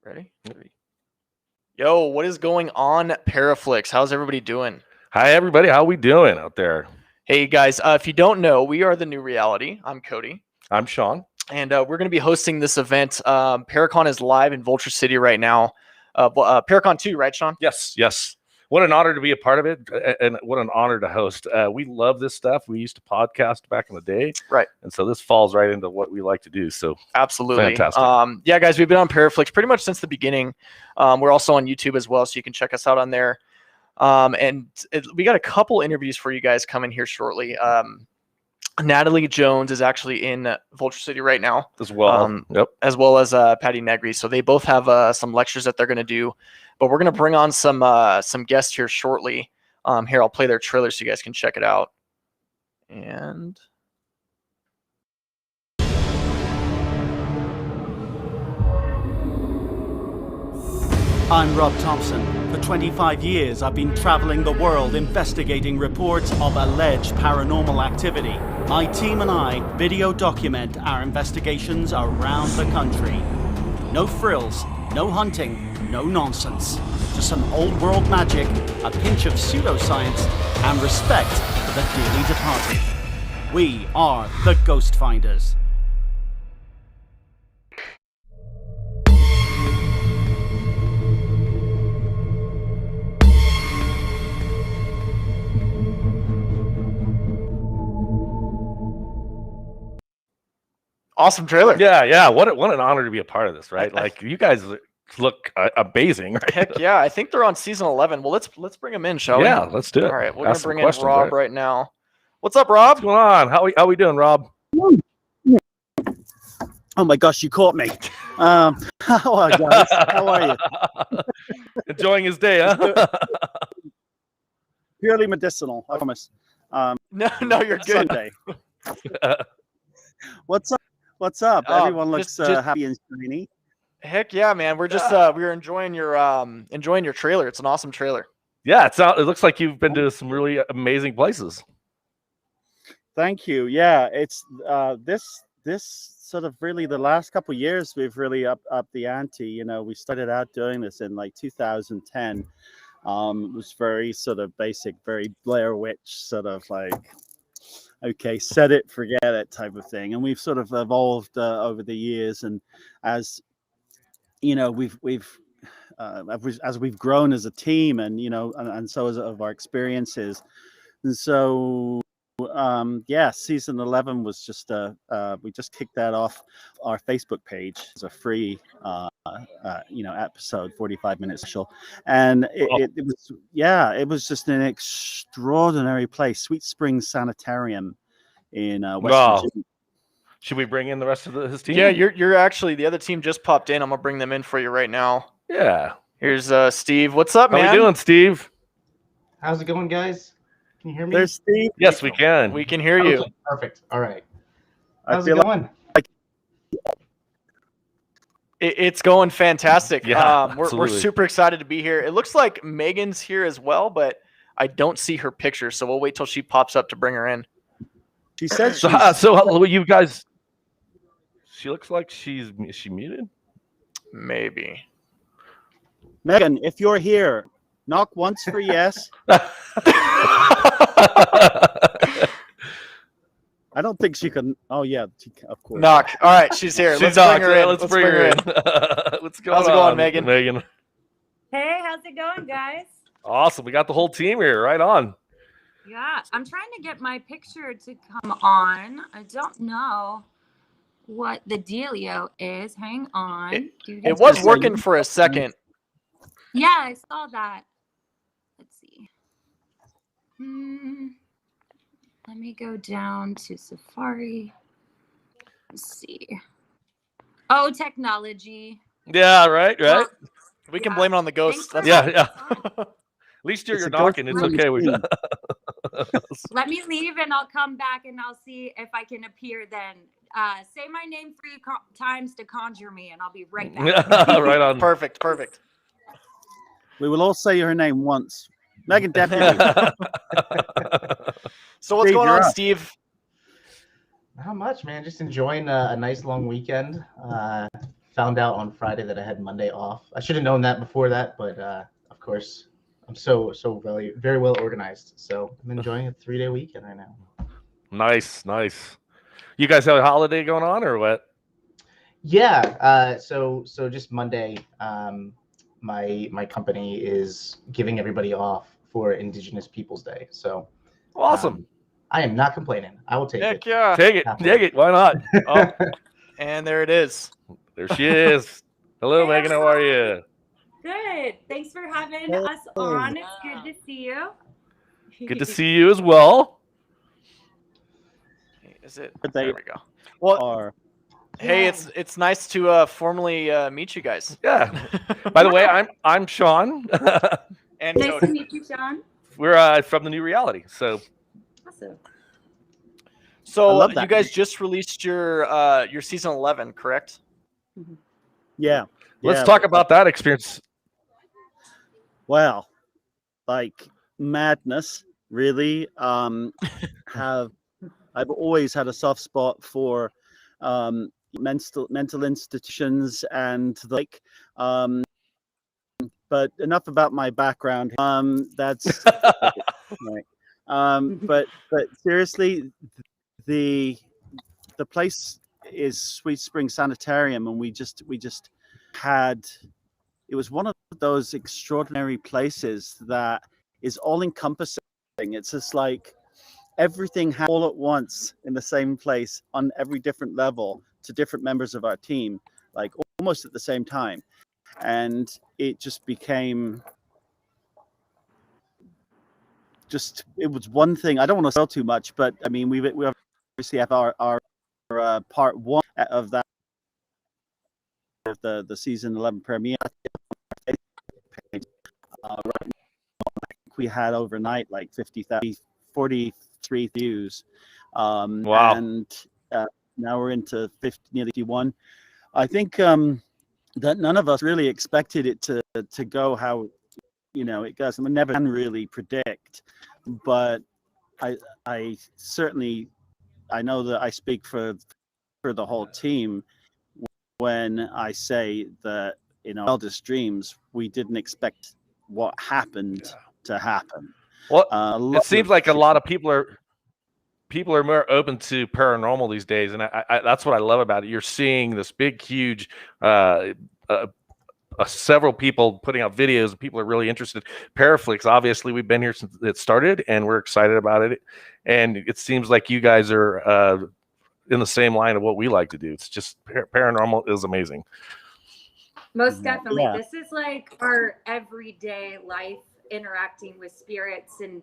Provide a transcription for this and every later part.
Ready? Yo, what is going on, PARAFlixx? How's everybody doing? Hi, everybody. How we doing out there? Hey, guys. If you don't know, we are the New Reality. I'm Cody. I'm Shawn. And we're going to be hosting this event. Paracon is live in Vulture City right now. Paracon II, right, Shawn? Yes. What an honor to be a part of it, and what an honor to host. We love this stuff. We used to podcast back in the day. Right. And so this falls right into what we like to do. So absolutely. Fantastic. Yeah, guys, we've been on PARAFlixx pretty much since the beginning. We're also on YouTube as well, so you can check us out on there. We got a couple interviews for you guys coming here shortly. Natalie Jones is actually in Vulture City right now as well. As well as Patti Negri. So they both have some lectures that they're going to do, but we're going to bring on some guests here shortly. Here, I'll play their trailer so you guys can check it out. And I'm Rob Thompson. For 25 years, I've been traveling the world investigating reports of alleged paranormal activity. My team and I video document our investigations around the country. No frills, no hunting, no nonsense. Just some old world magic, a pinch of pseudoscience, and respect for the dearly departed. We are the Ghost Finders. awesome trailer. Yeah. What an honor to be a part of this, right? Like, you guys look amazing, right? Heck yeah. I think they're on season 11. Well, let's bring them in, shall we? Yeah, let's do it. All right, we're going to bring in Rob right now. What's up, Rob? What's going on? How we doing, Rob? Oh my gosh, you caught me. How are you guys? How are you? Enjoying his day, huh? Purely medicinal, I promise. No, you're good. Sunday. What's up? What's up? Everyone looks happy and shiny. Heck yeah, man. We're just we're enjoying your trailer. It's an awesome trailer. Yeah, it looks like you've been to some really amazing places. Thank you. Yeah, it's this sort of really the last couple of years we've really up the ante. You know, we started out doing this in like 2010. It was very sort of basic, very Blair Witch sort of like, okay, set it, forget it type of thing. And we've sort of evolved over the years, and as you know, as we've grown as a team, and you know, and so as of our experiences, and so. Yeah, season 11 was just we just kicked that off our Facebook page as a free episode, 45 minutes special, and it was just an extraordinary place, Sweet Springs Sanitarium in West Virginia. Should we bring in the rest of his team? Yeah, you're actually, the other team just popped in. I'm gonna bring them in for you right now. Yeah. Here's Steve. What's up, man? How you doing, Steve? How's it going, guys? Can you hear me? There's Steve. Yes, we can. We can hear you. Okay, perfect. All right. How's it going? It's going fantastic. Yeah, we're super excited to be here. It looks like Megan's here as well, but I don't see her picture, so we'll wait till she pops up to bring her in. She said so you guys, she looks like is she muted? Maybe. Megan, if you're here, knock once for yes. I don't think she can. Oh yeah, of course. Knock. All right, she's here. Let's bring her in. Let's bring her in. What's going on? How's it going, Megan? Hey, how's it going, guys? Awesome. We got the whole team here. Right on. Yeah, I'm trying to get my picture to come on. I don't know what the dealio is. Hang on. It was working for a second. Yeah, I saw that. Let's see. Let me go down to Safari. Let's see. Oh, technology. Yeah, right. Well, We can blame it on the ghosts. Yeah. At least you're knocking. It's okay. Let me leave and I'll come back and I'll see if I can appear then. Say my name 3 times to conjure me and I'll be right back. Right on. Perfect. We will all say her name once. Megan, definitely. So what's going on, Steve? Not much, man. Just enjoying a nice long weekend. found out on Friday that I had Monday off. I should have known that before that, but of course, I'm so very well organized. So I'm enjoying a 3-day weekend right now. Nice. You guys have a holiday going on or what? Yeah. So just Monday, my company is giving everybody off for Indigenous Peoples Day. So Awesome. I am not complaining. I will take Heck it. yeah. Take it. Why not? Oh, and there it is. There she is. Hello, Megan. How are you? Good. Thanks for having us on. It's good to see you. Good to see you as well. Is it? But There they we go. Well, are. hey, Yeah. it's nice to formally meet you guys. Yeah. By the way, I'm Shawn. And Nice Cody. to meet you, Shawn. We're from the New Reality. So Awesome. So love that. you guys just released your season 11, correct? Yeah. let's yeah. talk about that experience. Well, like madness, really. I've always had a soft spot for mental institutions and the like. But enough about my background. That's right. But seriously, the place is Sweet Spring Sanitarium, and we just had. It was one of those extraordinary places that is all encompassing. It's just like everything all at once in the same place on every different level to different members of our team, like almost at the same time. And it just became it was one thing. I don't want to spoil too much, but I mean, we obviously have our part 1 of that, of the season 11 premiere. Right now, we had overnight like 43 views. Wow. And now we're into nearly 51. I think that none of us really expected it to go how it goes. And we never can really predict. But I certainly, I know that I speak for the whole team when I say that in our wildest dreams we didn't expect what happened to happen. Well, it seems like a lot of people are more open to paranormal these days, and I that's what I love about it. You're seeing this big, huge, several people putting out videos, and people are really interested. PARAFlixx, obviously, we've been here since it started, and we're excited about it. And it seems like you guys are in the same line of what we like to do. It's just paranormal is amazing. Most definitely. Yeah. This is like our everyday life interacting with spirits, and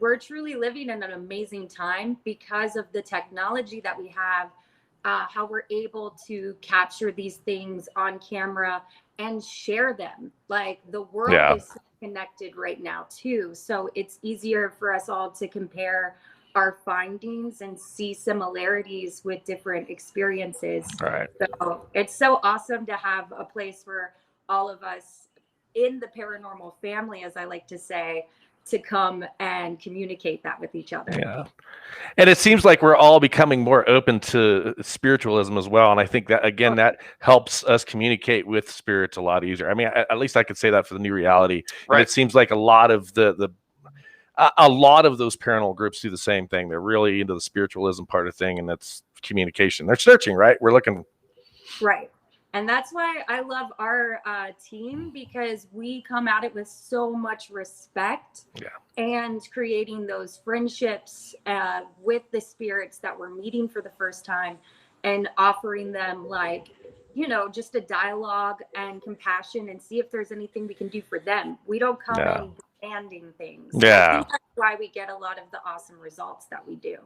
we're truly living in an amazing time because of the technology that we have, how we're able to capture these things on camera and share them. Like the world is so connected right now too. So it's easier for us all to compare our findings and see similarities with different experiences. Right. So it's so awesome to have a place for all of us in the paranormal family, as I like to say, to come and communicate that with each other. Yeah. And it seems like we're all becoming more open to spiritualism as well. And I think that, again, that helps us communicate with spirits a lot easier. I mean, at least I could say that for the New Reality. Right. And it seems like a lot of a lot of those paranormal groups do the same thing. They're really into the spiritualism part of thing, and that's communication. They're searching, right? We're looking. Right. And that's why I love our team, because we come at it with so much respect and creating those friendships with the spirits that we're meeting for the first time and offering them just a dialogue and compassion and see if there's anything we can do for them. We don't come in demanding things. Yeah. I think that's why we get a lot of the awesome results that we do.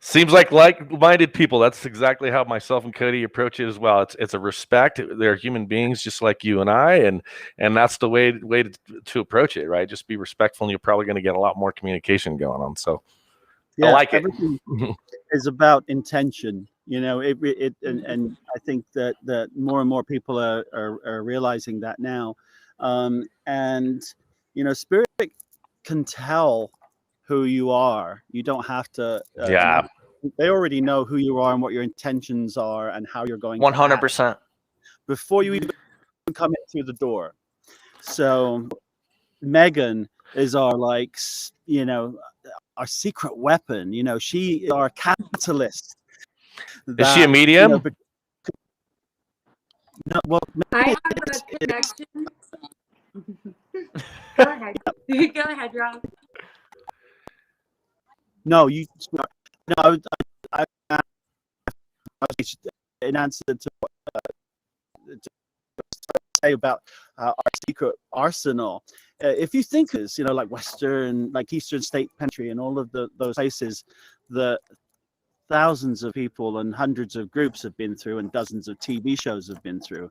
Seems like-minded people. That's exactly how myself and Cody approach it as well. It's a respect. They're human beings just like you and I, and that's the way to approach it, right? Just be respectful, and you're probably going to get a lot more communication going on. So I like it. Everything is about intention, and I think that more and more people are realizing that now, and spirit can tell who you are. You don't have to. They already know who you are and what your intentions are and how you're going. 100%. before you even come in through the door. So Megan is our our secret weapon. She is our catalyst. Is she a medium? No, well, I have a connection. Go ahead. Go ahead, Rob. no, I in answer to what say about our secret arsenal. If you think is, like Eastern State Penitentiary and all of those places, the thousands of people and hundreds of groups have been through, and dozens of TV shows have been through.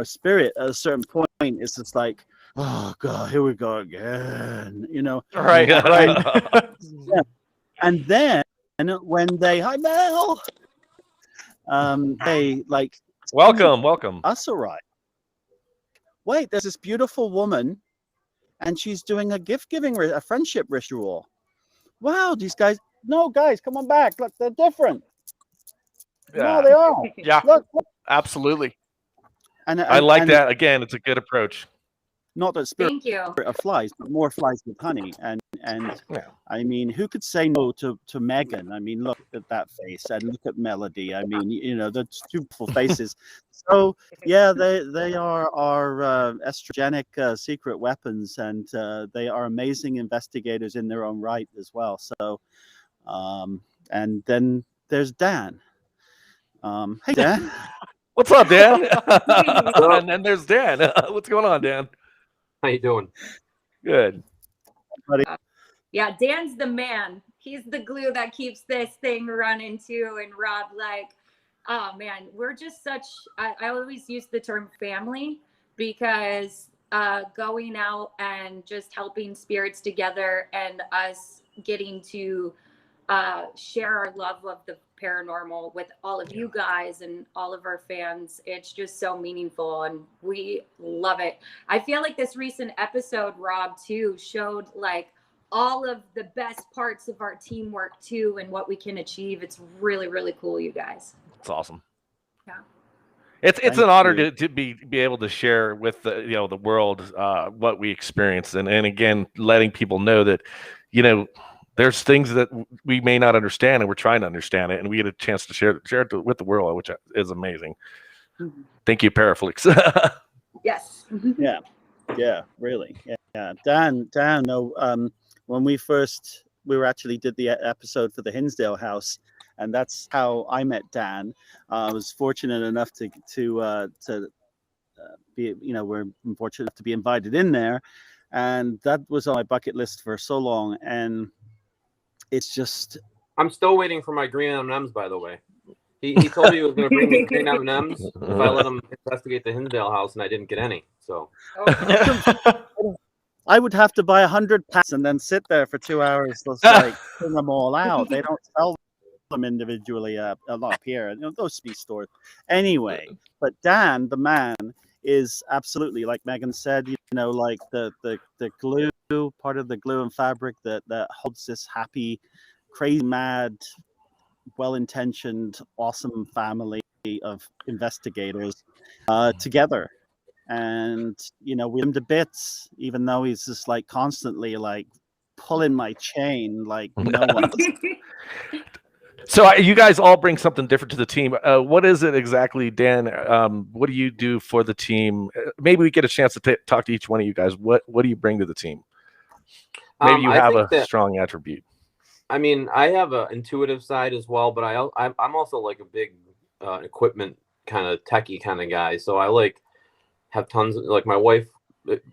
Spirit at a certain point is just like, oh God, here we go again. Right. Yeah. And then when they, hi Mel, they welcome. us arrive. Wait, there's this beautiful woman, and she's doing a a friendship ritual. Wow, these guys. No, guys, come on back. Look, they're different. Yeah. No, they are. Yeah. Look. Absolutely. And I like that. Again, it's a good approach. Not that spirit Thank you. of flies, but more flies with honey. And Yeah. I mean, who could say no to Megan? I mean, look at that face, and look at Melody. I mean, they're two beautiful faces. So yeah, they are our estrogenic secret weapons, and they are amazing investigators in their own right as well. So, and then there's Dan. Hey Dan. What's up, Dan? And then there's Dan. What's going on, Dan? How you doing? Good. Yeah, Dan's the man. He's the glue that keeps this thing running too. And Rob, oh man, we're just I always use the term family, because going out and just helping spirits together and us getting to share our love of the paranormal with all of you guys and all of our fans, it's just so meaningful, and we love it. I feel like this recent episode, Rob, too, showed all of the best parts of our teamwork too, and what we can achieve. It's really, really cool, you guys. It's awesome. Yeah. It's an honor to be able to share with the world what we experienced, and again letting people know that there's things that we may not understand, and we're trying to understand it, and we get a chance to share it with the world, which is amazing. Mm-hmm. Thank you, PARAFlixx. Yes. Yeah, really. Yeah, Dan. No, when we actually did the episode for the Hinsdale House, and that's how I met Dan. I was fortunate enough to be, we're fortunate enough to be invited in there, and that was on my bucket list for so long, and it's just. I'm still waiting for my green M&Ms, by the way. He told me he was going to bring me green M&Ms if I let him investigate the Hinsdale House, and I didn't get any. So I would have to buy 100 packs and then sit there for 2 hours, just bring them all out. They don't sell them individually a lot up here. Those be stores anyway. But Dan, the man, is absolutely, like Megan said, the glue, part of the glue and fabric that holds this happy, crazy, mad, well-intentioned, awesome family of investigators together. And we love him to bits, even though he's just constantly pulling my chain like no one. So you guys all bring something different to the team. What is it exactly, Dan? What do you do for the team? Maybe we get a chance to talk to each one of you guys. What do you bring to the team? Maybe you have a strong attribute. I mean, I have an intuitive side as well, but I'm also a big equipment kind of techie kind of guy. So I have tons of, my wife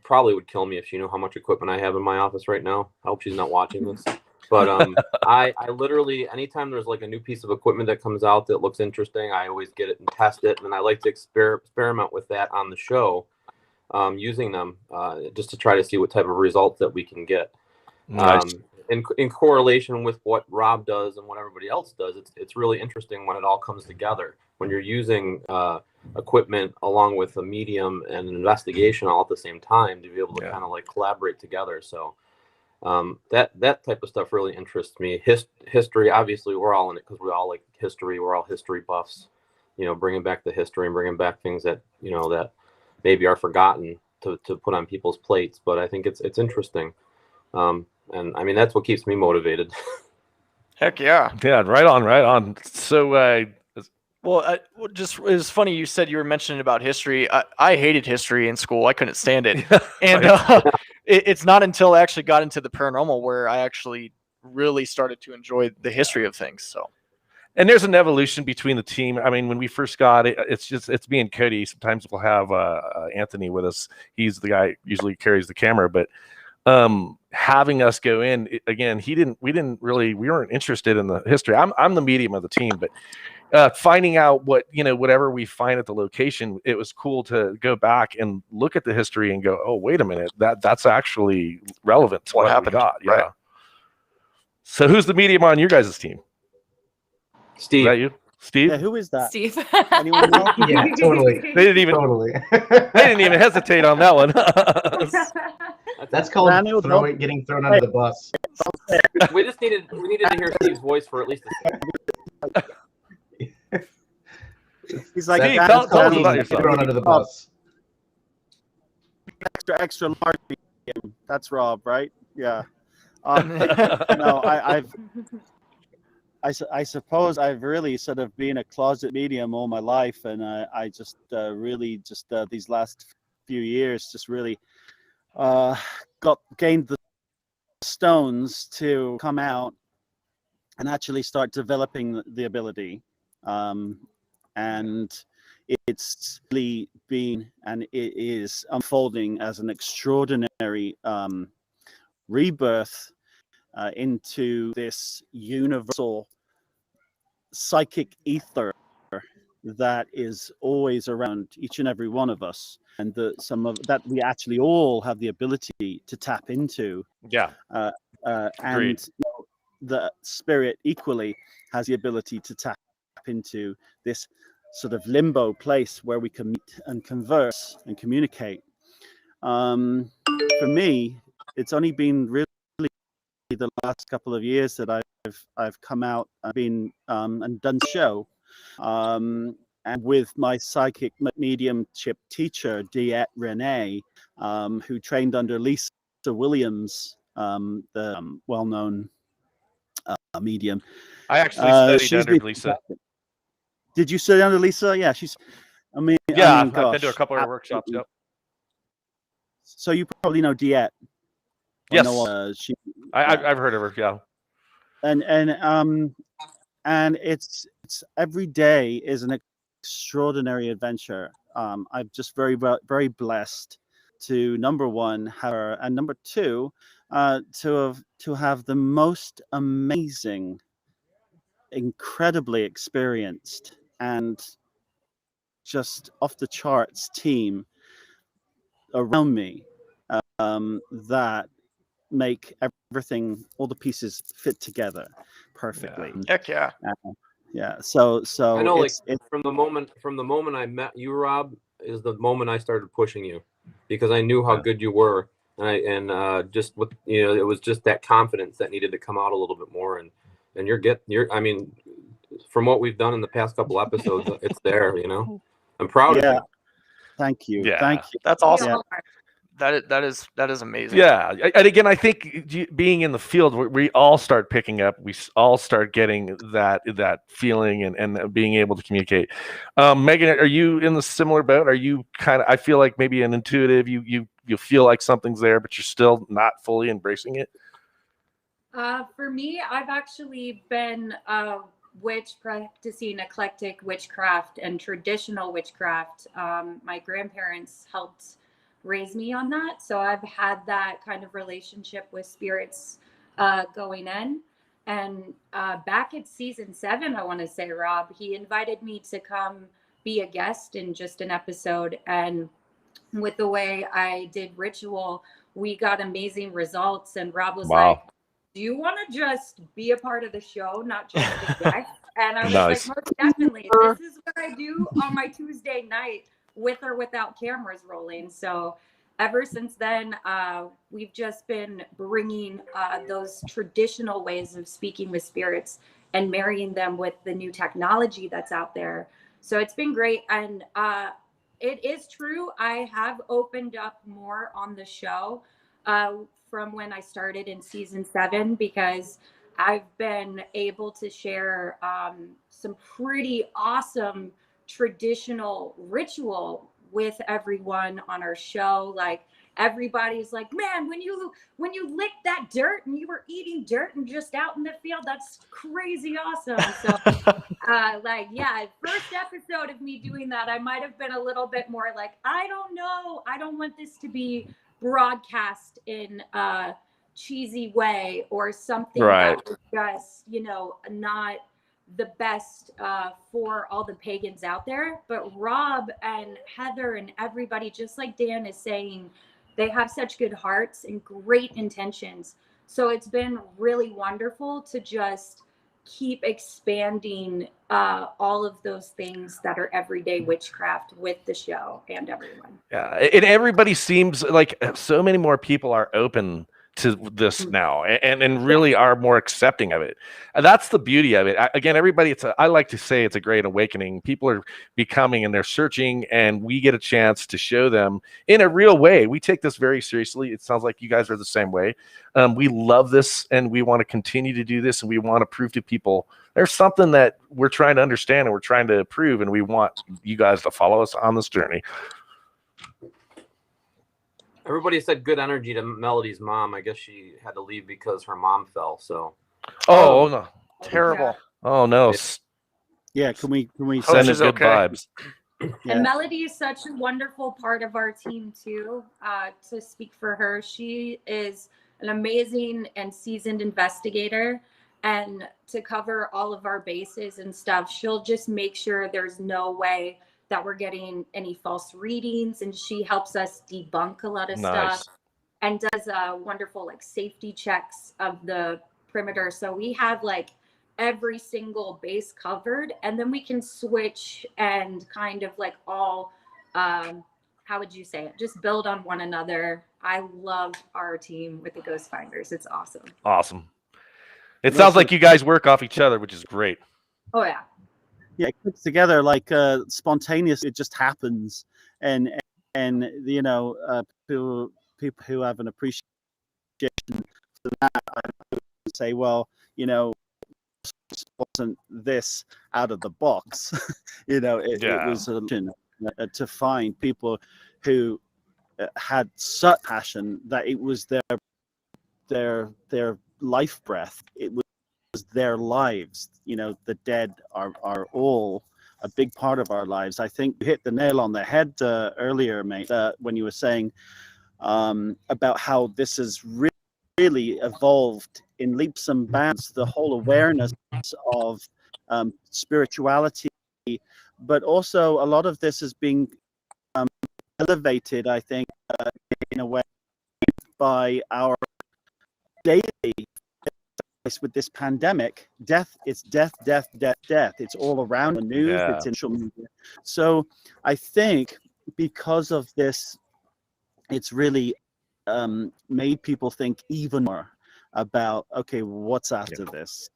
probably would kill me if she knew how much equipment I have in my office right now. I hope she's not watching this. But I literally, anytime there's a new piece of equipment that comes out that looks interesting, I always get it and test it. And I like to experiment with that on the show, using them just to try to see what type of results that we can get. Nice. In correlation with what Rob does and what everybody else does, it's really interesting when it all comes together. When you're using equipment along with a medium and an investigation all at the same time to be able to kind of collaborate together. So that type of stuff really interests me. History, obviously, we're all in it because we all like history. We're all history buffs. bringing back the history and bringing back things that that maybe are forgotten to put on people's plates. But I think it's interesting, and I mean that's what keeps me motivated. Heck yeah. Yeah, right on. So, Well, just it was funny you said you were mentioning about history. I hated history in school. I couldn't stand it. And it's not until I actually got into the paranormal where I actually really started to enjoy the history of things. So, and there's an evolution between the team. I mean, when we first got it, it's me and Cody. Sometimes we'll have Anthony with us. He's the guy usually carries the camera, but having us go in again, we weren't interested in the history. I'm the medium of the team, but finding out whatever we find at the location, it was cool to go back and look at the history and go, oh, wait a minute, that's actually relevant to what happened. Yeah. Right. So who's the medium on your guys' team? Steve. Is that you? Steve? Yeah, who is that? Steve. Anyone know? Yeah, totally. They didn't even hesitate on that one. That's called Daniel, getting thrown under the bus. We needed to hear Steve's voice for at least a second. He's like, Steve, "That's tell us Daniel, about yourself." Thrown under the bus. extra large medium. That's Rob, right? Yeah. No, I suppose I've really sort of been a closet medium all my life, and I just really just these last few years just really gained the stones to come out and actually start developing the ability. And it's really been, and it is unfolding as an extraordinary rebirth into this universal psychic ether that is always around each and every one of us, and some of that we actually all have the ability to tap into. Yeah. And the spirit equally has the ability to tap into this sort of limbo place where we can meet and converse and communicate. For me, it's only been really the last couple of years that I've come out and been and done show, and with my psychic mediumship teacher Diet Renee, who trained under Lisa Williams, the well-known medium. I actually studied under Lisa. Did you study under Lisa? Yeah, she's. I've been to a couple of her workshops. Yep. So you probably know Diet. Yes. I've heard of her. Yeah. And it's every day is an extraordinary adventure. I'm just very blessed to, number one, have her, and number two, to have the most amazing, incredibly experienced, and just off the charts team around me that make everything, all the pieces fit together perfectly. Yeah. Heck yeah. Yeah. So I know, it's from the moment I met you, Rob, is the moment I started pushing you, because I knew how good you were, and just with it was just that confidence that needed to come out a little bit more, and you're I mean, from what we've done in the past couple episodes, it's there. I'm proud of you. Thank you. Yeah. Thank you. That's awesome. Yeah. That is amazing. Yeah, and again, I think being in the field, we all start picking up. We all start getting that feeling and being able to communicate. Megan, are you in the similar boat? Are you kind of? I feel like maybe an intuitive. You feel like something's there, but you're still not fully embracing it. For me, I've actually been witch practicing eclectic witchcraft and traditional witchcraft. My grandparents helped raise me on that, so I've had that kind of relationship with spirits going in. And back at season 7, I want to say, Rob, he invited me to come be a guest in just an episode, and with the way I did ritual, we got amazing results. And Rob was like, do you want to just be a part of the show, not just a guest? And I was like, most definitely. This is what I do on my Tuesday night, with or without cameras rolling. So ever since then, we've just been bringing those traditional ways of speaking with spirits and marrying them with the new technology that's out there. So it's been great. And it is true, I have opened up more on the show from when I started in season 7, because I've been able to share some pretty awesome traditional ritual with everyone on our show. Like, everybody's like, man, when you licked that dirt and you were eating dirt and just out in the field, that's crazy awesome. So like, yeah, first episode of me doing that, I might have been a little bit more like, I don't know, I don't want this to be broadcast in a cheesy way or something Right. that was just, you know, not the best for all the pagans out there. But Rob and Heather and everybody, just like Dan is saying, they have such good hearts and great intentions. So it's been really wonderful to just keep expanding all of those things that are everyday witchcraft with the show and everyone. Yeah, and everybody seems like so many more people are open to this now, and really are more accepting of it. And that's the beauty of it. Again, everybody, I like to say it's a great awakening. People are becoming and they're searching, and we get a chance to show them in a real way. We take this very seriously. It sounds like you guys are the same way. We love this, and we want to continue to do this, and we want to prove to people there's something that we're trying to understand and we're trying to prove, and we want you guys to follow us on this journey. Everybody said good energy to Melody's mom. I guess she had to leave because her mom fell. So. Oh no! Terrible. Oh no! Yeah, can we Send she's good okay. vibes. Yeah. And Melody is such a wonderful part of our team too. To speak for her, she is an amazing and seasoned investigator, and to cover all of our bases and stuff, she'll just make sure there's no way that we're getting any false readings, and she helps us debunk a lot of stuff and does wonderful like safety checks of the perimeter. So we have like every single base covered, and then we can switch and kind of like all how would you say it, just build on one another. I love our team with the Ghost Finders. It's awesome. It sounds like you guys work off each other, which is great. Oh yeah, it puts together like spontaneous. It just happens, and you know, people who have an appreciation for that, I would say, well, you know, wasn't this out of the box. You know, it was to find people who had such passion that it was their life breath. It was their lives. You know, the dead are all a big part of our lives. I think you hit the nail on the head earlier, mate, when you were saying about how this has really evolved in leaps and bounds, the whole awareness of spirituality, but also a lot of this is being elevated, I think, in a way by our daily with this pandemic. It's death. It's all around the news. It's in social media. So I think because of this, it's really made people think even more about, okay, what's after this?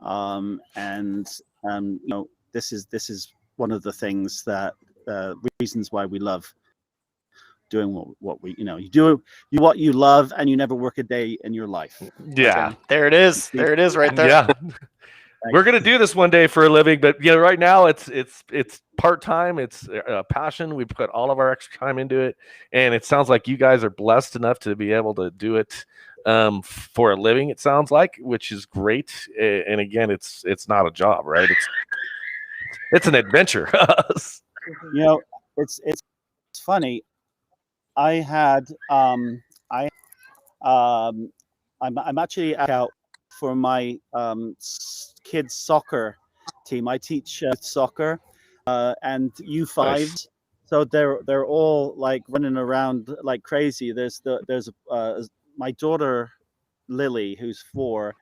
You know, this is one of the things that reasons why we love doing what we, you know, you do what you love, and you never work a day in your life. Yeah, there it is right there. Yeah. We're gonna do this one day for a living, but you know, right now it's part-time. It's a passion. We put all of our extra time into it, and it sounds like you guys are blessed enough to be able to do it for a living. It sounds like, which is great. And again, it's not a job, right? It's an adventure. You know, it's funny. I had I'm actually out for my kids soccer team. I teach soccer and U5s. Nice. So they're all like running around like crazy. There's my daughter Lily, who's 4,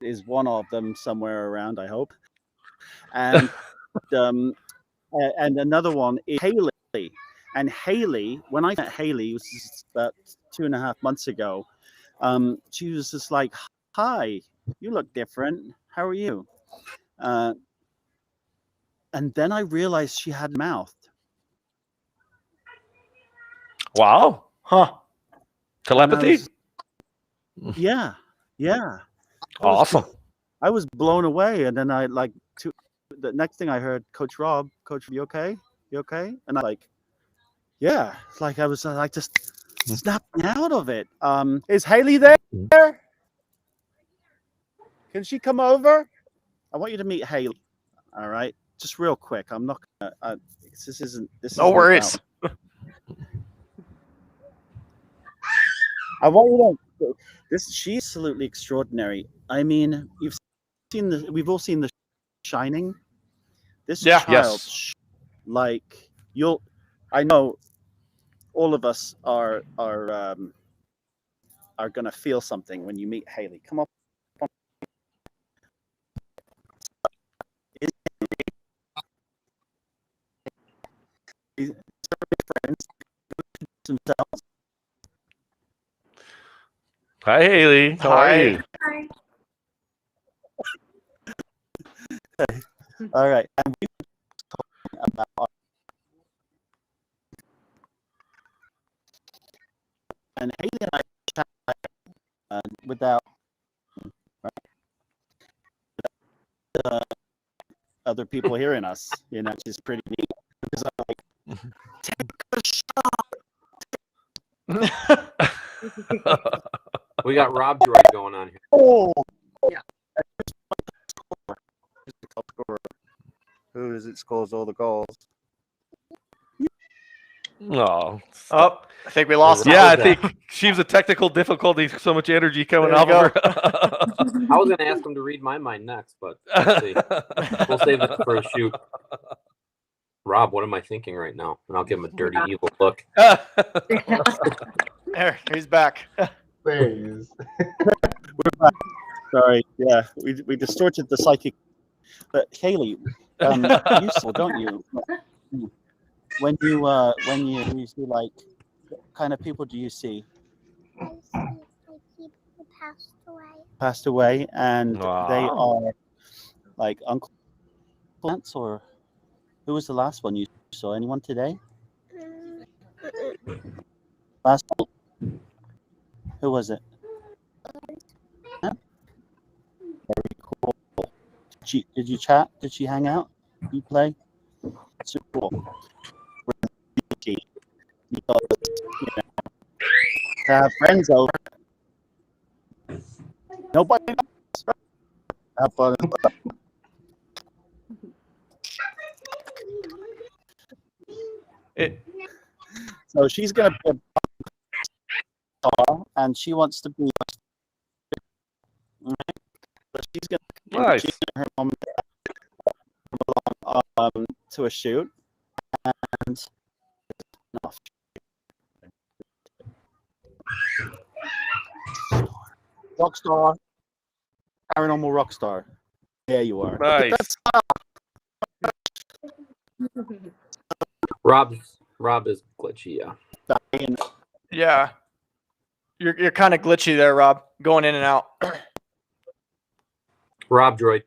is one of them somewhere around, I hope. And and another one is Haley. And Haley, when I met Haley, it was about 2.5 months ago. She was just like, "Hi, you look different. How are you?" and then I realized she had mouth. Wow. Huh. Telepathy? Yeah. Awesome. I was blown away, and then the next thing I heard, Coach Rob, you okay? You okay? And I yeah, like I was like just snapping out of it. Is Haley there? Can she come over? I want you to meet Haley. All right, just real quick. I'm not gonna. This isn't. No worries. I want you to. She's absolutely extraordinary. I mean, we've all seen The Shining. This child, I know all of us are gonna feel something when you meet Haley. Come up. Themselves. Hi, Haley. How are you? Hi. All right, and we were talking about and Haley and I chatted without other people hearing us, which is pretty neat. Because I'm like, take a shot. We got Rob Droid going on here. Oh, Yeah. Who does it scores all the goals? Oh, Oh, I think we lost. yeah, I was that? think she was a technical difficulty. So much energy coming There off you of her. I was going to ask him to read my mind next, but let's see. We'll save that for a shoot. Rob, what am I thinking right now? And I'll give him a dirty, evil look. There, he's back. There he is. We're back. Sorry, yeah, we distorted the psychic. But Haley, you saw, don't you? When you see what kind of people do you see? I see people Passed away, and Wow. they are like Uncle Aunts, or who was the last one you saw? Anyone today? Last one? Who was it? Yeah? Very cool. Did you chat? Did she hang out? You play? Super cool. Because, to have friends over. Nobody knows. Have fun. So she's going to be a star, and she wants to be. Right? So she's going to Nice. her mom to a shoot, and rock star, paranormal rock star. There you are. Nice. Rob is glitchy, yeah. Yeah, you're kind of glitchy there, Rob. Going in and out. Rob Droid.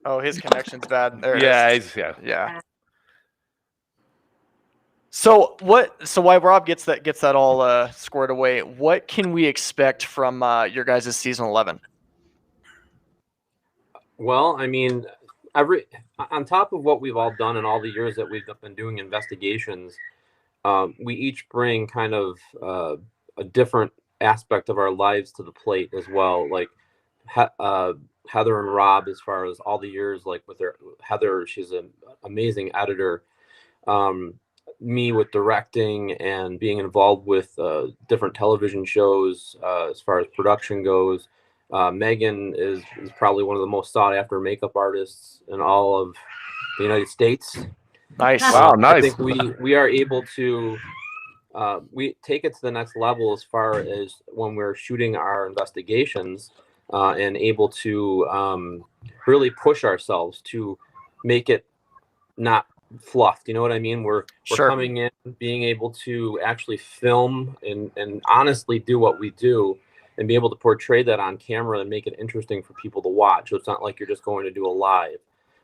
Oh, his connection's bad. There it Yeah, is. yeah. So while Rob gets that all squared away, what can we expect from your guys' season 11? Well, I mean, on top of what we've all done in all the years that we've been doing investigations, we each bring kind of a different aspect of our lives to the plate as well. Like Heather and Rob, as far as all the years, like with Heather, she's an amazing editor. Me with directing and being involved with different television shows as far as production goes. Megan is probably one of the most sought after makeup artists in all of the United States. Nice. Wow, nice. I think we are able to we take it to the next level as far as when we're shooting our investigations and able to really push ourselves to make it not fluffed. You know what I mean? We're Sure. coming in, being able to actually film and honestly do what we do and be able to portray that on camera and make it interesting for people to watch. So it's not like you're just going to do a live.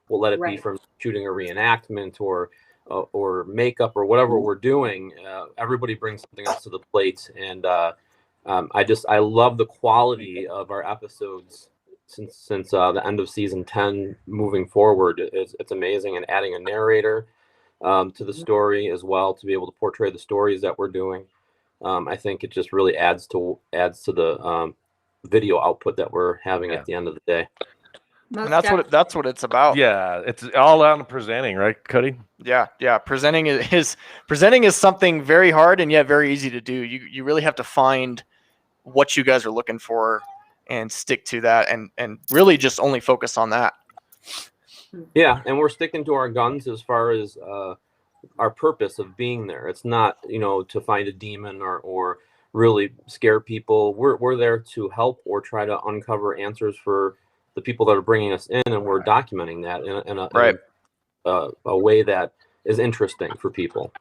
we'll let it be Right. from shooting a reenactment or makeup or whatever we're doing. Everybody brings something else to the plate, and I love the quality of our episodes since the end of season 10 moving forward. It's amazing, and adding a narrator to the story as well to be able to portray the stories that we're doing. I think it just really adds to the video output that we're having at the end of the day. Most And that's what it's about. Yeah, it's all on presenting, right, Cody? Yeah. Presenting is something very hard and yet very easy to do. You really have to find what you guys are looking for and stick to that, and really just only focus on that. Yeah, and we're sticking to our guns as far as our purpose of being there. It's not, to find a demon or really scare people. We're there to help or try to uncover answers for the people that are bringing us in, and we're documenting that in a way that is interesting for people.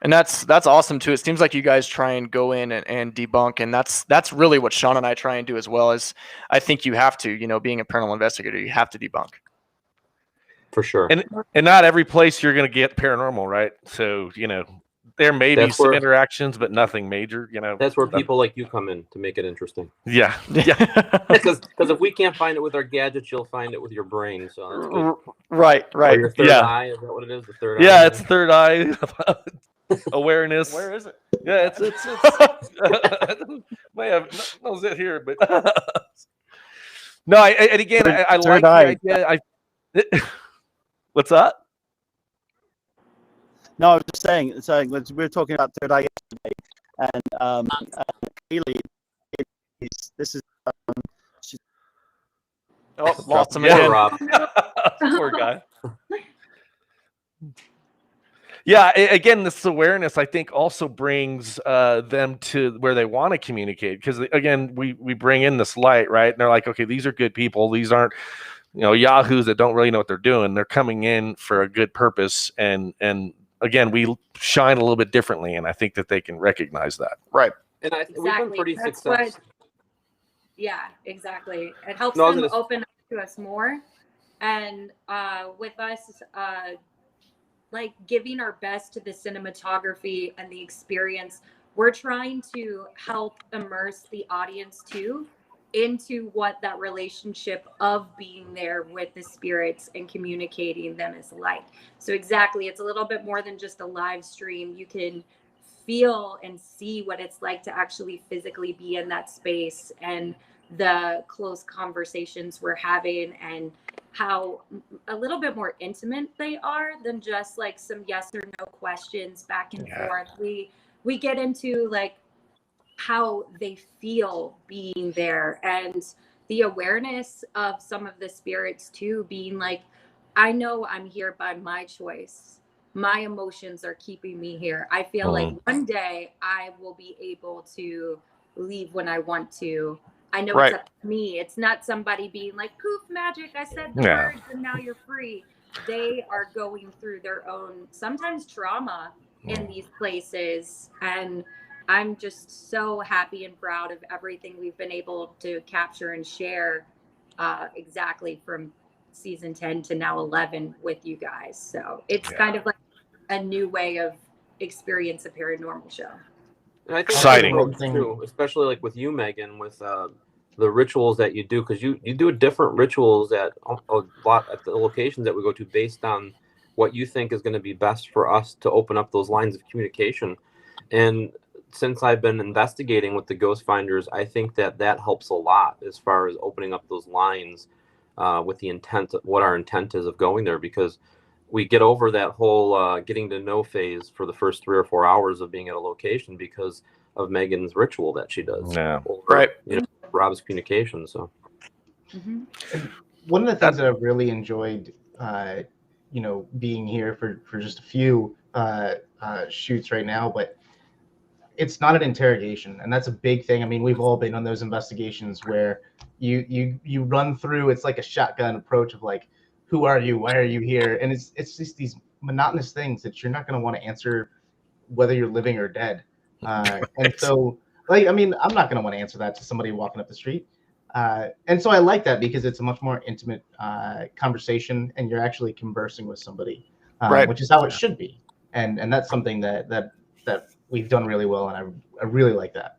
And that's awesome too. It seems like you guys try and go in and debunk, and that's really what Shawn and I try and do as well. Is I think you have to, being a paranormal investigator, you have to debunk. For sure. And not every place you're going to get paranormal, right? So, there may be some interactions, but nothing major, That's where people like you come in to make it interesting. Yeah. Because if we can't find it with our gadgets, you'll find it with your brain. So that's good. Right. Or your third eye, is that what it is? The third eye? Yeah, it's third eye awareness. Where is it? Yeah, it's may have knows it here, but no. And again, I like the idea. What's that? No, I was just saying we were talking about third eye yesterday, and Kaylee, this is. Lost him again. again. Rob. Poor guy. Yeah, again, this awareness, I think, also brings them to where they want to communicate. Because, again, we bring in this light, right? And they're like, okay, these are good people. These aren't, yahoos that don't really know what they're doing. They're coming in for a good purpose. And again, we shine a little bit differently. And I think that they can recognize that. Right. And we've been pretty successful. Yeah, exactly. It helps them open up to us more. And with us, like giving our best to the cinematography and the experience, we're trying to help immerse the audience too into what that relationship of being there with the spirits and communicating them is like. So exactly, it's a little bit more than just a live stream. You can feel and see what it's like to actually physically be in that space, and the close conversations we're having, and how a little bit more intimate they are than just like some yes or no questions back and forth. We get into like how they feel being there, and the awareness of some of the spirits too, being like, I know I'm here by my choice. My emotions are keeping me here. I feel like one day I will be able to leave when I want to. I know it's up to me. It's not somebody being like, poof, magic, I said the words and now you're free. They are going through their own, sometimes trauma in these places. And I'm just so happy and proud of everything we've been able to capture and share exactly from season 10 to now 11 with you guys. So it's kind of like a new way of experience a paranormal show. And I think exciting too, especially like with you, Megan, with the rituals that you do, because you do different rituals at a lot at the locations that we go to based on what you think is going to be best for us to open up those lines of communication. And since I've been investigating with the Ghost Finders, I think that helps a lot as far as opening up those lines with the intent, what our intent is of going there, because we get over that whole getting to know phase for the first 3 or 4 hours of being at a location because of Megan's ritual that she does. Yeah. Right. Rob's communication. So one of the things that I've really enjoyed, being here for just a few shoots right now, but it's not an interrogation, and that's a big thing. I mean, we've all been on those investigations where you run through. It's like a shotgun approach of like, who are you? Why are you here? And it's just these monotonous things that you're not going to want to answer, whether you're living or dead. And so, like, I mean, I'm not going to want to answer that to somebody walking up the street. And so I like that because it's a much more intimate conversation, and you're actually conversing with somebody, Right. which is how it should be. And that's something that we've done really well, and I really like that.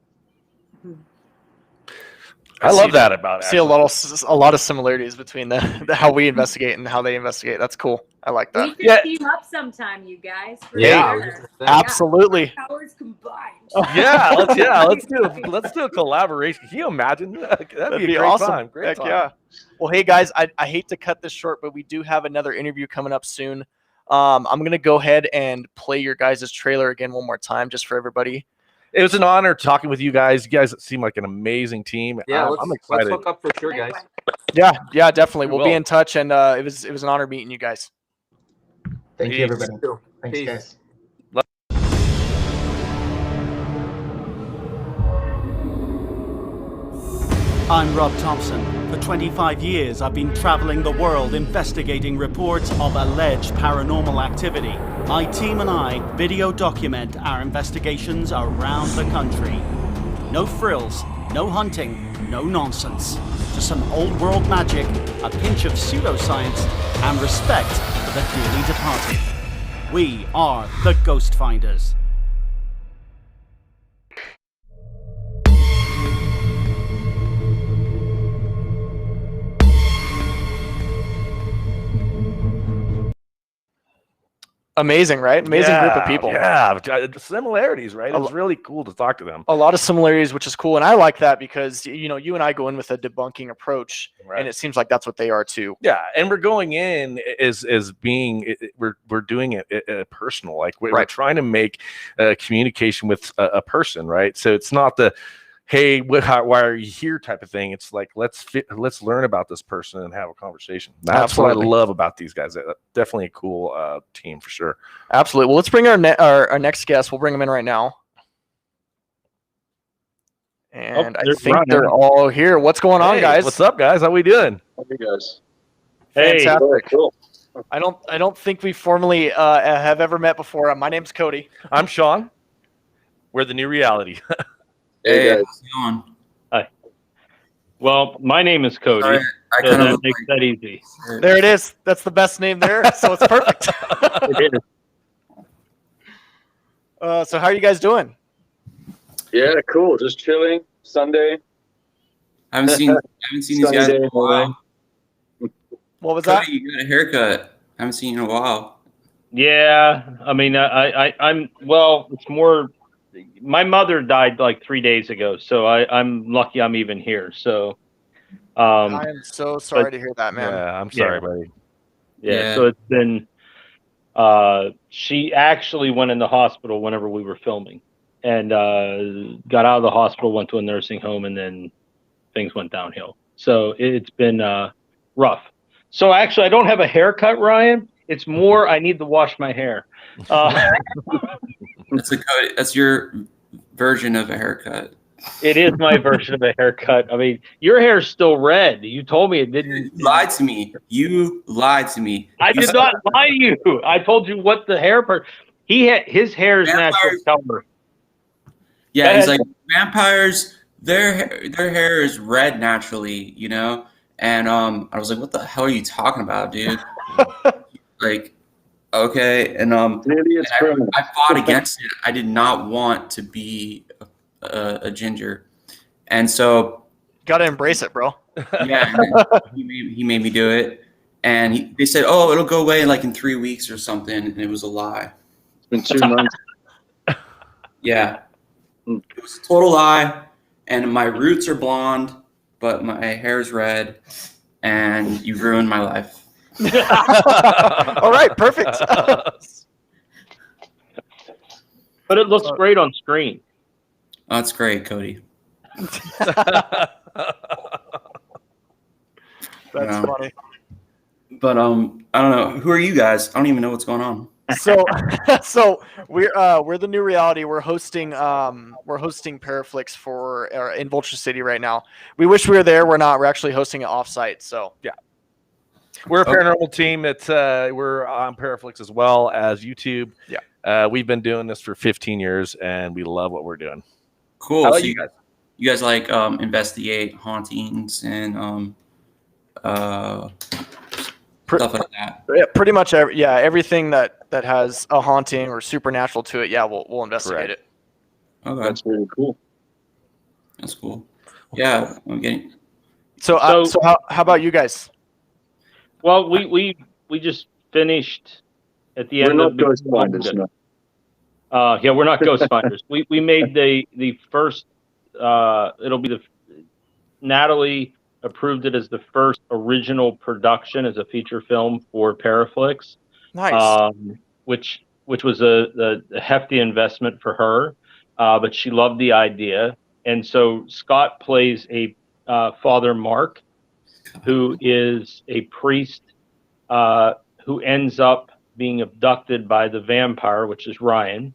I love that about it. See a lot of similarities between the how we investigate and how they investigate. That's cool. I like that. We should team up sometime, you guys. For Yeah, sure. Absolutely. Powers combined. Let's do a collaboration. Can you imagine? That'd be a great awesome. time. Great Heck time. yeah. Well, hey guys, I hate to cut this short, but we do have another interview coming up soon. I'm gonna go ahead and play your guys' trailer again one more time, just for everybody. It was an honor talking with you guys. You guys seem like an amazing team. Yeah, I'm excited. Let's hook up for sure, guys. Yeah, definitely. We'll be will. in touch, and it was an honor meeting you guys. Thank you, everybody. Thanks, Peace. guys. I'm Rob Thompson. For 25 years, I've been traveling the world investigating reports of alleged paranormal activity. My team and I video document our investigations around the country. No frills, no hunting, no nonsense. Just some old world magic, a pinch of pseudoscience, and respect for the dearly departed. We are the Ghost Finders. Amazing, right? Amazing group of people. Yeah, similarities, right? It's really cool to talk to them. A lot of similarities, which is cool, and I like that because you and I go in with a debunking approach, Right. and it seems like that's what they are too. Yeah, and we're going in as being we're doing it personal. Like we're Right. trying to make communication with a person, right? So it's not the hey, why are you here type of thing. It's like let's learn about this person and have a conversation. That's Absolutely. what I love about these guys. Definitely a cool team for sure. Absolutely. Well, let's bring our next guest. We'll bring him in right now. And I think they're all here. What's going on, Hey, guys? what's up, guys? How we doing? How are you guys? Fantastic. Cool. I don't think we formally have ever met before. My name's Cody. I'm Shawn. We're the new reality. Hey, guys. how's it going? Hi. Well, my name is Cody. Sorry, I So kind that of makes that easy. There it is. That's the best name there. So it's perfect. It is. So how are you guys doing? Yeah, cool. Just chilling. Sunday. I haven't seen these guys in a while. What was that? Cody, you got a haircut. I haven't seen you in a while. Yeah, I mean, I'm well. It's more. My mother died like 3 days ago, so I'm lucky I'm even here. So, I am so sorry to hear that, man. Yeah, I'm sorry, buddy. yeah. So it's been. She actually went in the hospital whenever we were filming, and got out of the hospital, went to a nursing home, and then things went downhill. So it's been rough. So actually, I don't have a haircut, Ryan. It's more I need to wash my hair. That's your version of a haircut. It is my version of a haircut. I mean, your hair's still red. You told me it didn't. You lied to me. You lied to me. I did not lie to you. I told you what the hair part. His hair is natural color. Yeah, he's like vampires. Their hair is red naturally, you know. And I was like, what the hell are you talking about, dude? Like, okay, and I fought against it. I did not want to be a ginger, and so Gotta embrace it, bro. yeah, he made me do it, and they said, oh, it'll go away like in 3 weeks or something, and it was a lie. It's been 2 months. Yeah, it was a total lie, and my roots are blonde, but my hair's red, and you ruined my life. All right, perfect. But it looks great on screen. Oh, that's great, Cody. That's funny. But I don't know. Who are you guys? I don't even know what's going on. So we're the new reality. We're hosting PARAFlixx for in Vulture City right now. We wish we were there. We're not. We're actually hosting it offsite. So Yeah. We're a paranormal team that's we're on PARAFlixx as well as YouTube. Yeah. We've been doing this for 15 years and we love what we're doing. Cool. How So about you guys? You guys like investigate hauntings and stuff like that? Yeah, pretty much everything that has a haunting or supernatural to it. Yeah, we'll investigate it. Okay, That's really cool. that's cool. Yeah, I'm getting. So how about you guys? Well, we just finished at the We're end not of ghost finders, no. yeah, we're not ghost finders. We made the first. It'll be Natalie approved it as the first original production as a feature film for PARAFlixx. Nice. Which was a hefty investment for her, but she loved the idea, and so Scott plays a Father Mark, who is a priest who ends up being abducted by the vampire, which is Ryan.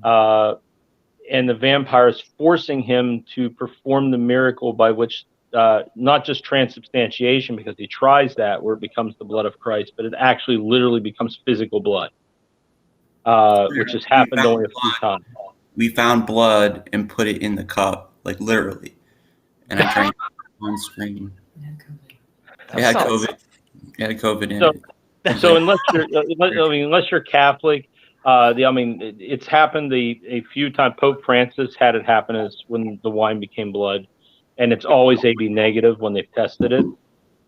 And the vampire is forcing him to perform the miracle by which, not just transubstantiation, because he tries that where it becomes the blood of Christ, but it actually literally becomes physical blood, which has happened only a few times. We found blood and put it in the cup, like literally, and I drank it on screen. It had COVID. It had COVID in it. So unless you're Catholic, it's happened a few times. Pope Francis had it happen as when the wine became blood, and it's always AB negative when they've tested it.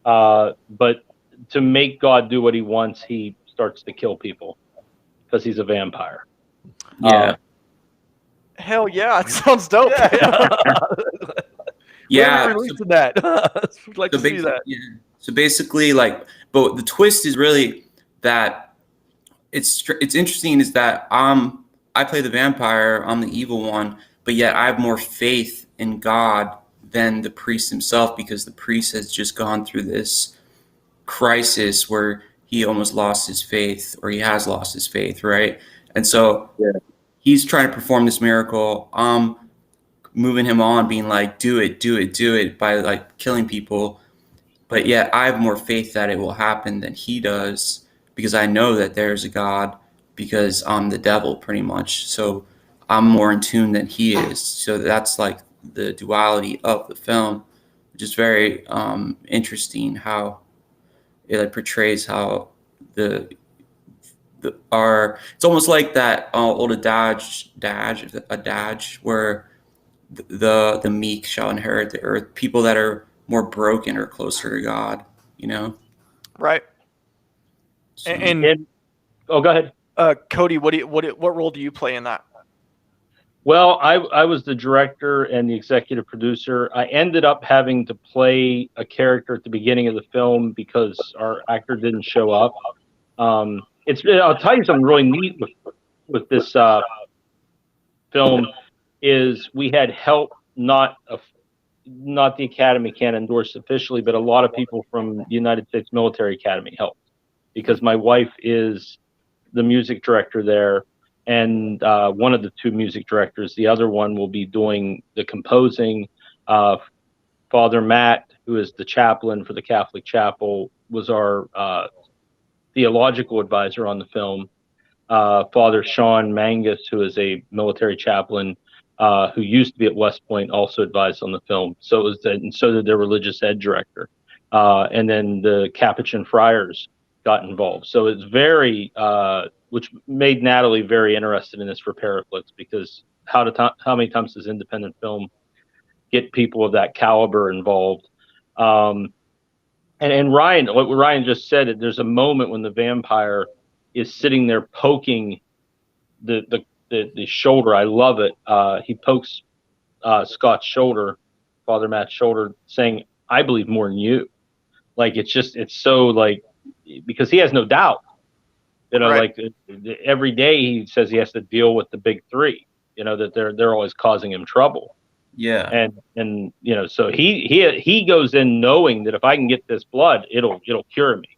But to make God do what he wants, he starts to kill people because he's a vampire. Yeah. Hell yeah, it sounds dope. Yeah. Releasing that. I'd like to see that. Yeah. So basically, like, but the twist is really that it's interesting is that I play the vampire, I'm the evil one, but yet I have more faith in God than the priest himself, because the priest has just gone through this crisis where he almost lost his faith, or he has lost his faith, right? And so he's trying to perform this miracle. I'm moving him on, being like, do it by like killing people. But yet I have more faith that it will happen than he does, because I know that there's a God, because I'm the devil pretty much. So I'm more in tune than he is. So that's like the duality of the film, which is very interesting how it like portrays how it's almost like that old adage where the meek shall inherit the earth. People that are more broken or closer to God, you know? Right. So, and go ahead. Cody, what role do you play in that? Well, I was the director and the executive producer. I ended up having to play a character at the beginning of the film because our actor didn't show up. I'll tell you something really neat with this film is we had help, not the Academy can't endorse officially, but a lot of people from the United States Military Academy helped, because my wife is the music director there, and one of the two music directors. The other one will be doing the composing. Father Matt, who is the chaplain for the Catholic Chapel, was our theological advisor on the film. Father Shawn Mangus, who is a military chaplain, who used to be at West Point, also advised on the film. So so did their religious ed director, and then the Capuchin friars got involved. So it's very, which made Natalie very interested in this for PARAFlixx, because how many times does independent film get people of that caliber involved? And Ryan, what Ryan just said, there's a moment when the vampire is sitting there poking the shoulder. I love it. He pokes Scott's shoulder, Father Matt's shoulder, saying, "I believe more than you." Like, it's so like, because he has no doubt, right. Like every day he says he has to deal with the big three, that they're always causing him trouble. Yeah. And so he goes in knowing that if I can get this blood, it'll cure me.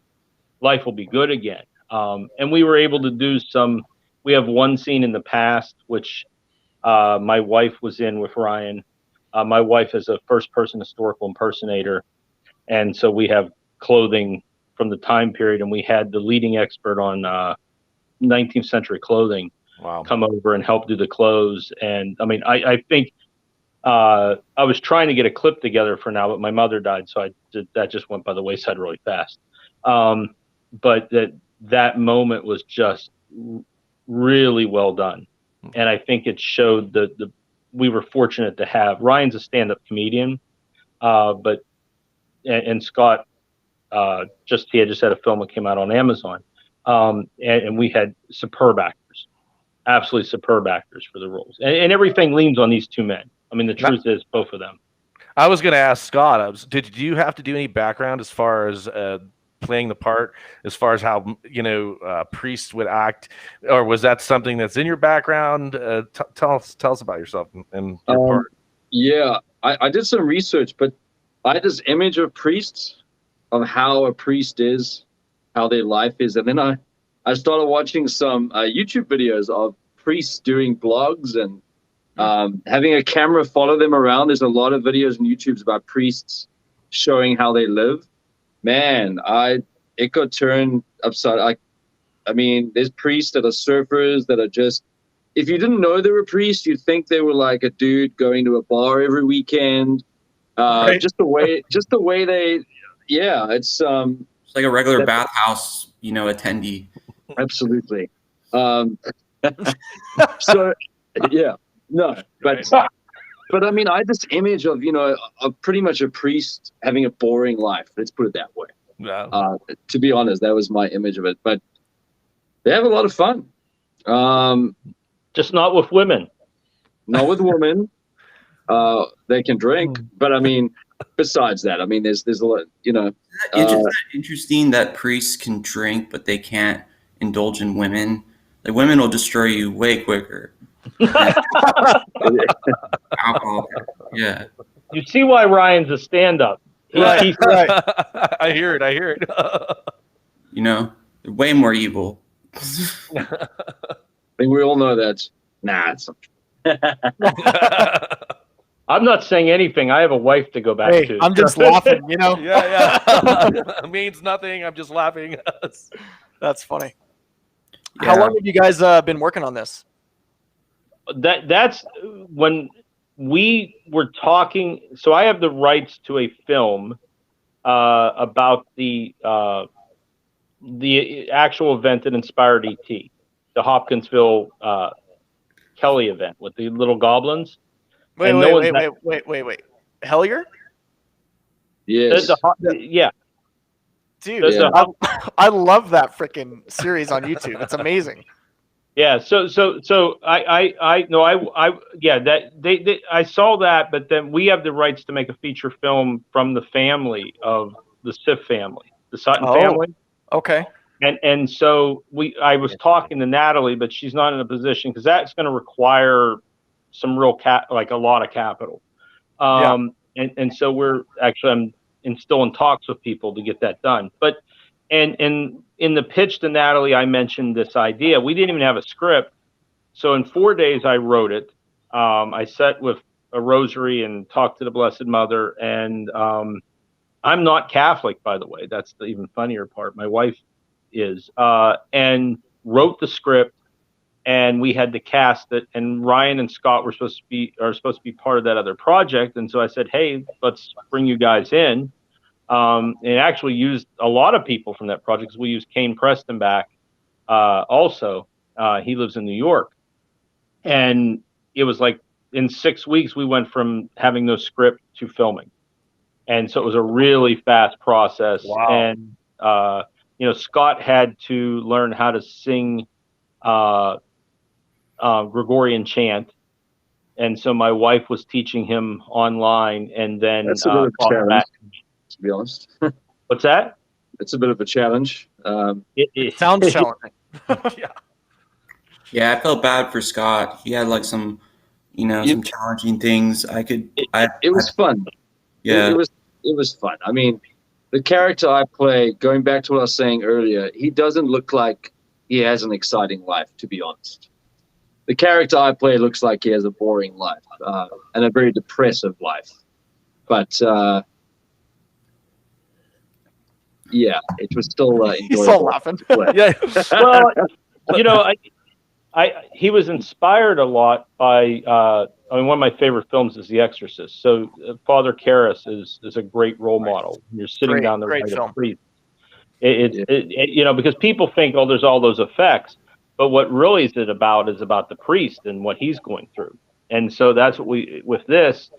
Life will be good again. And we were able to do we have one scene in the past, which my wife was in with Ryan. My wife is a first-person historical impersonator, and so we have clothing from the time period, and we had the leading expert on 19th century clothing come over and help do the clothes. And I mean, I think I was trying to get a clip together for now, but my mother died, so that just went by the wayside really fast. But that moment was just really well done, and I think it showed we were fortunate to have Ryan's a stand-up comedian, but Scott he had just had a film that came out on Amazon, and we had superb actors, absolutely superb actors for the roles, and everything leans on these two men. I mean, the truth is both of them. I was going to ask Scott, did you have to do any background as far as playing the part, as far as how priests would act, or was that something that's in your background? Tell us about yourself and your part. Yeah, I did some research, but I had this image of priests, of how a priest is, how their life is, and then I started watching some YouTube videos of priests doing blogs and having a camera follow them around. There's a lot of videos on YouTube about priests showing how they live. Man, it got turned upside. I mean, there's priests that are surfers that are just, if you didn't know they were priests, you'd think they were like a dude going to a bar every weekend. Right. Just the way they, yeah, it's like a regular bathhouse, attendee. Absolutely. So, yeah. No, but I mean, I had this image of of pretty much a priest having a boring life. Let's put it that way. Yeah. To be honest, that was my image of it. But they have a lot of fun. Just not with women. Not with women. They can drink, but I mean, besides that, I mean, there's a lot. It's just interesting that priests can drink, but they can't indulge in women. Like women will destroy you way quicker. Alcohol. Yeah. You see why Ryan's a stand-up. Right. I hear it. They're way more evil. I think we all know that. Nah, it's not. I'm not saying anything. I have a wife to go back to. I'm just laughing, Yeah. It means nothing. I'm just laughing. That's funny. Yeah. How long have you guys been working on this? That's when we were talking. So I have the rights to a film about the actual event that inspired ET, the Hopkinsville Kelly event with the little goblins. Wait. Hellier? Yes. Yeah. Dude, I love that freaking series on YouTube. It's amazing. Yeah, so I saw that, but then we have the rights to make a feature film from the family of the Sif family, the Sutton family. Okay. And so I was talking to Natalie, but she's not in a position because that's going to require some real a lot of capital. And so I'm still in talks with people to get that done. But and in the pitch to Natalie, I mentioned this idea. We didn't even have a script. So in 4 days, I wrote it. I sat with a rosary and talked to the Blessed Mother. And I'm not Catholic, by the way. That's the even funnier part. My wife is. And wrote the script. And we had to cast it. And Ryan and Scott are supposed to be part of that other project. And so I said, hey, let's bring you guys in. And actually used a lot of people from that project because we used Kane Preston back. Also, he lives in New York, and it was like in 6 weeks we went from having no script to filming, and so it was a really fast process. Wow. And Scott had to learn how to sing Gregorian chant, and so my wife was teaching him online, and then That's a bit of a challenge, to be honest. What's that? It's a bit of a challenge. It sounds challenging. Yeah, I felt bad for Scott. He had like some challenging things. It was fun. Yeah, it was fun. I mean, the character I play, going back to what I was saying earlier, he doesn't look like he has an exciting life, to be honest. The character I play looks like he has a boring life and a very depressive life. But yeah, it was still enjoyable. He's still laughing. Yeah. Well, he was inspired a lot by I mean, one of my favorite films is The Exorcist. So Father Karras is a great role model. You're sitting down there great like film. a priest. You know, because people think, oh, there's all those effects, but what really is about the priest and what he's going through. And so that's what with this,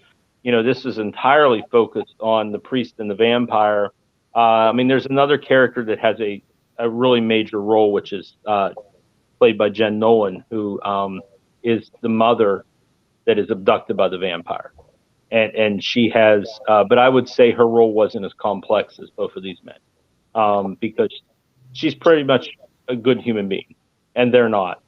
you know, this is entirely focused on the priest and the vampire. I mean, there's another character that has a really major role, which is played by Jen Nolan, who is the mother that is abducted by the vampire. And she has, but I would say her role wasn't as complex as both of these men, because she's pretty much a good human being, and they're not.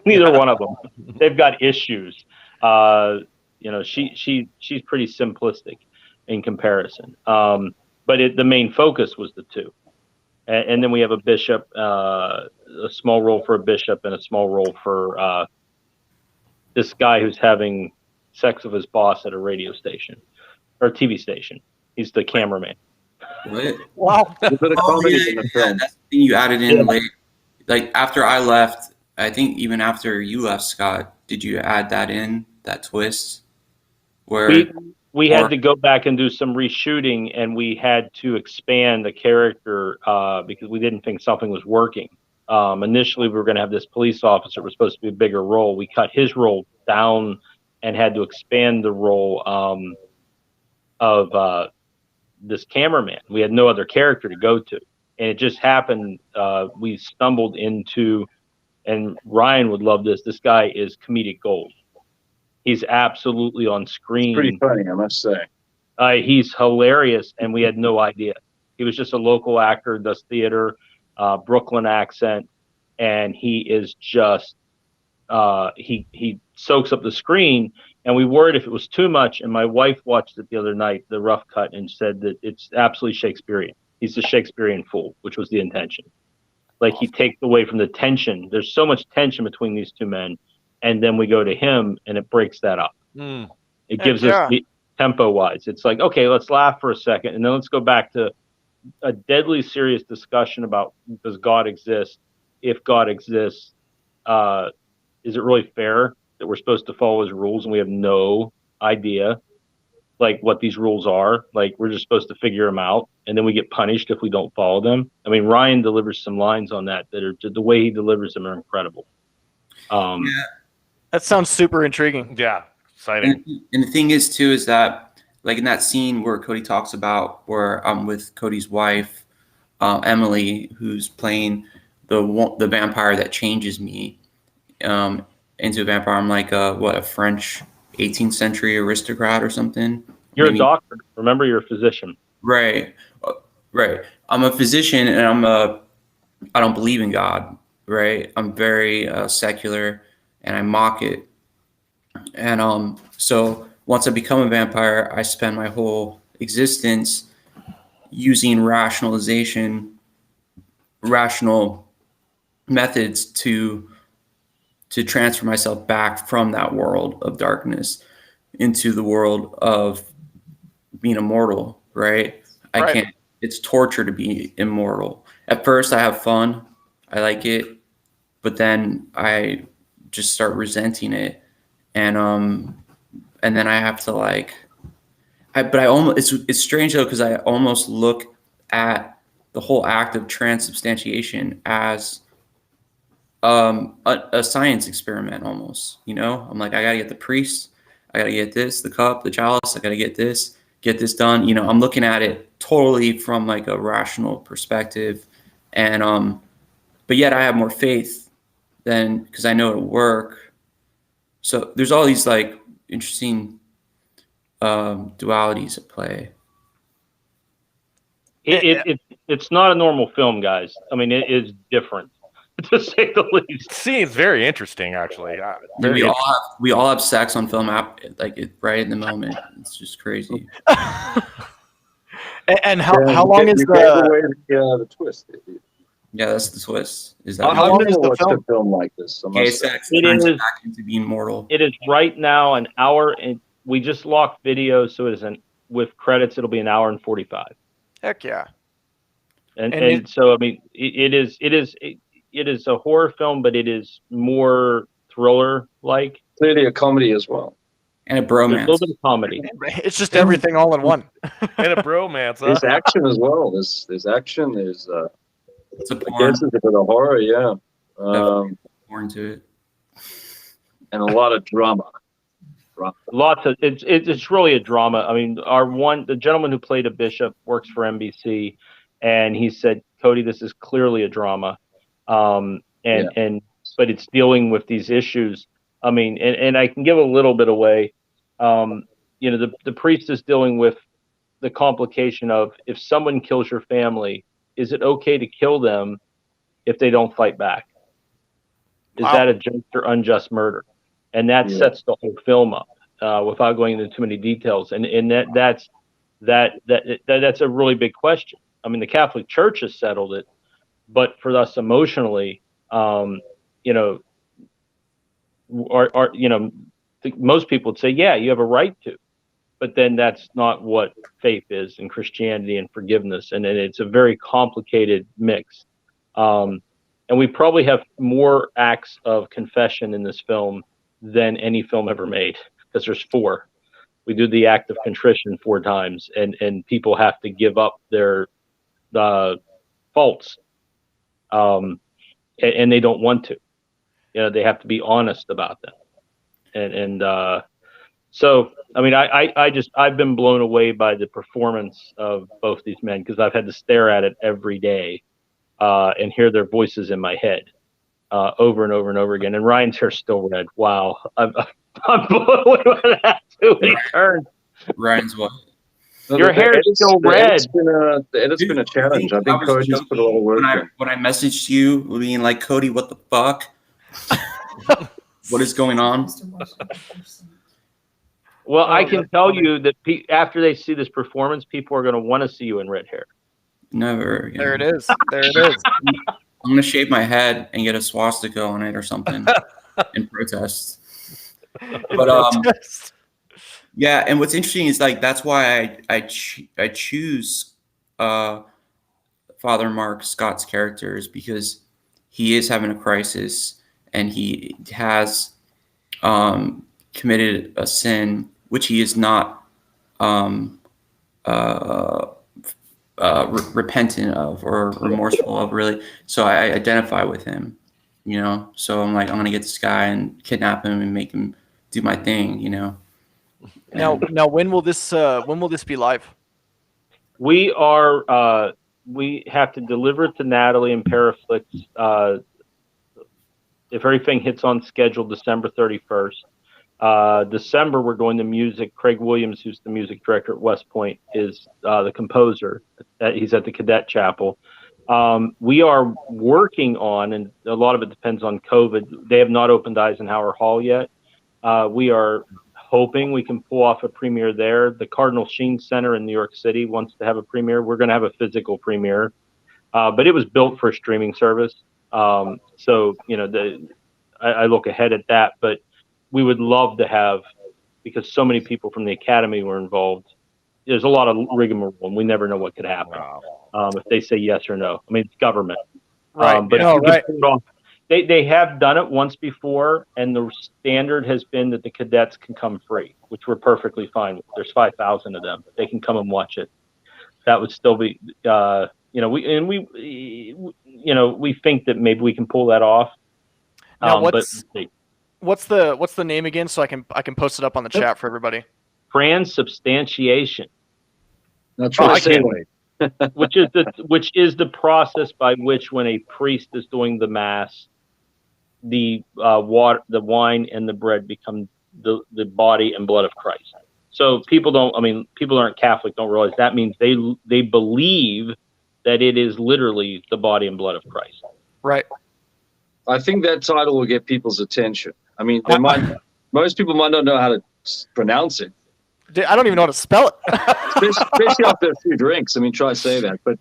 Neither one of them. They've got issues. You know, she's pretty simplistic in comparison. But the main focus was the two. And then we have a bishop, a small role for a bishop, and a small role for this guy who's having sex with his boss at a radio station or TV station. He's the cameraman. What? Wow. A bit of comedy in the film. That's the thing you added in late. Like after I left, I think even after you left, Scott, did you add that in, that twist? Where we had to go back and do some reshooting, and we had to expand the character because we didn't think something was working. Initially, we were going to have this police officer was supposed to be a bigger role. We cut his role down and had to expand the role of this cameraman. We had no other character to go to, and it just happened. We stumbled into, and Ryan would love this. This guy is comedic gold. He's absolutely on screen. Pretty funny, I must say. He's hilarious, and we had no idea. He was just a local actor, does theater, Brooklyn accent, and he is just he soaks up the screen. And we worried if it was too much. And my wife watched it the other night, the rough cut, and said that it's absolutely Shakespearean. He's a Shakespearean fool, which was the intention. Like he takes away from the tension. There's so much tension between these two men. And then we go to him and it breaks that up. It gives us the tempo wise. It's like, okay, let's laugh for a second. And then let's go back to a deadly serious discussion about, does God exist? If God exists, is it really fair that we're supposed to follow his rules and we have no idea like what these rules are? Like we're just supposed to figure them out, and then we get punished if we don't follow them. I mean, Ryan delivers some lines on that are the way he delivers them are incredible. That sounds super intriguing. Yeah, exciting. And the thing is too is that like in that scene where Cody talks about where I'm with Cody's wife, Emily, who's playing the vampire that changes me into a vampire. I'm like a French 18th century aristocrat or something. You're a doctor. Remember, you're a physician. Right. I'm a physician, and I don't believe in God. Right. I'm very secular, and I mock it. And so once I become a vampire, I spend my whole existence using rational methods to transfer myself back from that world of darkness into the world of being immortal, right? I can't, it's torture to be immortal. At first I have fun, I like it, but then I just start resenting it. And then I have to it's strange though, because I almost look at the whole act of transubstantiation as a science experiment almost, you know? I'm like, I gotta get the priest, I gotta get this, the cup, the chalice, I gotta get this done. You know, I'm looking at it totally from like a rational perspective. And but yet I have more faith than, because I know it'll work. So there's all these like interesting dualities at play. It's not a normal film, guys. I mean, it is different, to say the least. Seems very interesting, actually. We all have sex on film, right in the moment. It's just crazy. And how long is the twist? Yeah, that's the twist. Is that I've never watched a film like this. gay sex turns back into being mortal? It is right now an hour, and we just locked video, so it is with credits. It'll be an hour and 45. Heck yeah! And so I mean, it is a horror film, but it is more thriller like. Clearly a comedy as well. And a There's a little bromance. bit of comedy. It's just everything all in one. And a bromance, huh? There's action as well. There's action. There's It's a I porn. guess there's a bit of horror, yeah, Porn to it. and a lot of drama. Lots of it's really a drama. I mean, the gentleman who played a bishop works for NBC, and he said, Cody, this is clearly a drama, but it's dealing with these issues. I mean, and I can give a little bit away. The priest is dealing with the complication of, if someone kills your family, is it okay to kill them if they don't fight back? Is that a just or unjust murder? And that sets the whole film up, without going into too many details. And that's a really big question. I mean, the Catholic Church has settled it, but for us emotionally, most people would say, yeah, you have a right to, but then that's not what faith is in Christianity and forgiveness. And it's a very complicated mix. And we probably have more acts of confession in this film than any film ever made, because there's 4. We do the act of contrition 4 times, and people have to give up their faults, and they don't want to. They have to be honest about them. So I mean, I've been blown away by the performance of both these men, because I've had to stare at it every day and hear their voices in my head over and over and over again. And Ryan's hair's still red. Wow, I'm blown away by that too. When he turned, Ryan's what? Your hair is still red. The edit's been a challenge. I think Cody's put a lot of work in. When I messaged you, being like, Cody, what the fuck? What is going on? Well, I can tell you that after they see this performance, people are going to want to see you in red hair. Never again. There it is. There it is. I'm going to shave my head and get a swastika on it or something in protest. But yeah, and what's interesting is, like, that's why I choose Father Mark Scott's characters, because he is having a crisis and he has committed a sin which he is not repentant of or remorseful of, really. So I identify with him, so I'm like, I'm gonna get this guy and kidnap him and make him do my thing, Now, when will this be live? We are we have to deliver it to Natalie and PARAFlixx. If everything hits on schedule, December 31st. December, we're going to music. Craig Williams, who's the music director at West Point, is the composer. He's at the Cadet Chapel. We are working on, and a lot of it depends on COVID. They have not opened Eisenhower Hall yet. We are hoping we can pull off a premiere there. The Cardinal Sheen Center in New York City wants to have a premiere. We're going to have a physical premiere, but it was built for a streaming service. So, I look ahead at that, but we would love to have, because so many people from the Academy were involved. There's a lot of rigmarole, and we never know what could happen. If they say yes or no. I mean, it's government. Right. But they have done it once before, and the standard has been that the cadets can come free, which we're perfectly fine with. There's 5,000 of them. They can come and watch it. That would still be, we think that maybe we can pull that off. Now, what's the name again, so I can post it up on the chat for everybody? Transubstantiation. That's right. Which is the process by which, when a priest is doing the mass, the wine and the bread become the body and blood of Christ. So people aren't Catholic, don't realize that means they believe that it is literally the body and blood of Christ. Right. I think that title will get people's attention. I mean, most people might not know how to pronounce it. I don't even know how to spell it. Especially after a few drinks. I mean, try to say that. But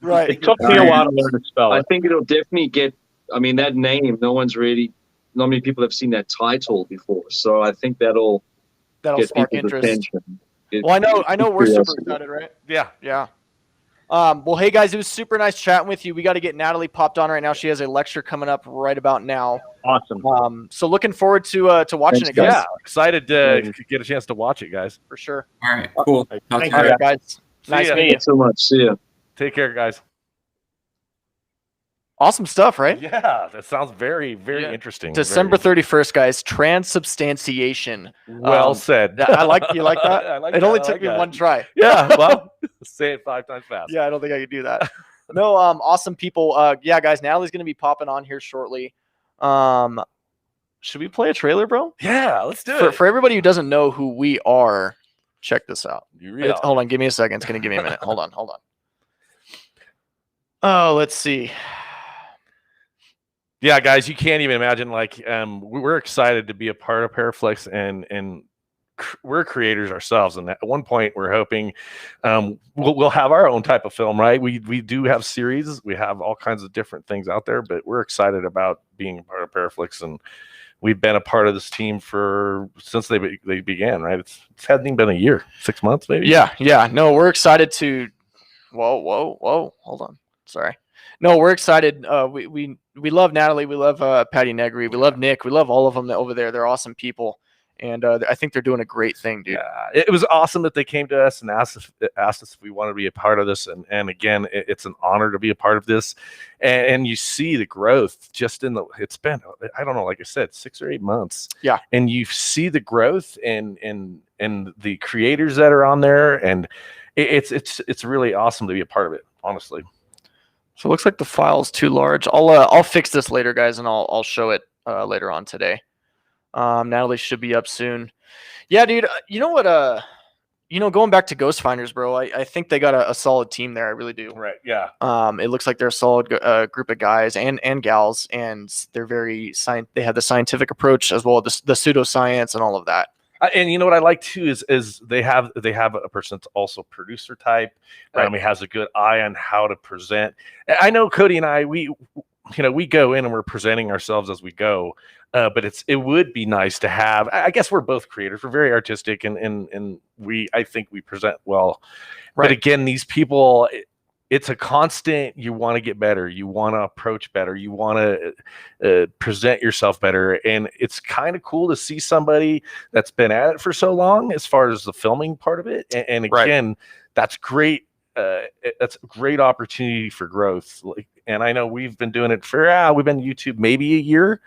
right. It took me a while to learn to spell it. I think it'll definitely get, that name, not many people have seen that title before. So I think that'll get spark people's interest. attention. Well, I know we're super excited, right? Yeah. Well, hey guys, it was super nice chatting with you. We got to get Natalie popped on right now. She has a lecture coming up right about now. Awesome. So looking forward to watching it, guys. Yeah, excited to get a chance to watch it, guys. For sure. All right, cool. Thank Talk to you. you All right, later. guys. Nice ya. meeting you. Thanks so much. See ya. Take care, guys. Awesome stuff, right? Yeah, that sounds very, very interesting. December 31st, guys. Transubstantiation. Well said. I like you like that. I like it that, only I took like me that. one try. Yeah, well, say it 5 times fast. Yeah, I don't think I could do that. No, awesome people. Yeah, guys, Natalie's gonna be popping on here shortly. Should we play a trailer, bro? Yeah, let's do For, it. for everybody who doesn't know who we are, check this out. You Hold on, give me a second. It's gonna give me a minute. Hold on. Oh, let's see. Yeah, guys, you can't even imagine. Like, we're excited to be a part of PARAFlixx, and we're creators ourselves. And at one point, we're hoping we'll have our own type of film, right? We do have series, we have all kinds of different things out there, but we're excited about being a part of PARAFlixx, and we've been a part of this team since they began, right? It hasn't even been a year, 6 months, maybe. Yeah. No, we're excited to. Whoa. Hold on. Sorry. No, we're excited. We love Natalie. We love Patti Negri. We love Nick. We love all of them over there. They're awesome people, and I think they're doing a great thing, dude. Yeah, it was awesome that they came to us and asked us if we wanted to be a part of this. And again, it's an honor to be a part of this. And you see the growth just it's been, I don't know, like I said, 6 or 8 months. Yeah. And you see the growth in the creators that are on there, and it's really awesome to be a part of it, honestly. So it looks like the file's too large. I'll fix this later, guys, and I'll show it later on today. Natalie should be up soon. Yeah, dude. You know what? Going back to Ghost Finders, bro. I think they got a solid team there. I really do. Right. Yeah. It looks like they're a solid group of guys and gals, and they're they have the scientific approach as well as the pseudoscience and all of that. And you know what I like too is they have a person that's also producer type. Right. He has a good eye on how to present. I know Cody and I, we go in and we're presenting ourselves as we go. But it would be nice to have. I guess we're both creators. We're very artistic, and I think we present well. Right. But again, these people, it's a constant. You want to get better. You want to approach better. You want to present yourself better. And it's kind of cool to see somebody that's been at it for so long, as far as the filming part of it. And again, that's great. That's a great opportunity for growth. And I know we've been doing it we've been YouTube maybe a year.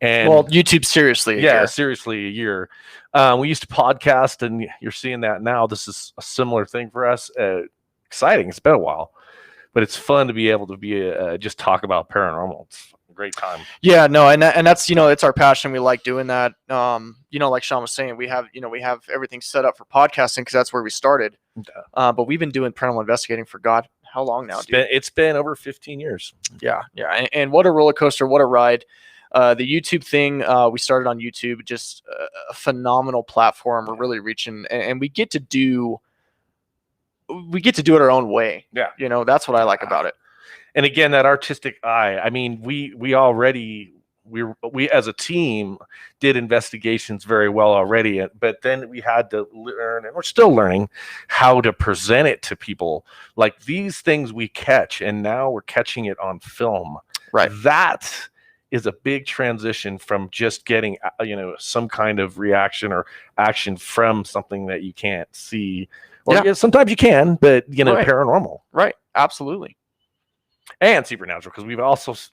And YouTube seriously. Seriously a year. We used to podcast, and you're seeing that now. This is a similar thing for us. Exciting. It's been a while, but it's fun to be able to be just talk about paranormal. It's a great time. Yeah, no, and that's it's our passion. We like doing that. Like Shawn was saying, we have everything set up for podcasting because that's where we started. But we've been doing paranormal investigating for God, how long now? It's been over 15 years. Yeah, and what a roller coaster! What a ride! The YouTube thing, we started on YouTube, just a phenomenal platform. We're really reaching, and we get to do it our own way. Yeah. That's what I like about it. And again, that artistic eye. I mean, we already, we as a team did investigations very well already, but then we had to learn, and we're still learning, how to present it to people. Like these things we catch, and now we're catching it on film. Right. That is a big transition from just getting, some kind of reaction or action from something that you can't see. Or sometimes you can, but Right. Paranormal. Right. Absolutely. And supernatural, because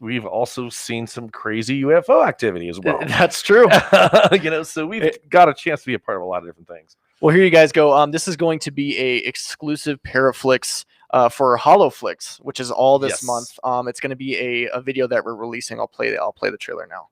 we've also seen some crazy UFO activity as well. That's true. So we've got a chance to be a part of a lot of different things. Well, here you guys go. This is going to be a exclusive PARAFlixx for HoloFlix, which is all this month. It's going to be a video that we're releasing. I'll play the trailer now.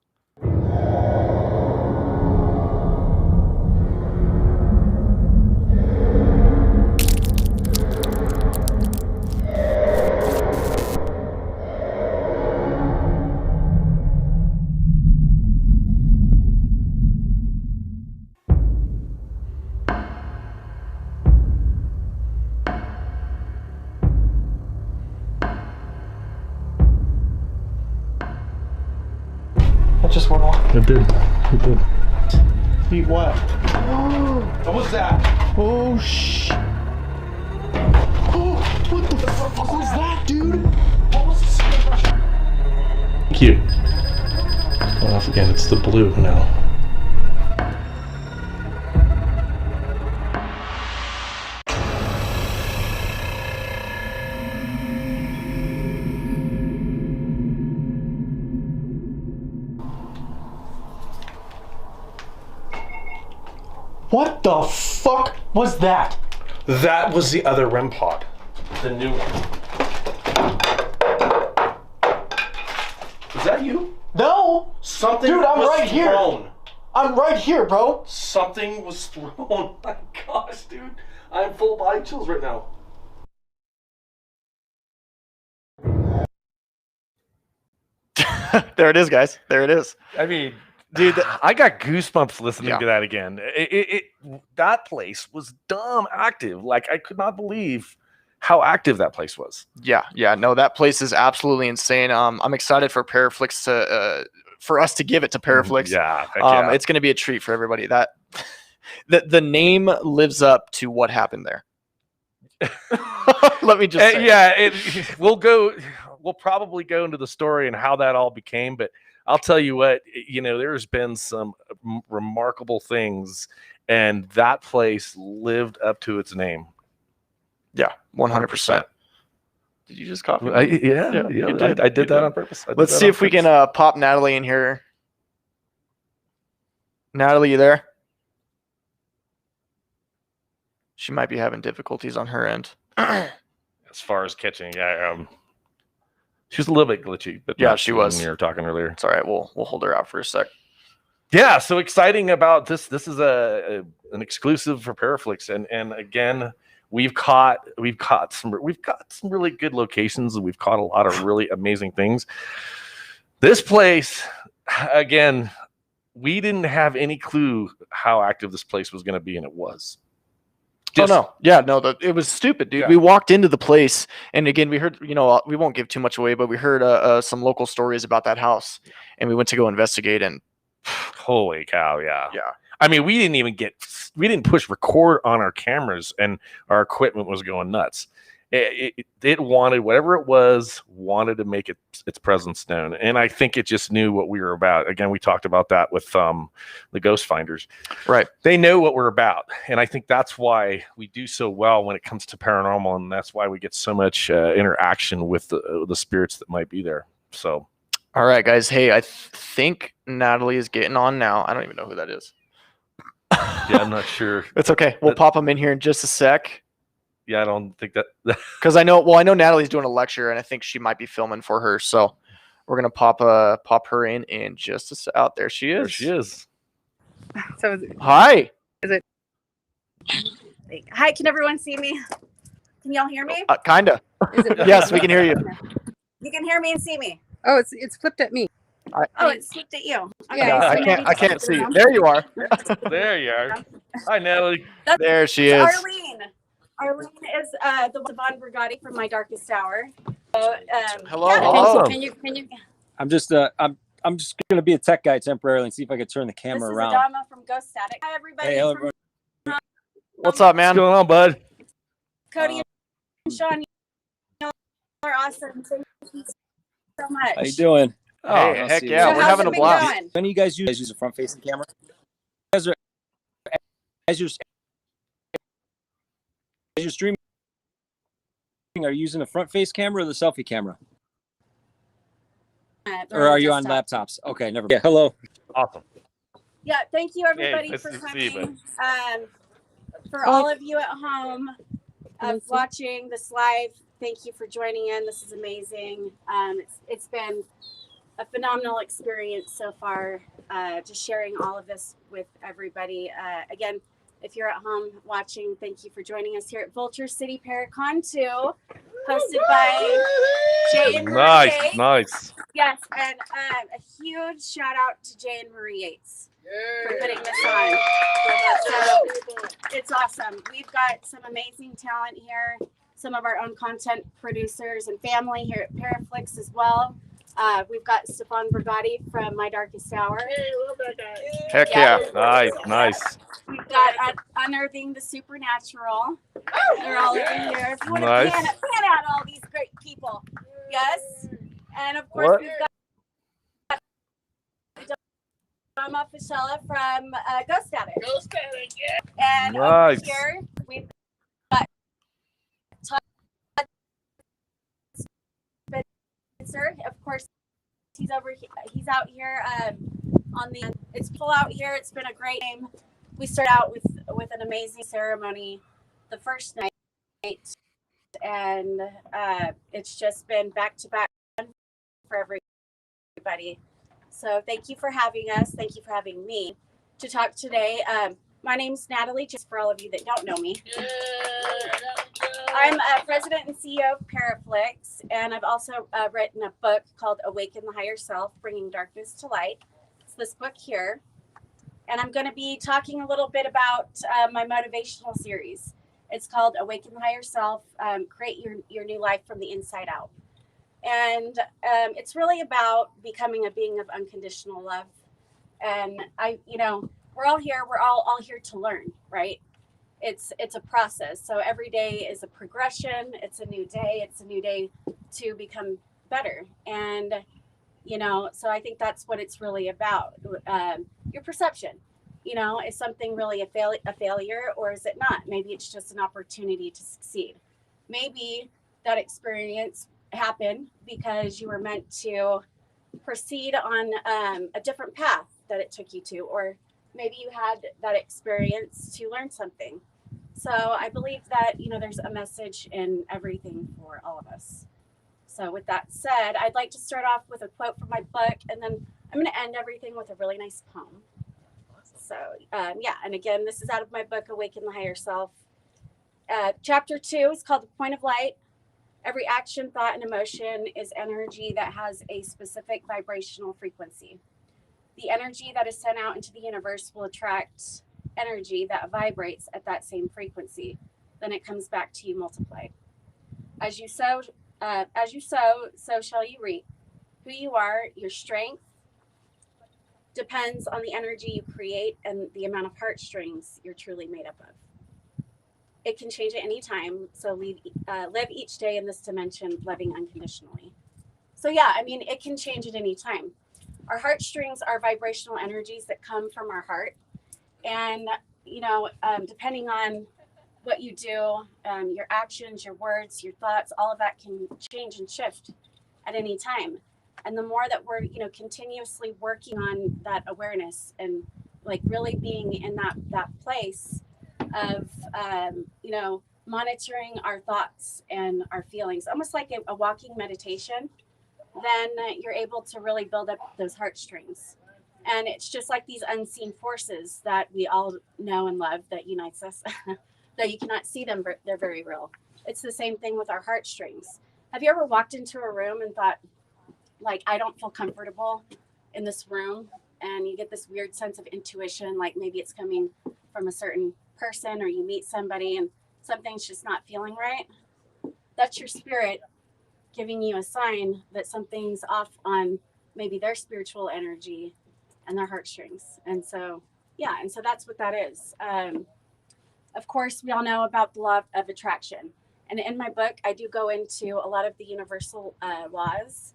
That just went off. It did. Eat what? What was that? Oh, shh. Oh. What the fuck was that, dude? Thank you. Going off again. It's the blue now. What the fuck was that? That was the other REM pod. The new one. Was that you? No! Something Dude, I'm was right here. thrown. I'm right here, bro. Something was thrown. My gosh, dude. I'm full of body chills right now. There it is, guys. There it is. I mean, dude, I got goosebumps listening Yeah. to that again. That place was dumb active. Like, I could not believe how active that place was. Yeah, no, that place is absolutely insane. I'm excited for PARAFlixx to for us to give it to PARAFlixx. Yeah, heck yeah. It's going to be a treat for everybody. That the name lives up to what happened there. Let me just say. Yeah, we'll probably go into the story and how that all became, but I'll tell you what, there's been some remarkable things, and that place lived up to its name. Yeah, 100%. Did you just copy? I You did that on purpose. Let's see if we can pop Natalie in here. Natalie, you there? She might be having difficulties on her end. As far as catching, she was a little bit glitchy, but Yeah, she was. When you were talking earlier. It's all right. We'll hold her out for a sec. Yeah, so exciting about this. This is an exclusive for PARAFlixx, and again, we've got some really good locations, and we've caught a lot of really amazing things. This place, again, we didn't have any clue how active this place was going to be, and it was. It was stupid, dude. Yeah. We walked into the place, and again, we heard, we won't give too much away, but we heard some local stories about that house, and we went to go investigate, and holy cow, yeah. Yeah. I mean, we didn't push record on our cameras, and our equipment was going nuts. It wanted whatever it was, wanted to make its presence known, and I think it just knew what we were about. Again, we talked about that with the Ghost Finders. Right. They know what we're about, and I think that's why we do so well when it comes to paranormal, and that's why we get so much interaction with the spirits that might be there. So, all right, guys. Hey, I think Natalie is getting on now. I don't even know who that is. yeah, I'm not sure. It's okay. We'll pop them in here in just a sec. Yeah, I don't think that because I know Natalie's doing a lecture, and I think she might be filming for her. So we're gonna pop her in just a sec. Out there she is. There she is. So Hi. Is it? Hi, can everyone see me? Can y'all hear me? Kinda. Yes, we can hear you. You can hear me and see me. Oh, it's flipped at me. It's flipped at you. Okay, Yeah, so I can't see you. There you are. There you are. Hi, Natalie. There she is. Arlene is the Von Brigati from My Darkest Hour. So, hello. yeah, Awesome. Can you? I'm just gonna be a tech guy temporarily and see if I can turn the camera around. This is Adama from Ghost Static. Hi, everybody. Hey, everyone. What's up, man? What's going on, bud? Cody and Shawn, you are awesome. Thank you so much. How you doing? Hey, heck yeah, we're having a blast. When you guys use a front-facing camera? As you're streaming, are you using a front-face camera or the selfie camera? Or are you on laptops? Okay, never mind. Yeah, hello. Awesome. Yeah, thank you everybody nice for to see you, coming. For all of you at home watching this live, thank you for joining in. This is amazing. It's been a phenomenal experience so far, just sharing all of this with everybody. Again, if you're at home watching, thank you for joining us here at Vulture City Paracon II, hosted by Jay and Marie Yates. Nice. Yes, and a huge shout out to Jay and Marie Yates for putting this on. So it's awesome. We've got some amazing talent here, some of our own content producers and family here at PARAFlixx as well. We've got Stefan Brigatti from My Darkest Hour. Heck yeah. Nice. We've got Unearthing the Supernatural. They're all over here. If you want to Nice. pan out all these great people. Yes. And of course, we've got Doma Fischella from Ghost Town. Yeah. And over here, we've got Todd Spencer. Of course, he's over here. He's out here on the. It's full out here. It's been a great game. We started out with an amazing ceremony the first night, and it's just been back to back for everybody. So thank you for having us. Thank you for having me to talk today. My name's Natalie, just for all of you that don't know me. I'm president and CEO of PARAFlixx, and I've also written a book called Awaken the Higher Self, Bringing Darkness to Light. It's this book here. And I'm going to be talking a little bit about my motivational series. It's called Awaken the Higher Self, Create Your New Life from the Inside Out. And it's really about becoming a being of unconditional love. And we're all here. We're all here to learn, right? It's a process. So every day is a progression. It's a new day. It's a new day to become better. And so I think that's what it's really about. Your perception, is something really a failure, or is it not? Maybe it's just an opportunity to succeed. Maybe that experience happened because you were meant to proceed on a different path that it took you to, or maybe you had that experience to learn something. So I believe that, there's a message in everything for all of us. So with that said, I'd like to start off with a quote from my book, and then I'm going to end everything with a really nice poem. So and again, this is out of my book, Awaken the Higher Self. Chapter 2 is called The Point of Light. Every action, thought, and emotion is energy that has a specific vibrational frequency. The energy that is sent out into the universe will attract energy that vibrates at that same frequency. Then it comes back to you multiplied. As you sow, so shall you reap. Who you are, your strength, depends on the energy you create and the amount of heartstrings you're truly made up of. It can change at any time, so live each day in this dimension, loving unconditionally. So it can change at any time. Our heartstrings are vibrational energies that come from our heart, and depending on what you do, your actions, your words, your thoughts, all of that can change and shift at any time. And the more that we're, continuously working on that awareness and really being in that place of, monitoring our thoughts and our feelings, almost like a walking meditation, then you're able to really build up those heartstrings. And it's just like these unseen forces that we all know and love that unites us. Though you cannot see them, but they're very real. It's the same thing with our heartstrings. Have you ever walked into a room and thought, I don't feel comfortable in this room? And you get this weird sense of intuition, like maybe it's coming from a certain person, or you meet somebody and something's just not feeling right. That's your spirit giving you a sign that something's off on maybe their spiritual energy and their heartstrings. And so that's what that is. Of course, we all know about the law of attraction. And in my book, I do go into a lot of the universal laws.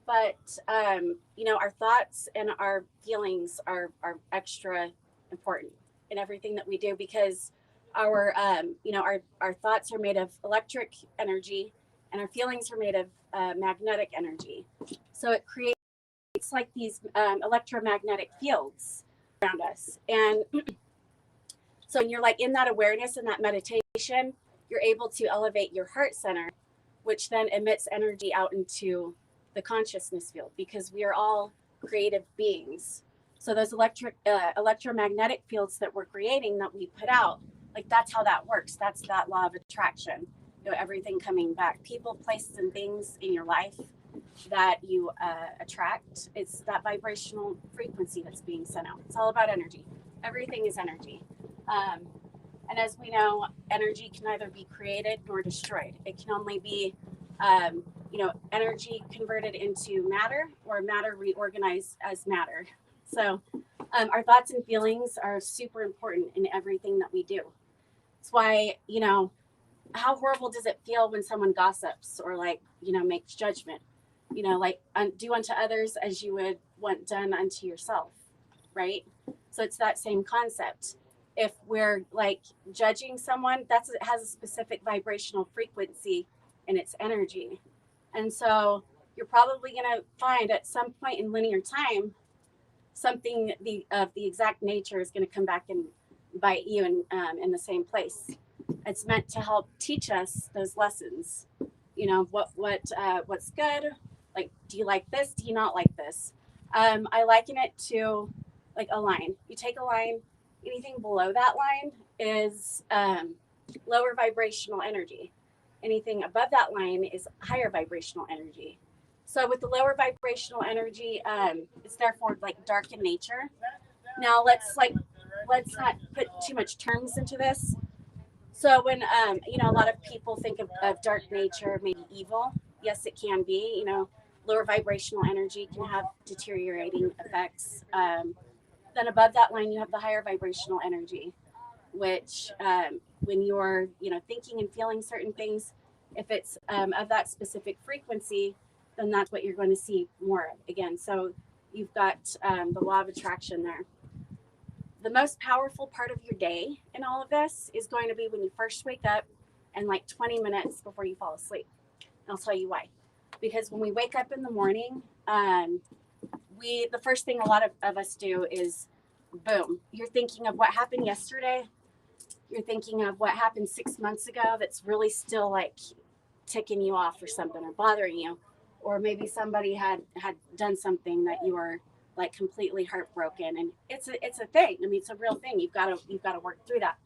But, our thoughts and our feelings are extra important in everything that we do, because our thoughts are made of electric energy and our feelings are made of magnetic energy. So it creates like these electromagnetic fields around us. And so when you're in that awareness and that meditation, you're able to elevate your heart center, which then emits energy out into the consciousness field, because we are all creative beings. So those electromagnetic fields that we're creating, that we put out, that's how that works. That's that law of attraction. Everything coming back, people, places, and things in your life that you attract. It's that vibrational frequency that's being sent out. It's all about energy. Everything is energy. And as we know, energy can neither be created nor destroyed. It can only be energy converted into matter, or matter reorganized as matter. So our thoughts and feelings are super important in everything that we do. That's why, how horrible does it feel when someone gossips or makes judgment? Do unto others as you would want done unto yourself, right? So it's that same concept. If we're judging someone, it has a specific vibrational frequency in its energy. And so you're probably going to find at some point in linear time, something of the exact nature is going to come back and bite you in the same place. It's meant to help teach us those lessons. What's good? Do you like this? Do you not like this? I liken it to a line. You take a line, anything below that line is lower vibrational energy. Anything above that line is higher vibrational energy. So with the lower vibrational energy, it's therefore dark in nature. Now let's not put too much terms into this. So when a lot of people think of dark nature, maybe evil. Yes, it can be. Lower vibrational energy can have deteriorating effects. Then above that line, you have the higher vibrational energy, which when you're thinking and feeling certain things, if it's of that specific frequency, then that's what you're going to see more of again. So you've got the law of attraction there. The most powerful part of your day in all of this is going to be when you first wake up and 20 minutes before you fall asleep. And I'll tell you why. Because when we wake up in the morning, the first thing a lot of us do is, boom, you're thinking of what happened yesterday. You're thinking of what happened 6 months ago that's really still ticking you off or something, or bothering you. Or maybe somebody had done something that you were completely heartbroken, and it's a thing. I mean, it's a real thing. You've got to work through that.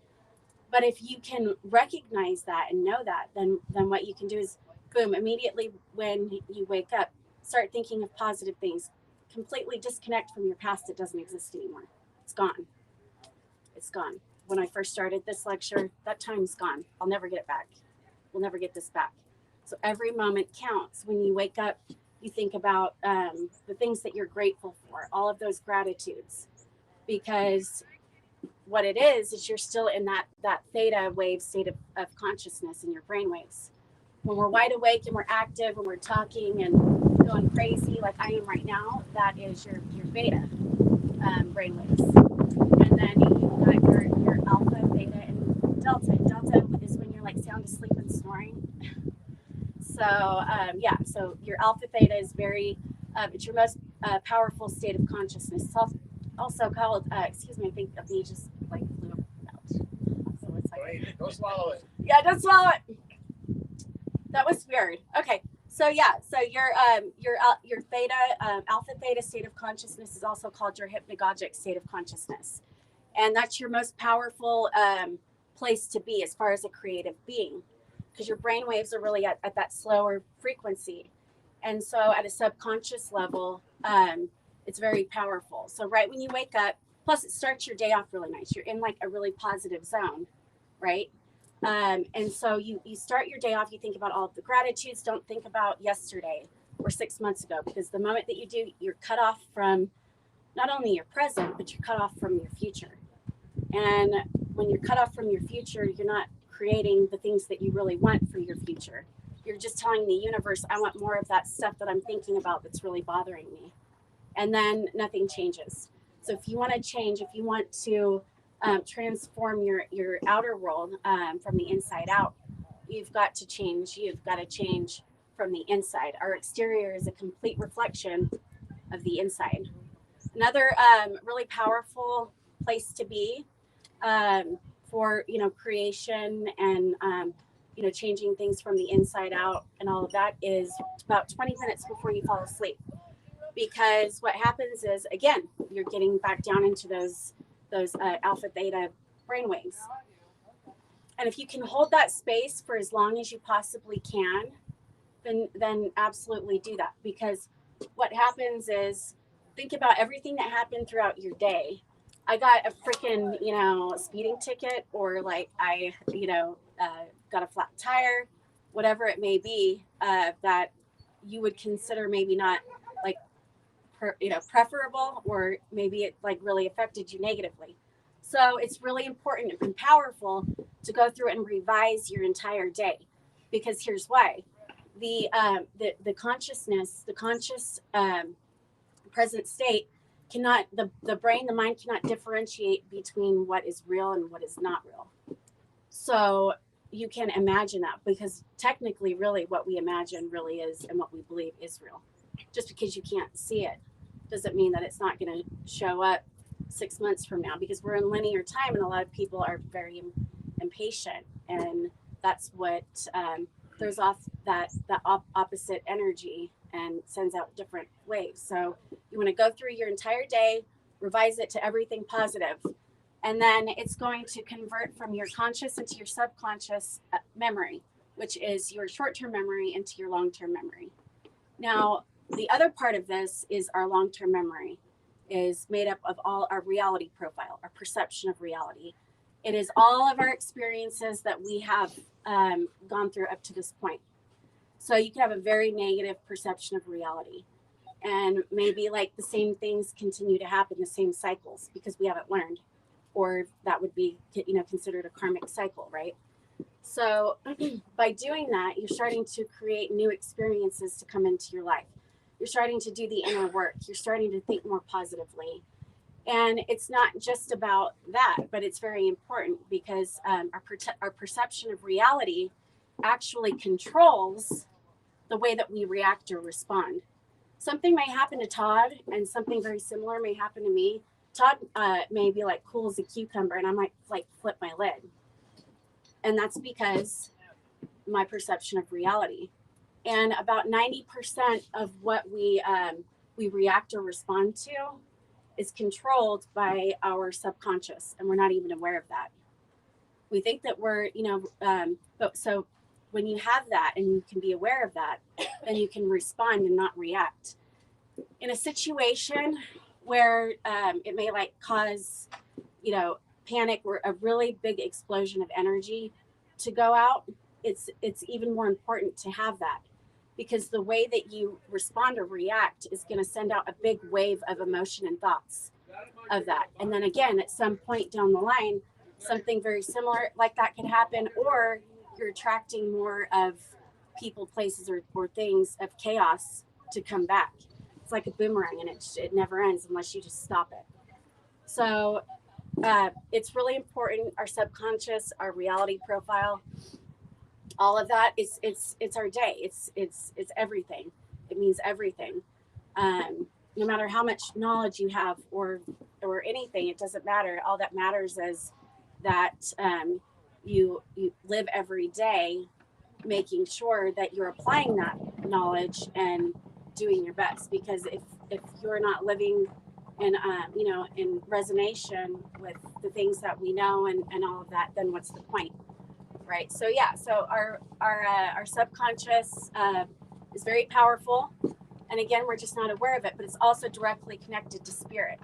But if you can recognize that and know that, then what you can do is, boom, immediately when you wake up, start thinking of positive things. Completely disconnect from your past. It doesn't exist anymore. It's gone. It's gone. When I first started this lecture, that time's gone. I'll never get it back. We'll never get this back. So every moment counts. When you wake up, you think about the things that you're grateful for, all of those gratitudes, because what it is you're still in that theta wave state of consciousness in your brain waves. When we're wide awake and we're active and we're talking and going crazy like I am right now, that is your beta brain waves. And then you've got your alpha, theta, and delta. Delta is when you're sound asleep and snoring. So so your alpha theta is it's your most powerful state of consciousness. It's also called, I think of me just flew out. So it's don't swallow it. Yeah, don't swallow it. That was weird. Okay, so your theta, alpha theta state of consciousness is also called your hypnagogic state of consciousness, and that's your most powerful place to be as far as a creative being, because your brain waves are really at that slower frequency. And so at a subconscious level, it's very powerful. So right when you wake up, plus it starts your day off really nice. You're in a really positive zone, right? And so you start your day off, you think about all of the gratitudes. Don't think about yesterday or 6 months ago, because the moment that you do, you're cut off from not only your present, but you're cut off from your future. And when you're cut off from your future, you're not creating the things that you really want for your future. You're just telling the universe, I want more of that stuff that I'm thinking about that's really bothering me. And then nothing changes. So if you want to change, if you want to transform your outer world from the inside out, you've got to change. You've got to change from the inside. Our exterior is a complete reflection of the inside. Another really powerful place to be for creation and changing things from the inside out and all of that is about 20 minutes before you fall asleep. Because what happens is, again, you're getting back down into those alpha theta brainwaves. And if you can hold that space for as long as you possibly can, then absolutely do that. Because what happens is, think about everything that happened throughout your day. I got a freaking, speeding ticket, or I got a flat tire, whatever it may be, that you would consider maybe not like preferable, or maybe it like really affected you negatively. So it's really important and powerful to go through and revise your entire day, because here's why. The consciousness, the conscious present state cannot, the brain, the mind cannot differentiate between what is real and what is not real. So you can imagine that, because technically really what we imagine really is, and what we believe is real. Just because you can't see it doesn't mean that it's not going to show up 6 months from now, because we're in linear time, and a lot of people are very impatient, and that's what throws off that opposite energy and sends out different waves. So you want to go through your entire day, revise it to everything positive, and then it's going to convert from your conscious into your subconscious memory, which is your short-term memory, into your long-term memory. Now, the other part of this is our long-term memory is made up of all our reality profile, our perception of reality. It is all of our experiences that we have gone through up to this point. So you can have a very negative perception of reality, and maybe like the same things continue to happen, the same cycles, because we haven't learned, or that would be, considered a karmic cycle, right? So by doing that, you're starting to create new experiences to come into your life. You're starting to do the inner work. You're starting to think more positively. And it's not just about that, but it's very important, because our perception of reality actually controls the way that we react or respond. Something may happen to Todd, and something very similar may happen to me. Todd may be like cool as a cucumber, and I might like flip my lid. And that's because my perception of reality. And about 90% of what we react or respond to is controlled by our subconscious, and we're not even aware of that. We think that we're, but so when you have that and you can be aware of that, then you can respond and not react. In a situation where it may like cause, panic or a really big explosion of energy to go out, it's even more important to have that, because the way that you respond or react is going to send out a big wave of emotion and thoughts of that. And then again, at some point down the line, something very similar like that could happen, or you're attracting more of people, places, or things of chaos to come back. It's like a boomerang, and it never ends unless you just stop it. So it's really important. Our subconscious, our reality profile, all of that is it's our day. It's everything. It means everything. No matter how much knowledge you have or anything, it doesn't matter. All that matters is that you live every day making sure that you're applying that knowledge and doing your best. Because if you're not living in in resonation with the things that we know and all of that, then what's the point? Right. So yeah, so our subconscious is very powerful, and again, we're just not aware of it, but it's also directly connected to spirit,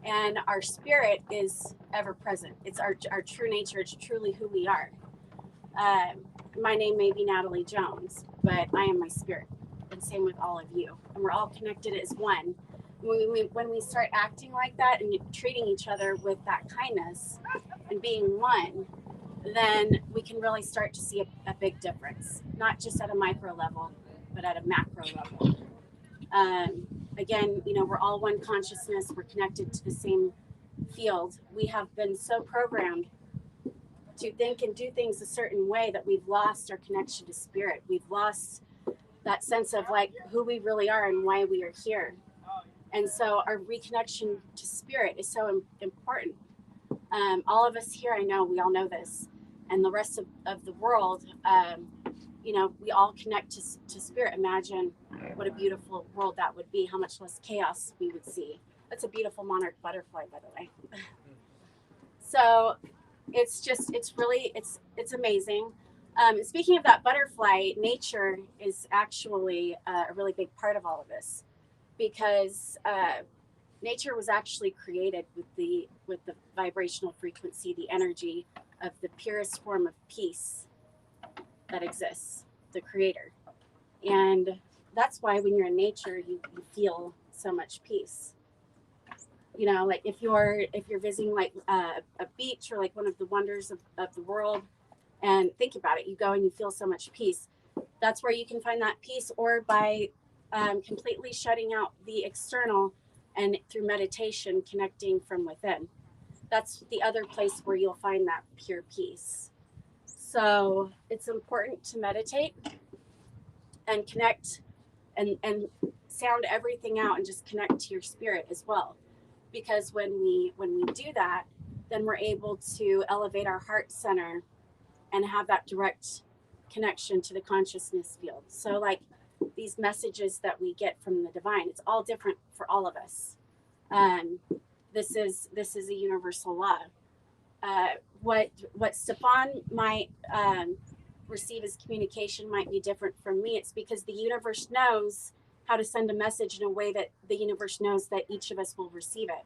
and our spirit is ever present. It's our true nature. It's truly who we are. My name may be Natalie Jones, but I am my spirit, and same with all of you, and we're all connected as one. When we start acting like that and treating each other with that kindness and being one, then we can really start to see a big difference, not just at a micro level, but at a macro level. Again, we're all one consciousness. We're connected to the same field. We have been so programmed to think and do things a certain way that we've lost our connection to spirit. We've lost that sense of like who we really are and why we are here. And so our reconnection to spirit is so important. All of us here, I know, we all know this, and the rest of the world, we all connect to spirit. Imagine what a beautiful world that would be, how much less chaos we would see. That's a beautiful monarch butterfly, by the way. So it's amazing. Speaking of that butterfly, nature is actually a really big part of all of this, because nature was actually created with the vibrational frequency, the energy of the purest form of peace that exists, the creator. And that's why when you're in nature, you feel so much peace. You know, like if you're visiting like a beach or like one of the wonders of the world, and think about it, you go and you feel so much peace. That's where you can find that peace, or by completely shutting out the external and through meditation, connecting from within. That's the other place where you'll find that pure peace. So it's important to meditate and connect and sound everything out and just connect to your spirit as well. Because when we do that, then we're able to elevate our heart center and have that direct connection to the consciousness field. So like these messages that we get from the divine, it's all different for all of us. This is a universal law. What Stefan might receive as communication might be different from me. It's because the universe knows how to send a message in a way that the universe knows that each of us will receive it.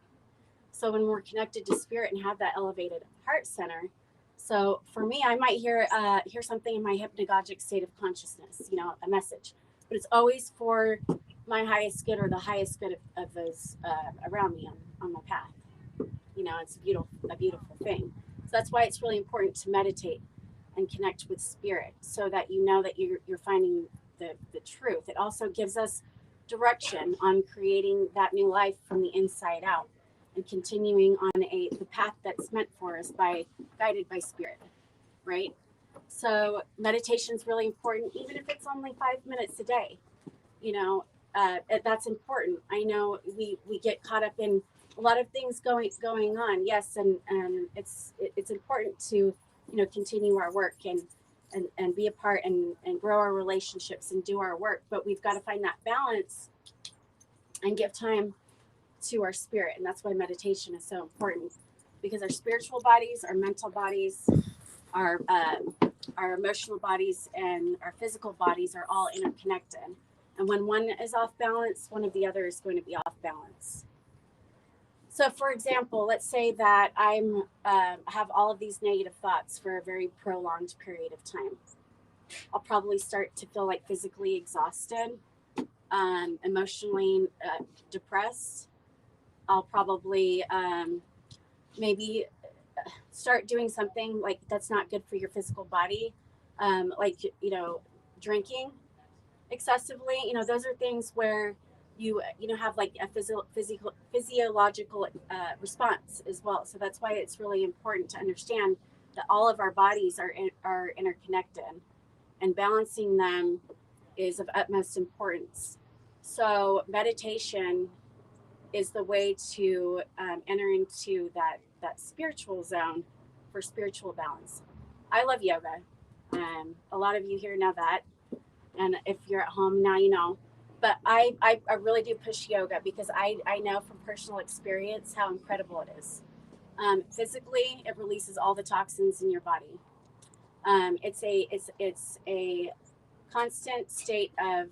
So when we're connected to spirit and have that elevated heart center, so for me, I might hear something in my hypnagogic state of consciousness, you know, a message, but it's always for my highest good or the highest good of those around me on my path. You know, it's a beautiful thing. So that's why it's really important to meditate and connect with spirit, so that you know that you're finding the truth. It also gives us direction on creating that new life from the inside out and continuing on the path that's meant for us guided by spirit, right? So meditation is really important, even if it's only 5 minutes a day. You know, that's important. I know we get caught up in a lot of things going on. Yes, and it's important to, you know, continue our work and be a part and grow our relationships and do our work. But we've got to find that balance and give time to our spirit. And that's why meditation is so important, because our spiritual bodies, our mental bodies, our emotional bodies, and our physical bodies are all interconnected. And when one is off balance, one of the other is going to be off balance. So for example, let's say that I'm have all of these negative thoughts for a very prolonged period of time. I'll probably start to feel like physically exhausted, emotionally depressed. I'll probably maybe start doing something like that's not good for your physical body, like, you know, drinking excessively. You know, those are things where you know have like a physiological response as well. So that's why it's really important to understand that all of our bodies are interconnected, and balancing them is of utmost importance. So meditation is the way to enter into that spiritual zone for spiritual balance. I love yoga. A lot of you here know that, and if you're at home now, you know. But I really do push yoga because I know from personal experience how incredible it is. Physically, it releases all the toxins in your body. It's a constant state of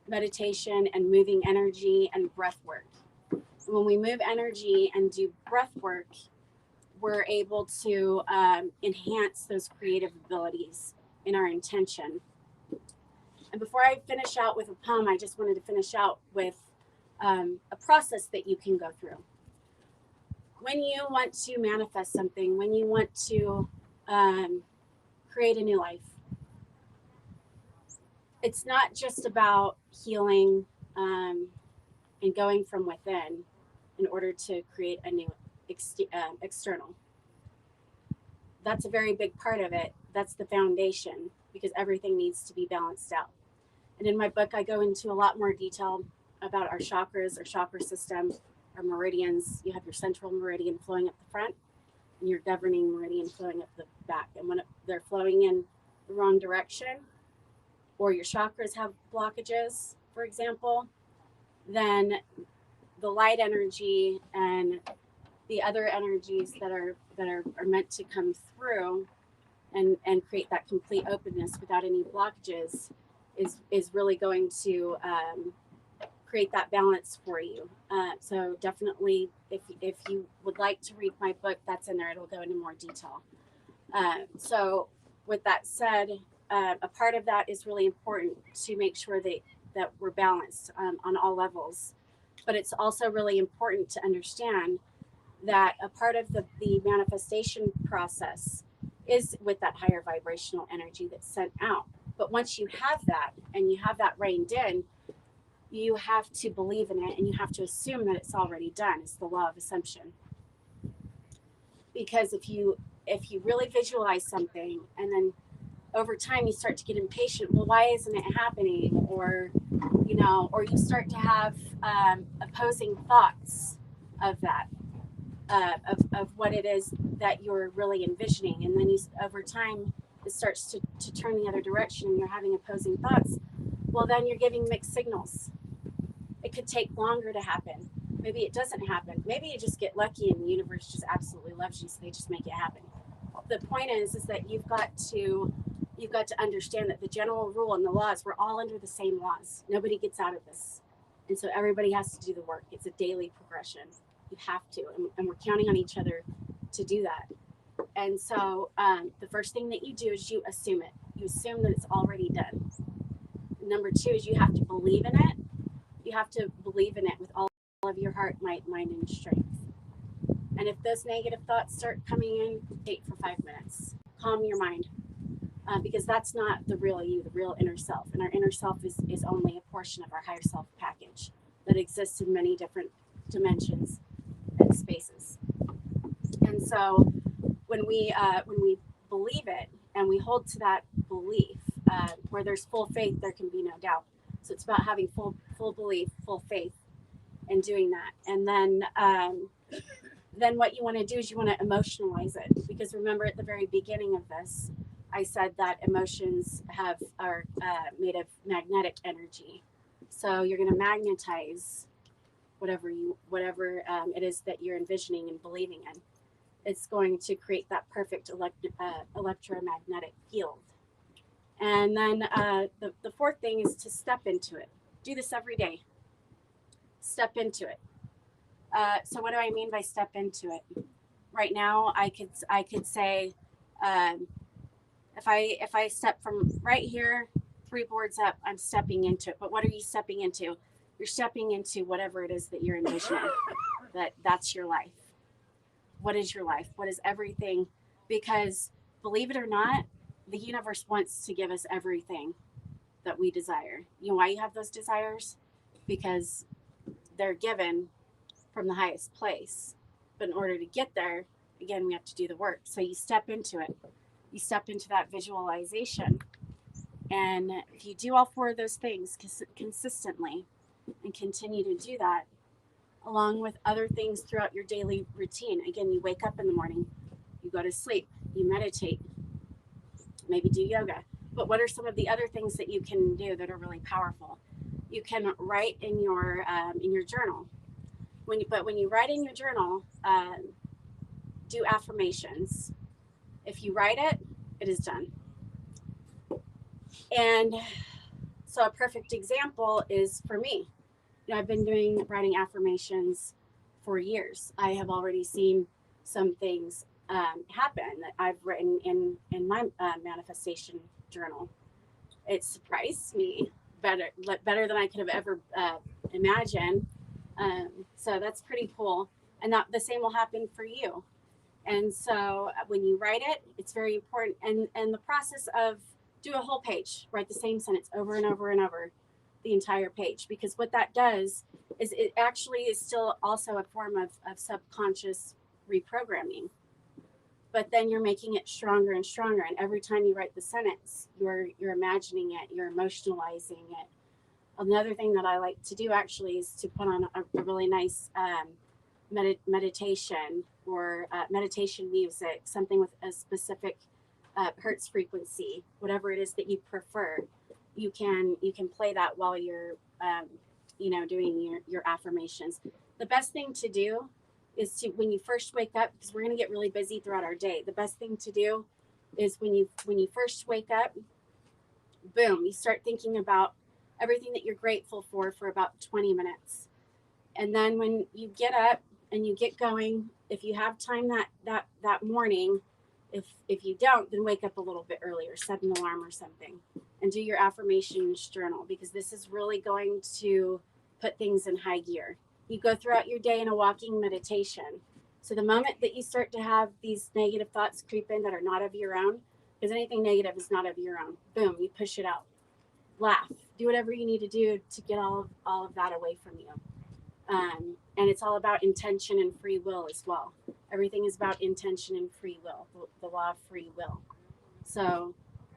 meditation and moving energy and breath work. When we move energy and do breath work, we're able to enhance those creative abilities in our intention. And before I finish out with a poem, I just wanted to finish out with a process that you can go through. When you want to manifest something, when you want to create a new life, it's not just about healing and going from within in order to create a new external. That's a very big part of it. That's the foundation, because everything needs to be balanced out. And in my book, I go into a lot more detail about our chakras, our chakra system, our meridians. You have your central meridian flowing up the front and your governing meridian flowing up the back. And when they're flowing in the wrong direction, or your chakras have blockages, for example, then the light energy and the other energies that are meant to come through and create that complete openness without any blockages is really going to create that balance for you. So definitely, if you would like to read my book, that's in there. It'll go into more detail. So with that said, a part of that is really important to make sure that that we're balanced on all levels. But it's also really important to understand that a part of the manifestation process is with that higher vibrational energy that's sent out. But once you have that and you have that reined in, you have to believe in it and you have to assume that it's already done. It's the law of assumption. Because if you really visualize something and then over time you start to get impatient, well, why isn't it happening? Or, you know, or you start to have opposing thoughts of that, of what it is that you're really envisioning. And then you, over time, it starts to turn the other direction and you're having opposing thoughts. Well, then you're giving mixed signals. It could take longer to happen. Maybe it doesn't happen. Maybe you just get lucky and the universe just absolutely loves you, so they just make it happen. The point is that you've got to understand that the general rule and the laws, we're all under the same laws. Nobody gets out of this. And so everybody has to do the work. It's a daily progression. You have to, and we're counting on each other to do that. And so the first thing that you do is you assume it. You assume that it's already done. Number two is you have to believe in it. You have to believe in it with all of your heart, might, mind, and strength. And if those negative thoughts start coming in, wait for 5 minutes. Calm your mind. Because that's not the real you, the real inner self. And our inner self is only a portion of our higher self package that exists in many different dimensions and spaces. And so when we believe it and we hold to that belief, where there's full faith, there can be no doubt. So it's about having full belief, full faith, and doing that. And then what you want to do is you want to emotionalize it, because remember at the very beginning of this, I said that emotions are made of magnetic energy. So you're going to magnetize whatever it is that you're envisioning and believing in. It's going to create that perfect electromagnetic field. And then the fourth thing is to step into it. Do this every day. Step into it. So what do I mean by step into it? Right now, I could say, if I step from right here, 3 boards up, I'm stepping into it. But what are you stepping into? You're stepping into whatever it is that you're envisioning. That's your life. What is your life? What is everything? Because believe it or not, the universe wants to give us everything that we desire. You know why you have those desires? Because they're given from the highest place. But in order to get there, again, we have to do the work. So you step into it. You step into that visualization. And if you do all 4 of those things consistently and continue to do that, along with other things throughout your daily routine, again, you wake up in the morning, you go to sleep, you meditate, maybe do yoga. But what are some of the other things that you can do that are really powerful? You can write in your journal. When you write in your journal, do affirmations. If you write it, it is done. And so a perfect example is for me. You know, I've been writing affirmations for years. I have already seen some things happen that I've written in my manifestation journal. It surprised me better than I could have ever imagined. So that's pretty cool. And that the same will happen for you. And so when you write it, it's very important. And the process of do a whole page, write the same sentence over and over and over the entire page, because what that does is it actually is still also a form of subconscious reprogramming. But then you're making it stronger and stronger. And every time you write the sentence, you're imagining it, you're emotionalizing it. Another thing that I like to do actually is to put on a really nice meditation or meditation music, something with a specific hertz frequency, whatever it is that you prefer. You can play that while you're doing your affirmations. The best thing to do is to, when you first wake up, because we're going to get really busy throughout our day, the best thing to do is when you first wake up, boom, you start thinking about everything that you're grateful for about 20 minutes. And then when you get up and you get going, if you have time that morning, if you don't, then wake up a little bit earlier, set an alarm or something, and do your affirmations journal, because this is really going to put things in high gear. You go throughout your day in a walking meditation. So the moment that you start to have these negative thoughts creep in that are not of your own, because anything negative is not of your own, boom, you push it out. Laugh, do whatever you need to do to get all of that away from you. And it's all about intention and free will as well. Everything is about intention and free will, the law of free will. So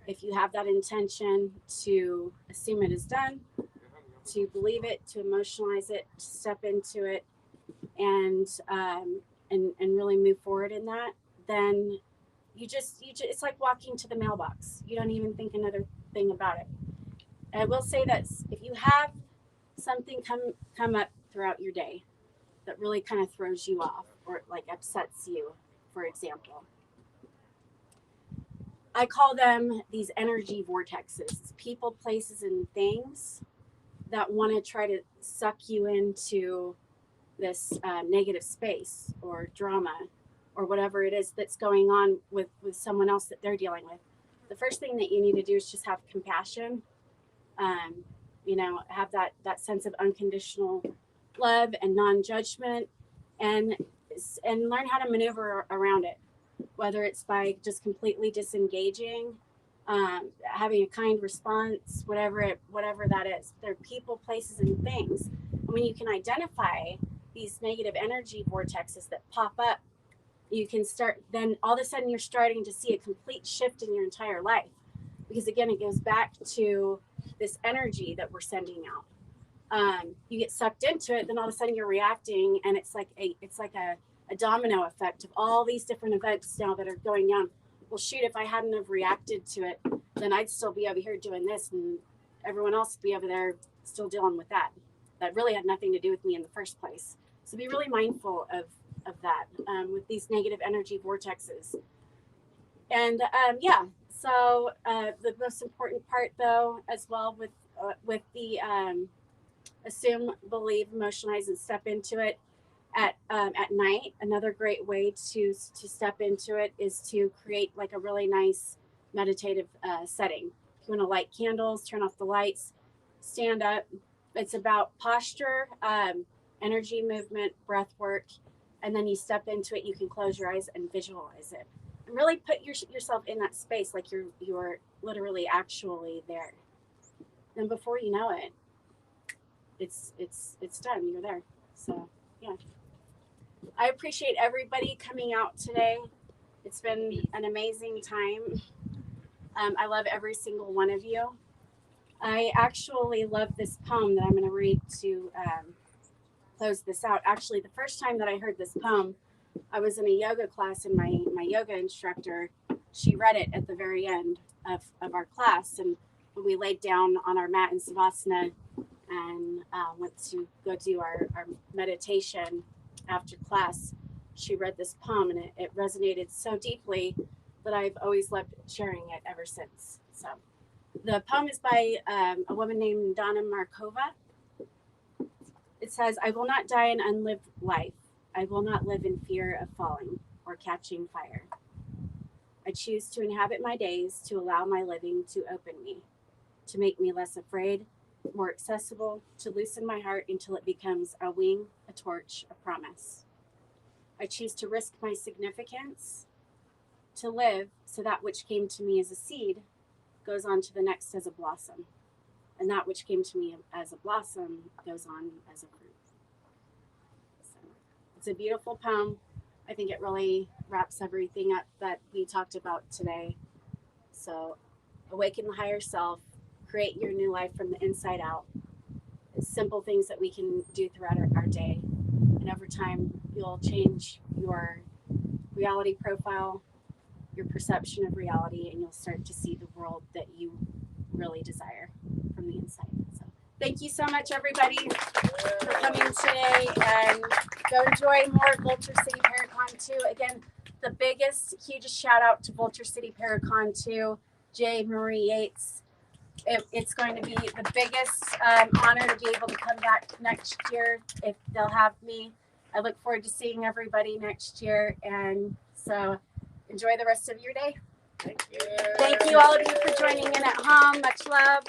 if you have that intention to assume it is done, to believe it, to emotionalize it, to step into it, and really move forward in that, then you just it's like walking to the mailbox. You don't even think another thing about it. And I will say that if you have something come up throughout your day that really kind of throws you off or like upsets you, for example, I call them these energy vortexes, people, places, and things that want to try to suck you into this negative space or drama or whatever it is that's going on with someone else that they're dealing with. The first thing that you need to do is just have compassion, have that sense of unconditional love and non-judgment, and learn how to maneuver around it, whether it's by just completely disengaging, having a kind response, whatever that is. There are people, places, and things. And when you can identify these negative energy vortexes that pop up, you can start, then all of a sudden you're starting to see a complete shift in your entire life. Because again, it goes back to this energy that we're sending out. You get sucked into it, then all of a sudden you're reacting, and it's like a domino effect of all these different events now that are going on. Well, shoot, if I hadn't have reacted to it, then I'd still be over here doing this, and everyone else would be over there still dealing with that. That really had nothing to do with me in the first place. So be really mindful of that with these negative energy vortexes. And so the most important part, though, as well with the assume, believe, emotionalize, and step into it at night. Another great way to step into it is to create like a really nice meditative setting. If you want to light candles, turn off the lights, stand up. It's about posture, energy movement, breath work, and then you step into it. You can close your eyes and visualize it, and really put yourself in that space, like you're literally actually there. And before you know it, it's done. You're there. So yeah, I appreciate everybody coming out today. It's been an amazing time. I love every single one of you. I actually love this poem that I'm going to read to close this out. Actually, the first time that I heard this poem, I was in a yoga class, and my yoga instructor, she read it at the very end of our class. And when we laid down on our mat in Savasana and went to go do our meditation after class, she read this poem, and it resonated so deeply that I've always loved sharing it ever since. So the poem is by a woman named Donna Markova. It says, "I will not die an unlived life. I will not live in fear of falling or catching fire. I choose to inhabit my days, to allow my living to open me, to make me less afraid, more accessible, to loosen my heart until it becomes a wing, a torch, a promise. I choose to risk my significance, to live so that which came to me as a seed goes on to the next as a blossom, and that which came to me as a blossom goes on as a fruit." So it's a beautiful poem. I think it really wraps everything up that we talked about today. So awaken the higher self, create your new life from the inside out. It's simple things that we can do throughout our day. And over time, you'll change your reality profile, your perception of reality, and you'll start to see the world that you really desire from the inside. So thank you so much, everybody, for coming today, and go enjoy more Vulture City Paracon II. Again, the hugest shout out to Vulture City Paracon II, J. Marie Yates. It's going to be the biggest honor to be able to come back next year if they'll have me. I look forward to seeing everybody next year, and so enjoy the rest of your day. Thank you all of you for joining in at home. Much love.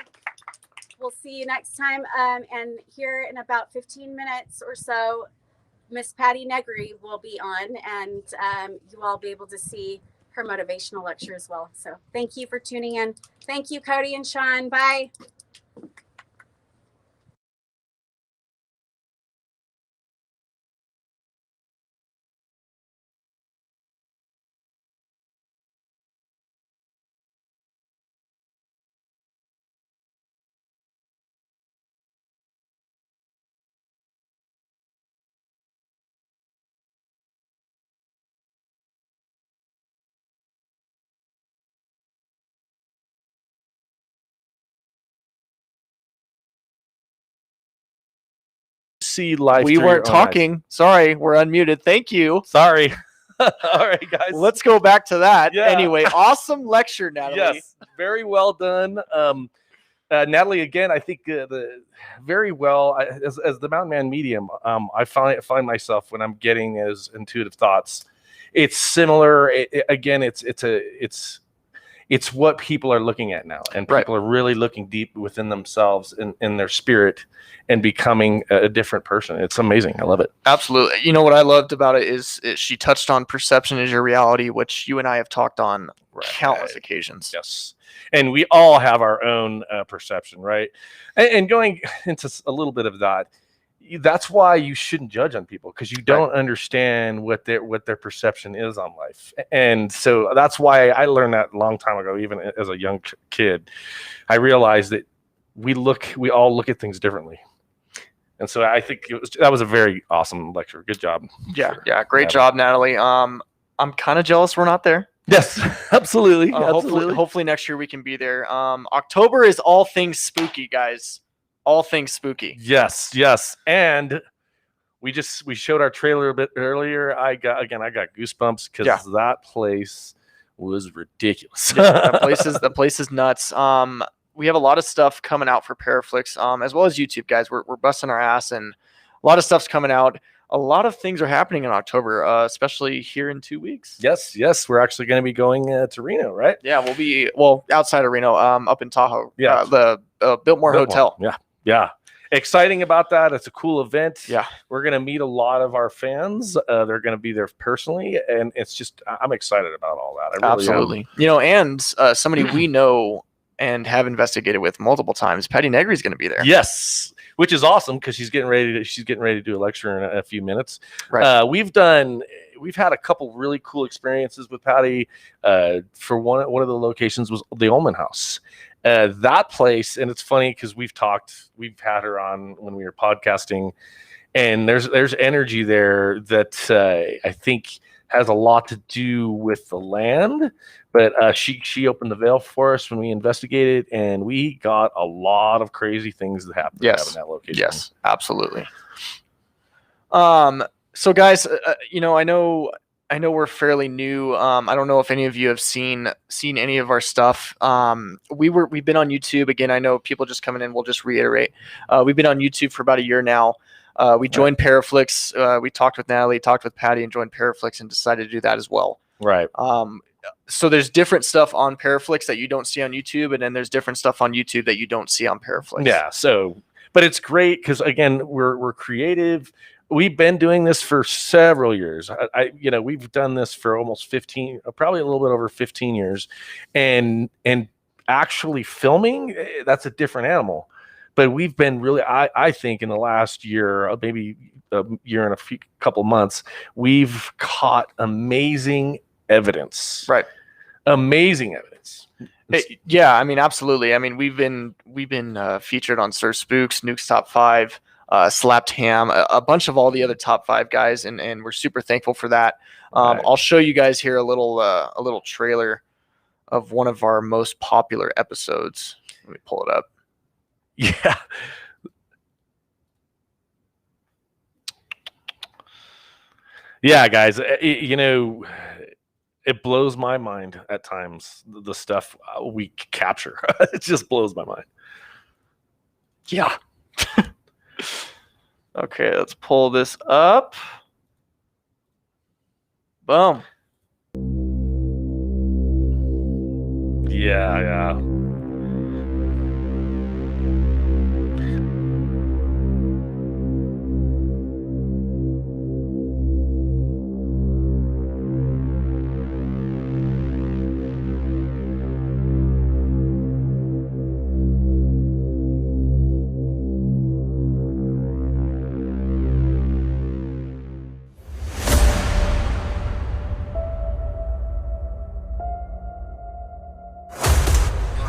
We'll see you next time. And here in about 15 minutes or so, Miss Patti Negri will be on, and you all will be able to see her motivational lecture as well. So thank you for tuning in. Thank you, Cody and Shawn. Bye. See life. We through weren't your own eyes. talking. Sorry, we're unmuted. Thank you. Sorry. All right, guys. Let's go back to that. Yeah. Anyway, awesome lecture, Natalie. Yes, very well done. Natalie, again, I think the very well as the Mountain Man medium. I find myself when I'm getting as intuitive thoughts. It's similar. It's what people are looking at now, and people are really looking deep within themselves in their spirit and becoming a different person. It's amazing. I love it. Absolutely. You know what I loved about it is she touched on perception is your reality, which you and I have talked on countless occasions. Yes. And we all have our own perception, right? And going into a little bit of that, that's why you shouldn't judge on people, because you don't understand what their perception is on life. And so that's why I learned that a long time ago, even as a young kid. I realized that we all look at things differently. And so I think that was a very awesome lecture. Good job. Yeah, great job, Natalie. I'm kind of jealous we're not there. Yes, absolutely. Hopefully next year we can be there. October is all things spooky, guys. All things spooky. Yes. And we showed our trailer a bit earlier. I got goosebumps because that place was ridiculous. The place is nuts. We have a lot of stuff coming out for PARAFlixx, as well as YouTube, guys. We're busting our ass, and a lot of stuff's coming out. A lot of things are happening in October, especially here in 2 weeks. Yes. We're actually going to be going to Reno, right? Yeah, we'll be outside of Reno, up in Tahoe. Yeah, the Biltmore Hotel. Yeah. Exciting about that. It's a cool event. Yeah, we're going to meet a lot of our fans. They're going to be there personally, and it's just I'm excited about all that. I really absolutely. am. You know, and somebody we know and have investigated with multiple times, Patti Negri is going to be there. Yes, which is awesome because she's getting ready to do a lecture in a few minutes. Right. We've had a couple really cool experiences with Patti. For one of the locations was the Ullman House. That place, and it's funny because we've had her on when we were podcasting, and there's energy there that I think has a lot to do with the land. But she opened the veil for us when we investigated, and we got a lot of crazy things that happened in that location. Yes, absolutely. So guys, I know we're fairly new. I don't know if any of you have seen any of our stuff. We've been on YouTube again. I know people just coming in. We'll just reiterate. We've been on YouTube for about a year now. We joined PARAFlixx. We talked with Natalie, talked with Patti, and joined PARAFlixx, and decided to do that as well. Right. So there's different stuff on PARAFlixx that you don't see on YouTube, and then there's different stuff on YouTube that you don't see on PARAFlixx. Yeah. So, but it's great because again, we're creative. We've been doing this for several years. We've done this for almost 15, probably a little bit over 15 years, and actually filming, that's a different animal. But we've been really, I think, in the last year, maybe a year and a couple months, we've caught amazing evidence. Right. Amazing evidence. Yeah, I mean, absolutely. I mean, we've been featured on Sir Spooks, Nuke's Top 5. Slapped Ham, a bunch of all the other top 5 guys, and we're super thankful for that. Right. I'll show you guys here a little trailer of one of our most popular episodes. Let me pull it up. Yeah. Yeah, guys, it blows my mind at times, the stuff we capture. It just blows my mind. Yeah. Okay, let's pull this up. Boom. Yeah.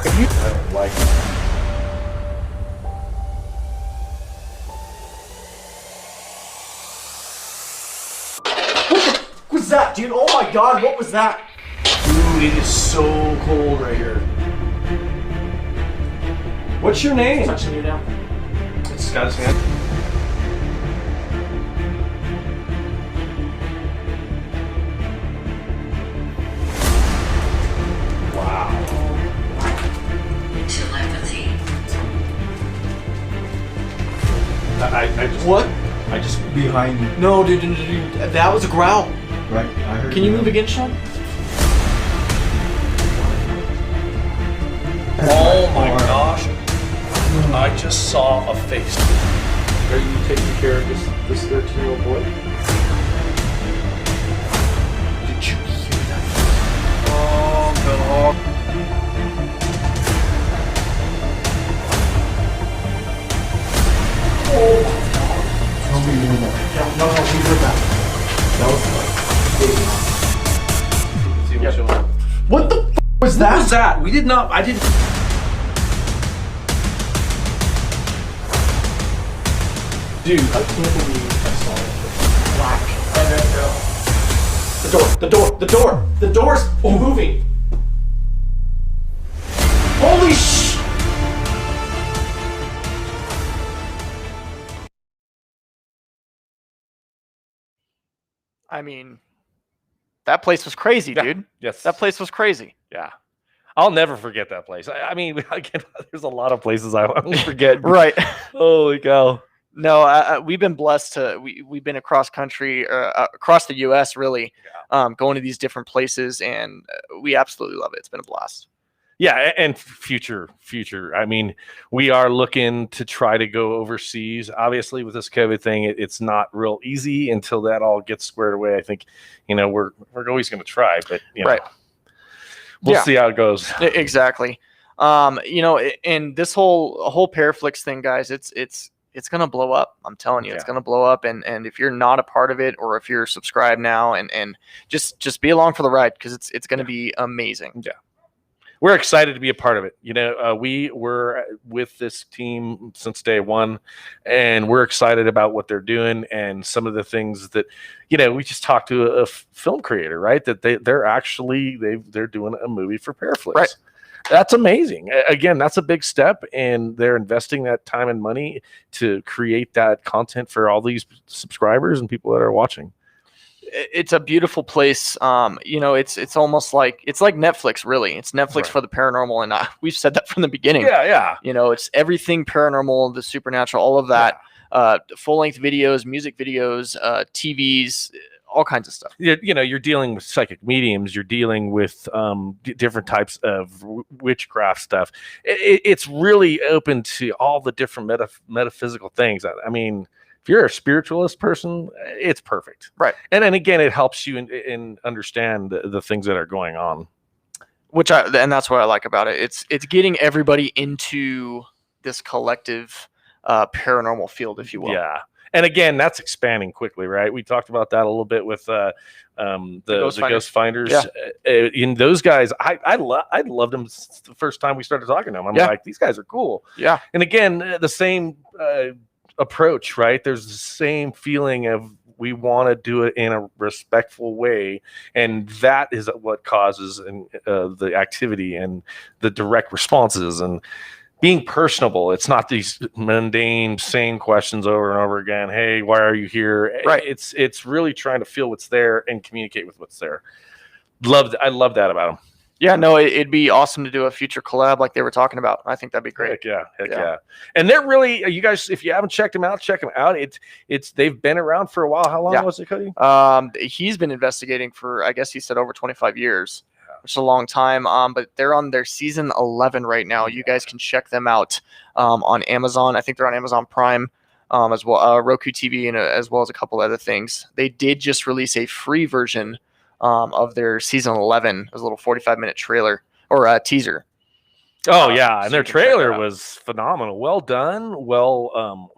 I don't like it. What was that, dude? Oh my god, what was that? Dude, it is so cold right here. What's your name? Touching you now. It's Scott's hand. Wow. I just What? I just behind you. No, dude, that was a growl. Right, I heard. Can you move again, Shawn? Oh my gosh. I just saw a face. Are you taking care of this 13-year-old boy? Did you hear that? Oh god. Oh my god. Tell me you know. Yeah, no, we heard that. That was like What the f was that? What was that? We did not. I didn't. Dude, I can't believe I saw it. Black. The door's moving. Holy sh! I mean, that place was crazy, dude. Yes. That place was crazy. Yeah. I'll never forget that place. I mean, again, there's a lot of places I won't forget. Right. Holy cow. No, we've been blessed to we've been across country, across the U.S. really, going to these different places, and we absolutely love it. It's been a blast. Yeah, and future. I mean, we are looking to try to go overseas. Obviously, with this COVID thing, it's not real easy until that all gets squared away. I think, we're always going to try, but right. We'll see how it goes. Exactly. And this whole PARAFlixx thing, guys, it's gonna blow up. I'm telling you, it's gonna blow up. And if you're not a part of it, or if you're subscribed now, and just be along for the ride, because it's gonna be amazing. Yeah. We're excited to be a part of it. We were with this team since day one, and we're excited about what they're doing and some of the things that, we just talked to a film creator, right? That they're doing a movie for PARAFlixx. Right. That's amazing. Again, that's a big step, and they're investing that time and money to create that content for all these subscribers and people that are watching. It's a beautiful place. It's almost like Netflix, really. It's Netflix for the paranormal, and we've said that from the beginning. Yeah. It's everything paranormal, the supernatural, all of that. Full-length videos, music videos, TVs, all kinds of stuff. You're dealing with psychic mediums. You're dealing with different types of witchcraft stuff. It's really open to all the different metaphysical things. I mean, if you're a spiritualist person, it's perfect. Right. And then again, it helps you in understand the things that are going on. And that's what I like about it. It's getting everybody into this collective paranormal field, if you will. Yeah. And again, that's expanding quickly, right? We talked about that a little bit with the Ghost Finders. Yeah. In those guys, I loved them the first time we started talking to them. I'm like, these guys are cool. Yeah. And again, the same approach, right? There's the same feeling of we want to do it in a respectful way, and that is what causes the activity and the direct responses and being personable. It's not these mundane same questions over and over again. Hey, why are you here? Right. It's really trying to feel what's there and communicate with what's there. I love that about them. Yeah, no, it'd be awesome to do a future collab like they were talking about. I think that'd be great. Heck yeah. And they're really, you guys, if you haven't checked them out, check them out. They've been around for a while. How long was it, Cody? He's been investigating for, I guess he said, over 25 years. which is a long time. But they're on their season 11 right now. You guys can check them out on Amazon. I think they're on Amazon Prime as well, Roku TV, and as well as a couple other things. They did just release a free version of their season 11 as a little 45-minute trailer or teaser. Oh yeah, and so their you can check that trailer out. was phenomenal. Well done. Well,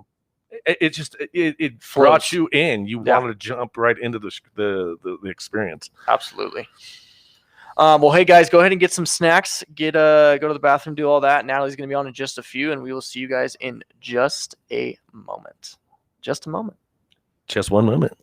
it just it brought Flows. you in. You Yeah. wanted to jump right into the experience. Absolutely. Well, hey guys, go ahead and get some snacks. Go to the bathroom, do all that. Natalie's going to be on in just a few, and we will see you guys in just a moment. Just a moment. Just one moment.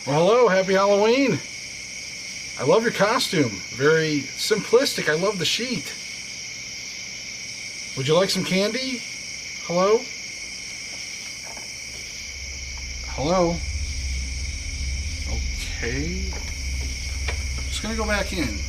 Well, hello, happy Halloween. I love your costume. Very simplistic. I love the sheet. Would you like some candy? Hello? Hello? Okay. Just gonna go back in.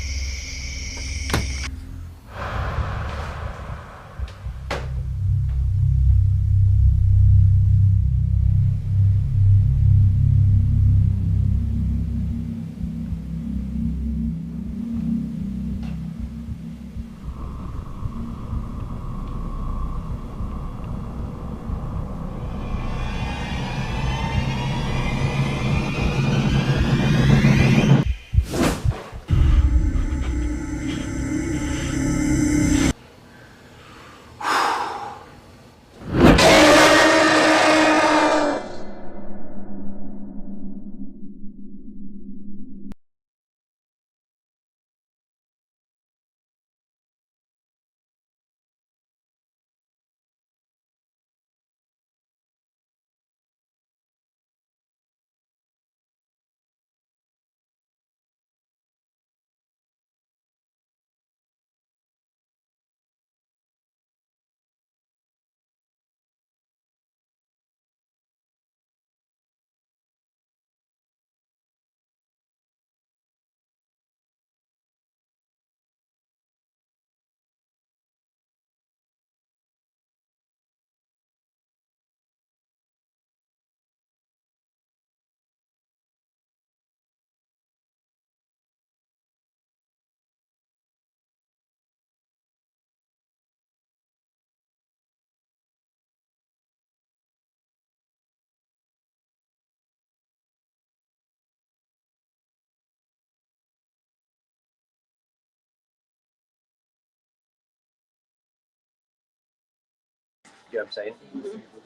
You know what I'm saying?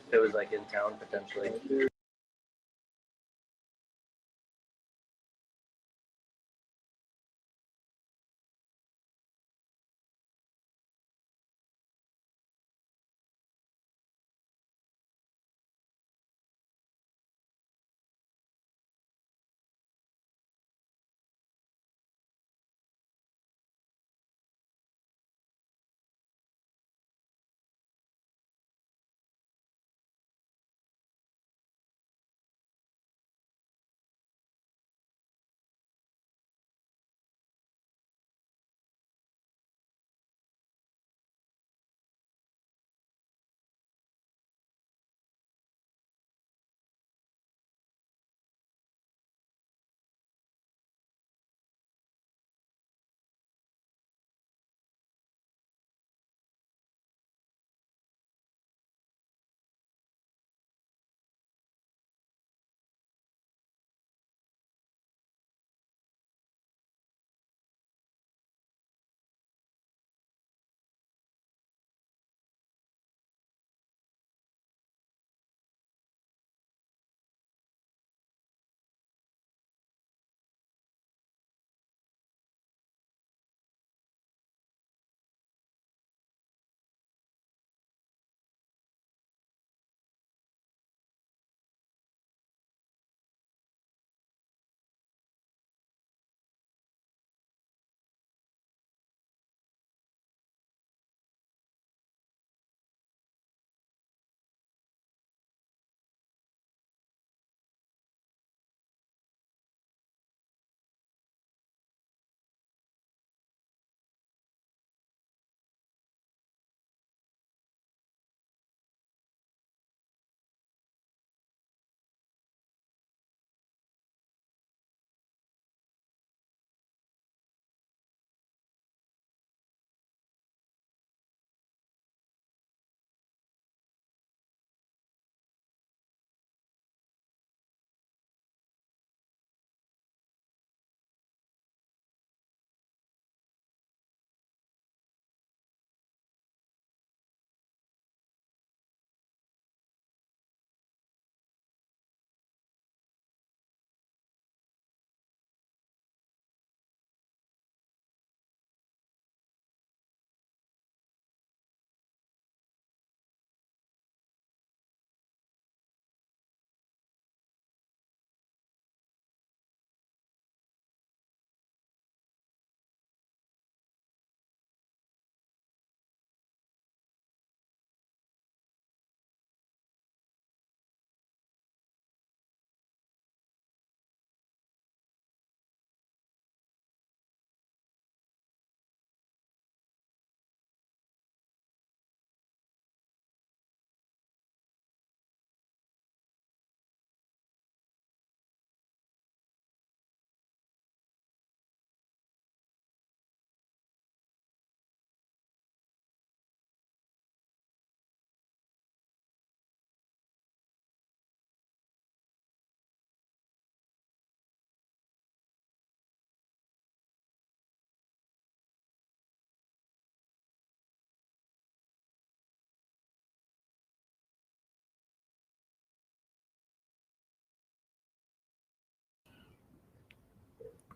If it was like in town potentially.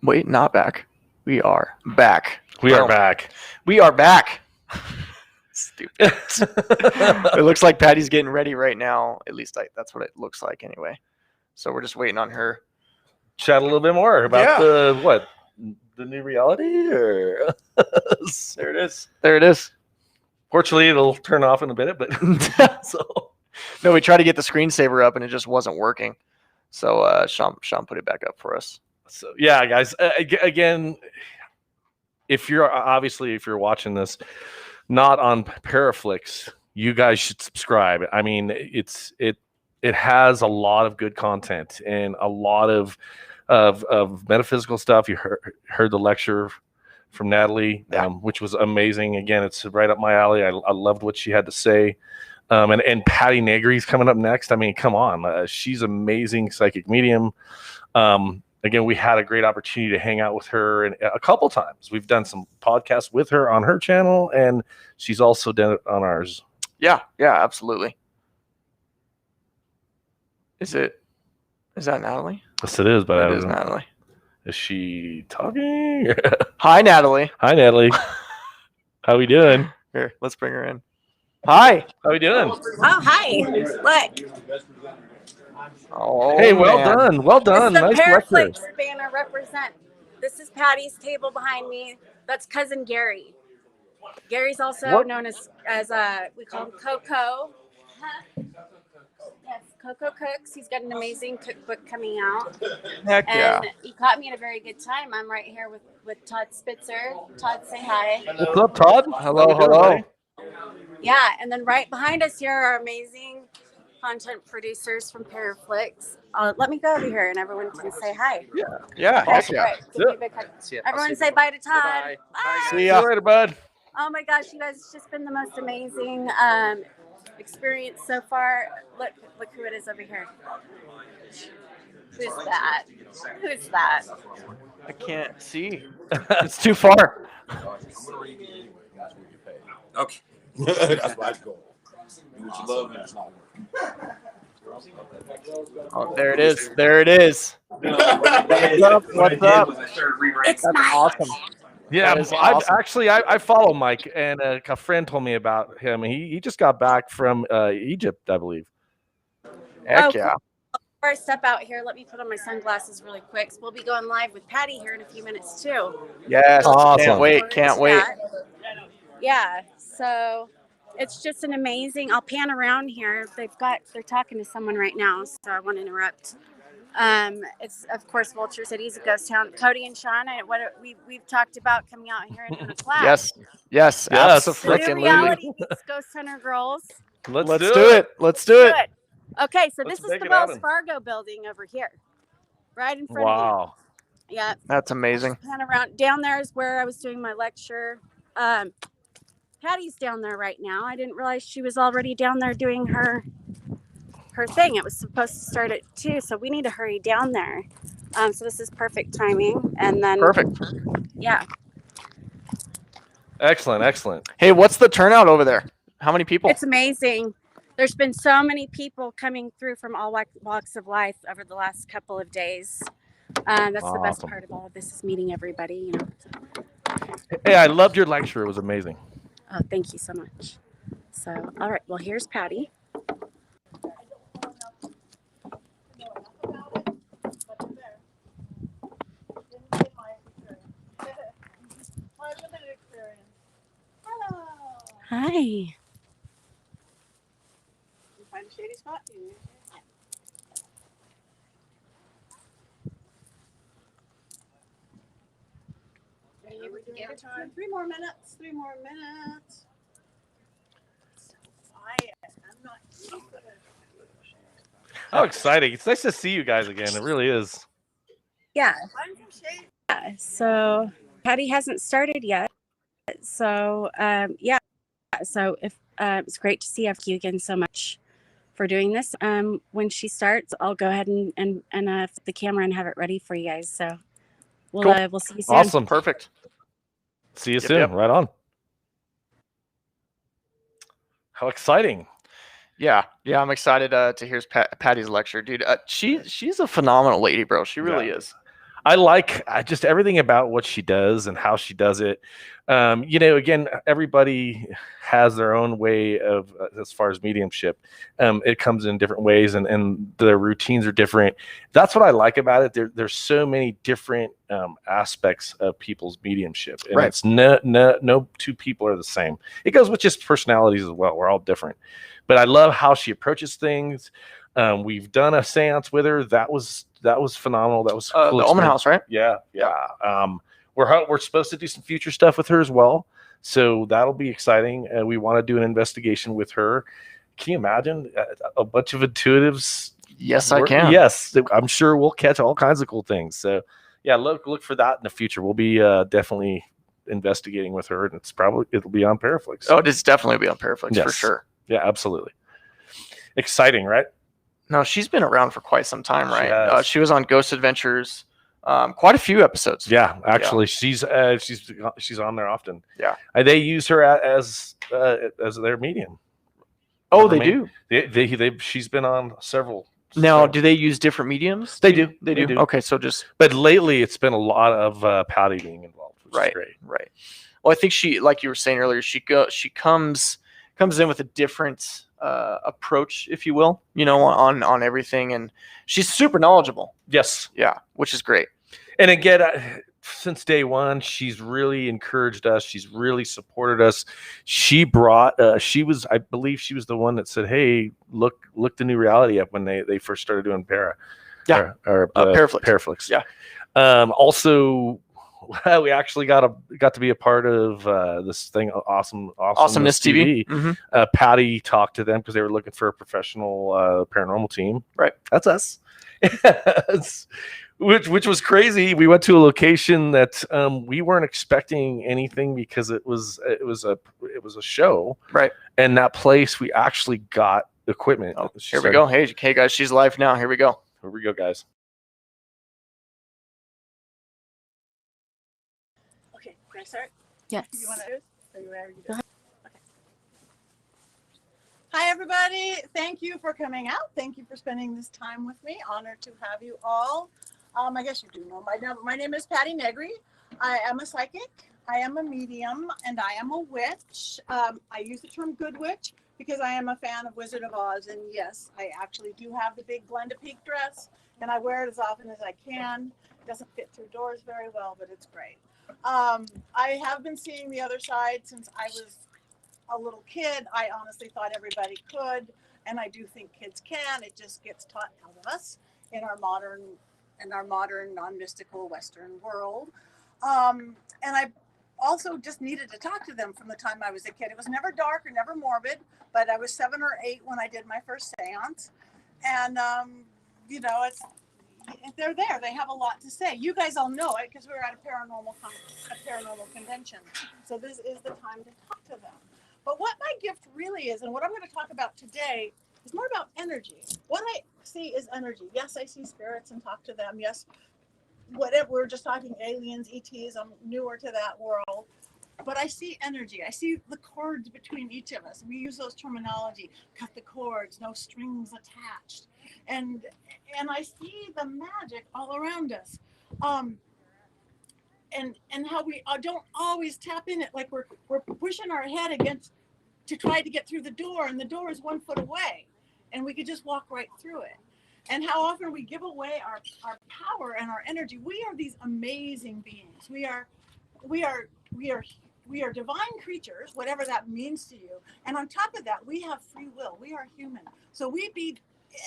Wait, not back. We are back. We are Boom. back. We are back. Stupid. It looks like Patty's getting ready right now. At least that's what it looks like anyway. So we're just waiting on her. Chat a little bit more about the new reality, or there it is. There it is. Fortunately, it'll turn off in a bit, but no, we tried to get the screensaver up and it just wasn't working. So Shawn put it back up for us. So yeah, guys. Again, if you're watching this not on PARAFlixx, you guys should subscribe. I mean, it has a lot of good content and a lot of metaphysical stuff. You heard the lecture from Natalie, which was amazing. Again, it's right up my alley. I loved what she had to say. And Patti Negri's coming up next. I mean, come on, she's amazing psychic medium. Again, we had a great opportunity to hang out with her and a couple times. We've done some podcasts with her on her channel, and she's also done it on ours. Yeah, absolutely. Is that Natalie? Yes, it is, but it is Natalie. Is she talking? Hi, Natalie. Hi, Natalie. How we doing? Here, let's bring her in. Hi. How we doing? Oh, hi. Look. Oh, hey, well done. Well done. This is Nice the lecture. PARAFlixx banner represent. This is Patty's table behind me. That's cousin Gary. Gary's also known as we call him Coco. Yes, Coco Cooks. He's got an amazing cookbook coming out. Heck yeah. And he caught me at a very good time. I'm right here with Todd Spitzer. Todd, say hi. What's up, Todd? Hello. Yeah, and then right behind us here are amazing content producers from PARAFlixx. Let me go over here and everyone can say hi. Yeah. Heck yeah. Right. Give me a big hug. Everyone say bye to Todd. Bye. Bye. See ya. See you later, bud. Oh my gosh, you guys, it's just been the most amazing experience so far. Look who it is over here. Who's that? Who's that? I can't see. It's too far. Okay. That's my goal. Do what you love and it's not Oh, there it is. There it is. What's up? It's That's awesome. Yeah, That is awesome. I follow Mike, and a friend told me about him. He just got back from Egypt, I believe. Heck yeah. Cool. Before I step out here, let me put on my sunglasses really quick. So we'll be going live with Patti here in a few minutes too. Yes. Awesome. Can't wait. Yeah. So it's just an amazing. I'll pan around here. They're talking to someone right now, so I won't interrupt. It's of course Vulture City's Ghost Town. Cody and Shawn, we've talked about coming out here and doing a class. Yes. New Absolutely. reality meets Ghost Hunter girls. Let's do it. Let's do it. Good. Okay, so Let's this is make the it Wells happen. Fargo building over here, right in front of Wow. you. Yeah. That's amazing. Pan around. Down there is where I was doing my lecture. Patty's down there right now. I didn't realize she was already down there doing her thing. It was supposed to start at 2, so we need to hurry down there. So this is perfect timing. And then Perfect. Yeah. Excellent. Hey, what's the turnout over there? How many people? It's amazing. There's been so many people coming through from all walks of life over the last couple of days. That's the best Awesome. part of all of this is meeting everybody, Hey, I loved your lecture. It was amazing. Oh, thank you so much. So, all right. Well, here's Patti. Hi. You find a shady spot? Give it time. 3 more minutes. 3 more minutes. So quiet. I'm not used to it. How exciting. It's nice to see you guys again. It really is. Yeah. Find some shade. Yeah. So Patti hasn't started yet. So yeah. So if it's great to see you again so much for doing this. When she starts, I'll go ahead and flip the camera and have it ready for you guys. So we'll see you soon. Awesome. Perfect. See you soon. Right on. How exciting. Yeah, I'm excited to hear Patty's lecture, dude. She's a phenomenal lady, bro. She really is. I like just everything about what she does and how she does it. Again, everybody has their own way of, as far as mediumship. It comes in different ways, and the routines are different. That's what I like about it. There's so many different aspects of people's mediumship, and Right. it's no two people are the same. It goes with just personalities as well. We're all different, but I love how she approaches things. We've done a seance with her. That was phenomenal. That was the Omen House, right? Yeah. We're supposed to do some future stuff with her as well, so that'll be exciting. We want to do an investigation with her. Can you imagine a bunch of intuitives? Yes, I can. Yes, I'm sure we'll catch all kinds of cool things. So, yeah, look for that in the future. We'll be definitely investigating with her, and it'll be on PARAFlixx. Oh, it's definitely be on PARAFlixx for sure. Yeah, absolutely. Exciting, right? No, she's been around for quite some time, right? She was on Ghost Adventures, quite a few episodes. Yeah, actually, she's on there often. Yeah, they use her as their medium. Oh, they do. She's been on several. Now, do they use different mediums? They do. They do. Okay, so just. But lately, it's been a lot of Patti being involved, which is great. Right. Well, I think she, like you were saying earlier, she comes in with a different approach, if you will, on everything, and she's super knowledgeable. Yes. Yeah, which is great. And again, since day one, she's really encouraged us. She's really supported us. She brought. I believe she was the one that said, "Hey, look the new reality up," when they first started doing PARAFlixx. PARAFlixx. Yeah. Also, we actually got to be a part of this thing, Awesomeness TV. Mm-hmm. Patti talked to them because they were looking for a professional paranormal team. Right. That's us. Which was crazy. We went to a location that we weren't expecting anything because it was a show. Right. And that place, we actually got equipment. Oh, here we go. Hey guys, she's live now. Here we go. Here we go, guys. Okay, can I start? Yes. You want to? Are you ready? Okay. Hi, everybody. Thank you for coming out. Thank you for spending this time with me. Honored to have you all. I guess you do know my name is Patti Negri. I am a psychic. I am a medium, and I am a witch. I use the term good witch because I am a fan of Wizard of Oz, and yes, I actually do have the big Glenda Peak dress, and I wear it as often as I can. It doesn't fit through doors very well, but it's great. I have been seeing the other side since I was a little kid. I honestly thought everybody could, and I do think kids can. It just gets taught out of us in our modern non-mystical Western world. And I also just needed to talk to them from the time I was a kid. It was never dark or never morbid, but I was 7 or 8 when I did my first seance. And, they're there. They have a lot to say. You guys all know it because we were at a paranormal convention. So this is the time to talk to them. But what my gift really is, and what I'm going to talk about today, is more about energy. What I see is energy. Yes, I see spirits and talk to them. Yes, whatever. We're just talking aliens, ETs. I'm newer to that world. But I see energy. I see the cords between each of us. We use those terminology. Cut the cords, no strings attached. And I see the magic all around us. And how we don't always tap in it, like we're pushing our head against to try to get through the door, and the door is 1 foot away, and we could just walk right through it. And how often we give away our power and our energy. We are these amazing beings. We are divine creatures, whatever that means to you. And on top of that, we have free will. We are human. So we be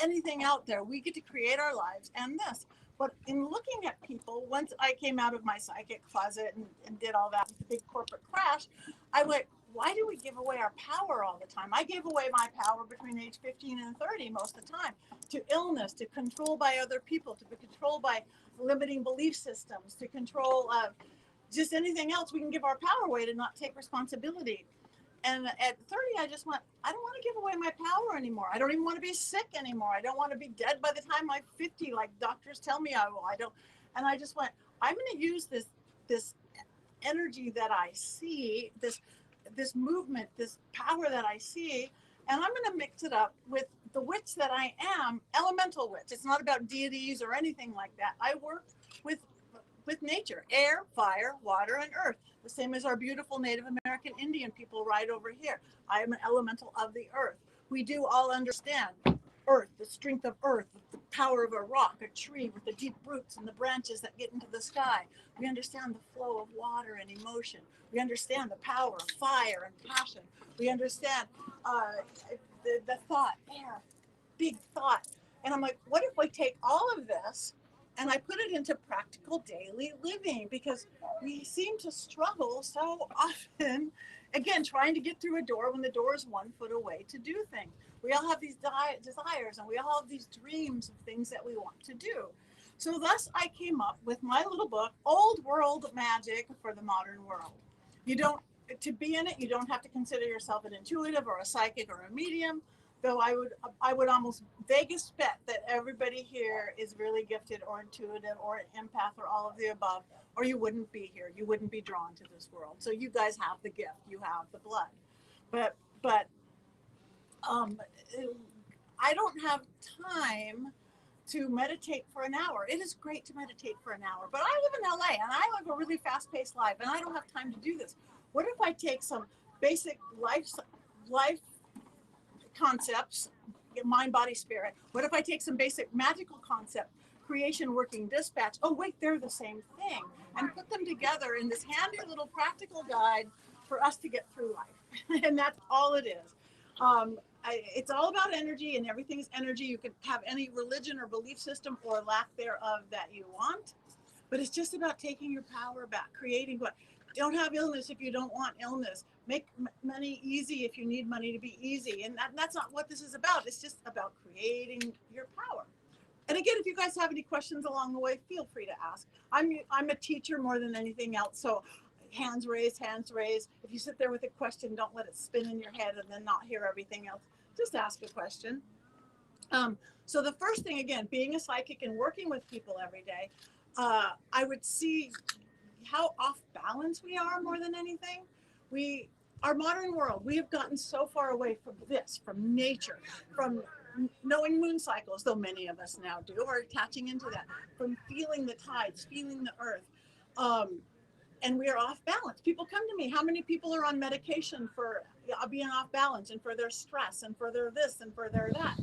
anything out there. We get to create our lives and this. But in looking at people, once I came out of my psychic closet and did all that big corporate crash, I went, why do we give away our power all the time? I gave away my power between age 15 and 30 most of the time to illness, to control by other people, to be controlled by limiting belief systems, to control just anything else. We can give our power away to not take responsibility. And at 30, I just went, I don't want to give away my power anymore. I don't even want to be sick anymore. I don't want to be dead by the time I'm 50, like doctors tell me I will. I don't. And I just went, I'm going to use this energy that I see, this movement, this power that I see, and I'm going to mix it up with the witch that I am, elemental witch. It's not about deities or anything like that. I work with with nature, air, fire, water, and earth. The same as our beautiful Native American Indian people right over here. I am an elemental of the earth. We do all understand earth, the strength of earth, the power of a rock, a tree with the deep roots and the branches that get into the sky. We understand the flow of water and emotion. We understand the power of fire and passion. We understand the thought, air, big thought. And I'm like, what if I take all of this and I put it into practical daily living? Because we seem to struggle so often, again, trying to get through a door when the door is 1 foot away to do things. We all have these desires and we all have these dreams of things that we want to do. So thus I came up with my little book, Old World Magic for the Modern World. To be in it, you don't have to consider yourself an intuitive or a psychic or a medium. Though I would almost Vegas bet that everybody here is really gifted or intuitive or an empath or all of the above, or you wouldn't be here. You wouldn't be drawn to this world. So you guys have the gift. You have the blood. But I don't have time to meditate for an hour. It is great to meditate for an hour, but I live in LA and I live a really fast-paced life and I don't have time to do this. What if I take some basic life concepts, mind, body, spirit? What if I take some basic magical concept, creation, working, dispatch? Oh wait, they're the same thing, and put them together in this handy little practical guide for us to get through life. And that's all it is. It's all about energy, and everything is energy. You can have any religion or belief system or lack thereof that you want, but it's just about taking your power back, creating what. Don't have illness if you don't want illness. Make money easy if you need money to be easy. And that's not what this is about. It's just about creating your power. And again, if you guys have any questions along the way, feel free to ask. I'm a teacher more than anything else. So hands raised, hands raised. If you sit there with a question, don't let it spin in your head and then not hear everything else. Just ask a question. So the first thing, again, being a psychic and working with people every day, I would see how off balance we are more than anything. Our modern world, we have gotten so far away from this, from nature, from knowing moon cycles, though many of us now do, or attaching into that, from feeling the tides, feeling the earth. And we are off balance. People come to me, how many people are on medication for being off balance and for their stress and for their this and for their that?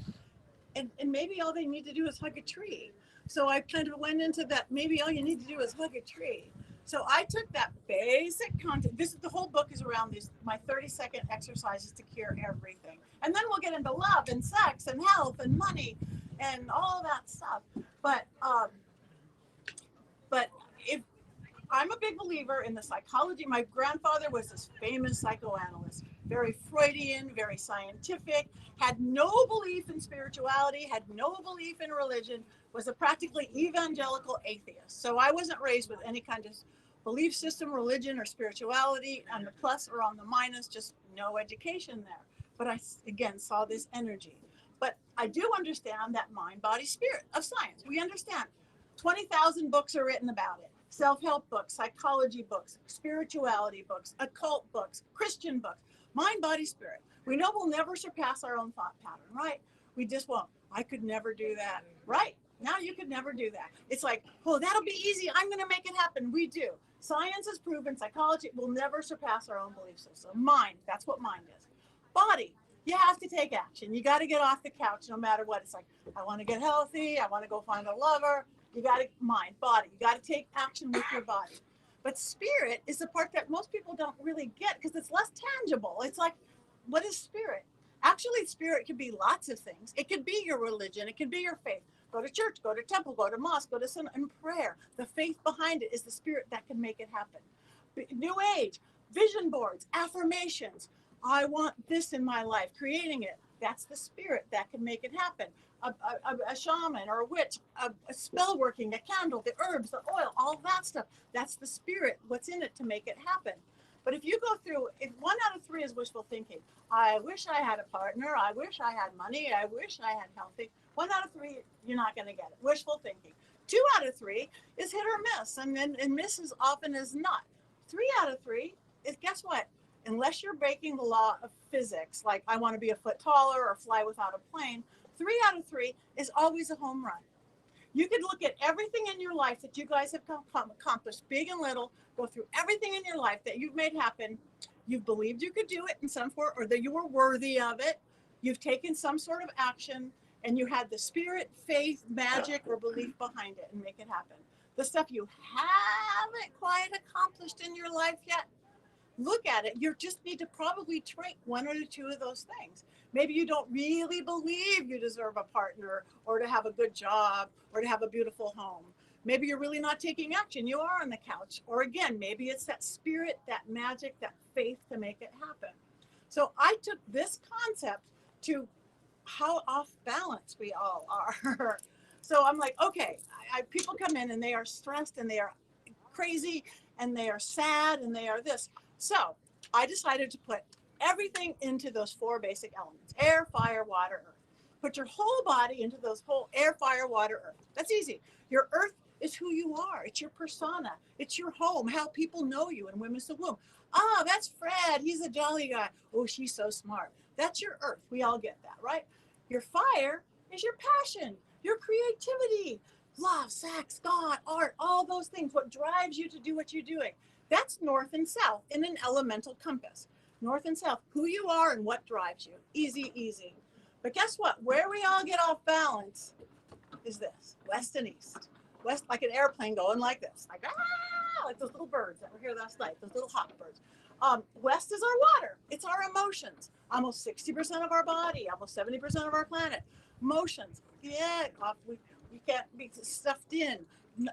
And maybe all they need to do is hug a tree. So I kind of went into that, maybe all you need to do is hug a tree. So I took that basic content. The whole book is around my 30-second exercises to cure everything. And then we'll get into love and sex and health and money and all that stuff. But if I'm a big believer in the psychology. My grandfather was this famous psychoanalyst, very Freudian, very scientific, had no belief in spirituality, had no belief in religion, was a practically evangelical atheist. So I wasn't raised with any kind of belief system, religion, or spirituality on the plus or on the minus, just no education there. But I, again, saw this energy. But I do understand that mind, body, spirit of science. We understand 20,000 books are written about it. Self-help books, psychology books, spirituality books, occult books, Christian books, mind, body, spirit. We know we'll never surpass our own thought pattern, right? We just won't. I could never do that, right? Now you could never do that. It's like, oh, that'll be easy. I'm going to make it happen. We do. Science has proven psychology will never surpass our own belief system. Mind, that's what mind is. Body, you have to take action. You got to get off the couch no matter what. It's like, I want to get healthy. I want to go find a lover. You got to, mind, body, you got to take action with your body. But spirit is the part that most people don't really get because it's less tangible. It's like, what is spirit? Actually, spirit could be lots of things. It could be your religion. It could be your faith. Go to church, go to temple, go to mosque, go to sun and prayer. The faith behind it is the spirit that can make it happen. New age, vision boards, affirmations. I want this in my life, creating it. That's the spirit that can make it happen. A shaman or a witch, a spell working, a candle, the herbs, the oil, all that stuff. That's the spirit, what's in it to make it happen. But if you go through, if 1 out of 3 is wishful thinking, I wish I had a partner, I wish I had money, I wish I had healthy, 1 out of 3, you're not going to get it. Wishful thinking. 2 out of 3 is hit or miss, and miss as often as not. 3 out of 3 is, guess what? Unless you're breaking the law of physics, like I want to be a foot taller or fly without a plane, 3 out of 3 is always a home run. You could look at everything in your life that you guys have accomplished, big and little, go through everything in your life that you've made happen. You've believed you could do it in some form, or that you were worthy of it. You've taken some sort of action, and you had the spirit, faith, magic, or belief behind it and make it happen. The stuff you haven't quite accomplished in your life yet, look at it. You just need to probably trait one or two of those things. Maybe you don't really believe you deserve a partner, or to have a good job, or to have a beautiful home. Maybe you're really not taking action. You are on the couch. Or again, maybe it's that spirit, that magic, that faith to make it happen. So I took this concept to how off balance we all are. So I'm like, okay, people come in and they are stressed and they are crazy and they are sad and they are this. So I decided to put everything into those 4 basic elements: air, fire, water, earth. Put your whole body into those whole air, fire, water, earth. That's easy. Your earth is who you are. It's your persona. It's your home, how people know you in women's the womb. Ah, that's Fred. He's a jolly guy. Oh, she's so smart. That's your earth. We all get that, right? Your fire is your passion, your creativity, love, sex, God, art, all those things, what drives you to do what you're doing. That's north and south in an elemental compass. North and south, who you are and what drives you. Easy, easy. But guess what? Where we all get off balance is this: west and east. West, like an airplane going like this, like like those little birds that were here last night, those little hawk birds. West is our water. It's our emotions. Almost 60% of our body, almost 70% of our planet. Emotions. Yeah, we can't be stuffed in,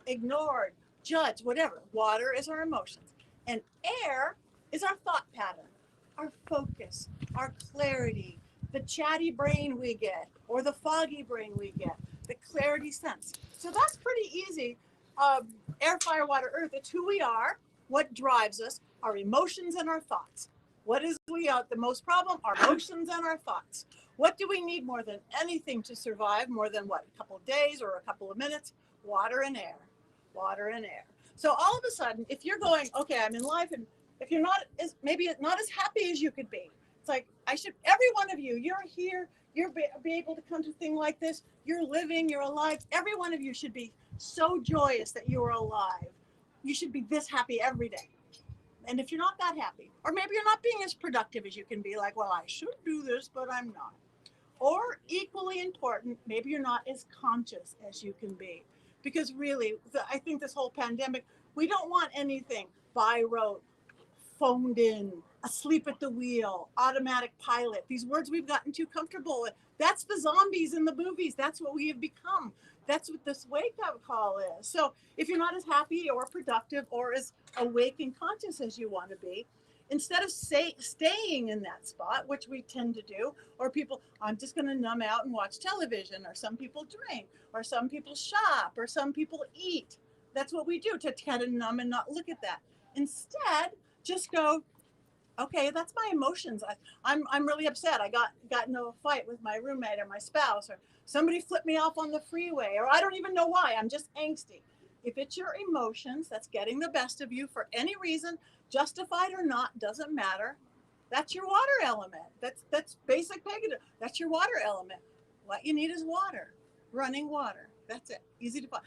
ignored, judged, whatever. Water is our emotions. And air is our thought pattern, our focus, our clarity, the chatty brain we get, or the foggy brain we get, the clarity sense. So that's pretty easy. Air, fire, water, earth, it's who we are, what drives us, our emotions and our thoughts. What is we are the most problem? Our emotions and our thoughts. What do we need more than anything to survive? More than what? A couple of days or a couple of minutes? Water and air. Water and air. So all of a sudden, if you're going, okay, I'm in life, and if you're not as, maybe not as happy as you could be, it's like, every one of you, you're here, you're be able to come to a thing like this, you're living, you're alive. Every one of you should be so joyous that you are alive. You should be this happy every day. And if you're not that happy, or maybe you're not being as productive as you can be, like, well, I should do this, but I'm not. Or equally important, maybe you're not as conscious as you can be. Because really, I think this whole pandemic, we don't want anything by rote, phoned in, asleep at the wheel, automatic pilot. These words we've gotten too comfortable with. That's the zombies in the movies. That's what we have become. That's what this wake-up call is. So if you're not as happy or productive or as awake and conscious as you want to be, instead of staying in that spot, which we tend to do, or people, I'm just going to numb out and watch television, or some people drink, or some people shop, or some people eat. That's what we do, to kind of numb and not look at that. Instead, just go, okay, that's my emotions. I'm really upset. I got into a fight with my roommate or my spouse, or somebody flipped me off on the freeway, or I don't even know why. I'm just angsty. If it's your emotions that's getting the best of you for any reason, justified or not, doesn't matter. That's your water element. That's basic pagan. That's your water element. What you need is water, running water. That's it. Easy to find.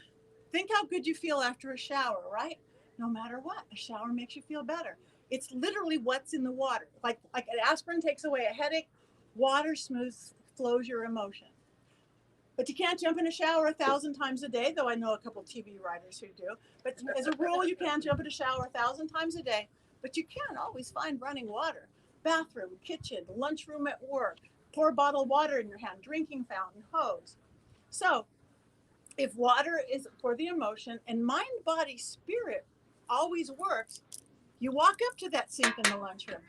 Think how good you feel after a shower, right? No matter what, a shower makes you feel better. It's literally what's in the water. Like an aspirin takes away a headache, water smooths, flows your emotion. But you can't jump in a shower 1,000 times a day, though I know a couple TV writers who do. But as a rule, you can't jump in a shower 1,000 times a day. But you can always find running water. Bathroom, kitchen, lunchroom at work, pour bottled water in your hand, drinking fountain, hose. So if water is for the emotion, and mind, body, spirit always works, you walk up to that sink in the lunchroom.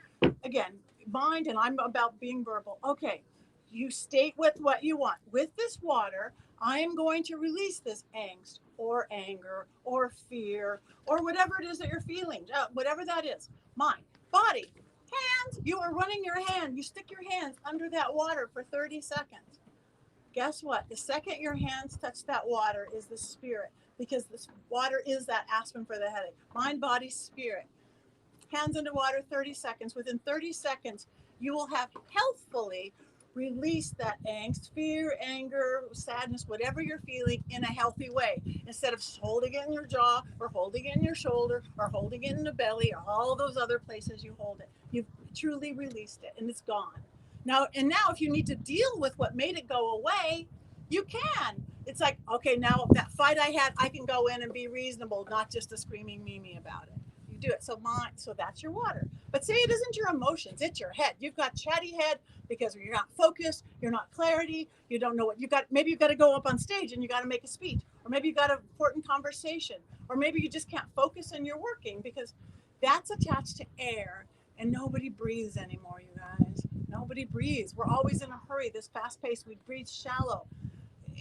Again, mind, and I'm about being verbal. Okay, you state with what you want. With this water, I am going to release this angst or anger or fear or whatever it is that you're feeling, whatever that is. Mind, body, hands, you are running your hand. You stick your hands under that water for 30 seconds. Guess what? The second your hands touch that water is the spirit, because this water is that aspirin for the headache. Mind, body, spirit. Hands under water, 30 seconds. Within 30 seconds, you will have healthfully release that angst, fear, anger, sadness, whatever you're feeling in a healthy way, instead of holding it in your jaw or holding it in your shoulder or holding it in the belly or all those other places you hold it. You've truly released it and it's gone. Now if you need to deal with what made it go away, you can. It's like, okay, now that fight I had, I can go in and be reasonable, not just a screaming Mimi about it. You do it. So that's your water. But say it isn't your emotions, it's your head. You've got chatty head because you're not focused, you're not clarity, you don't know what you got. Maybe you've got to go up on stage and you got to make a speech, or maybe you've got an important conversation, or maybe you just can't focus and you're working because that's attached to air, and nobody breathes anymore, you guys. Nobody breathes. We're always in a hurry. This fast pace, we breathe shallow.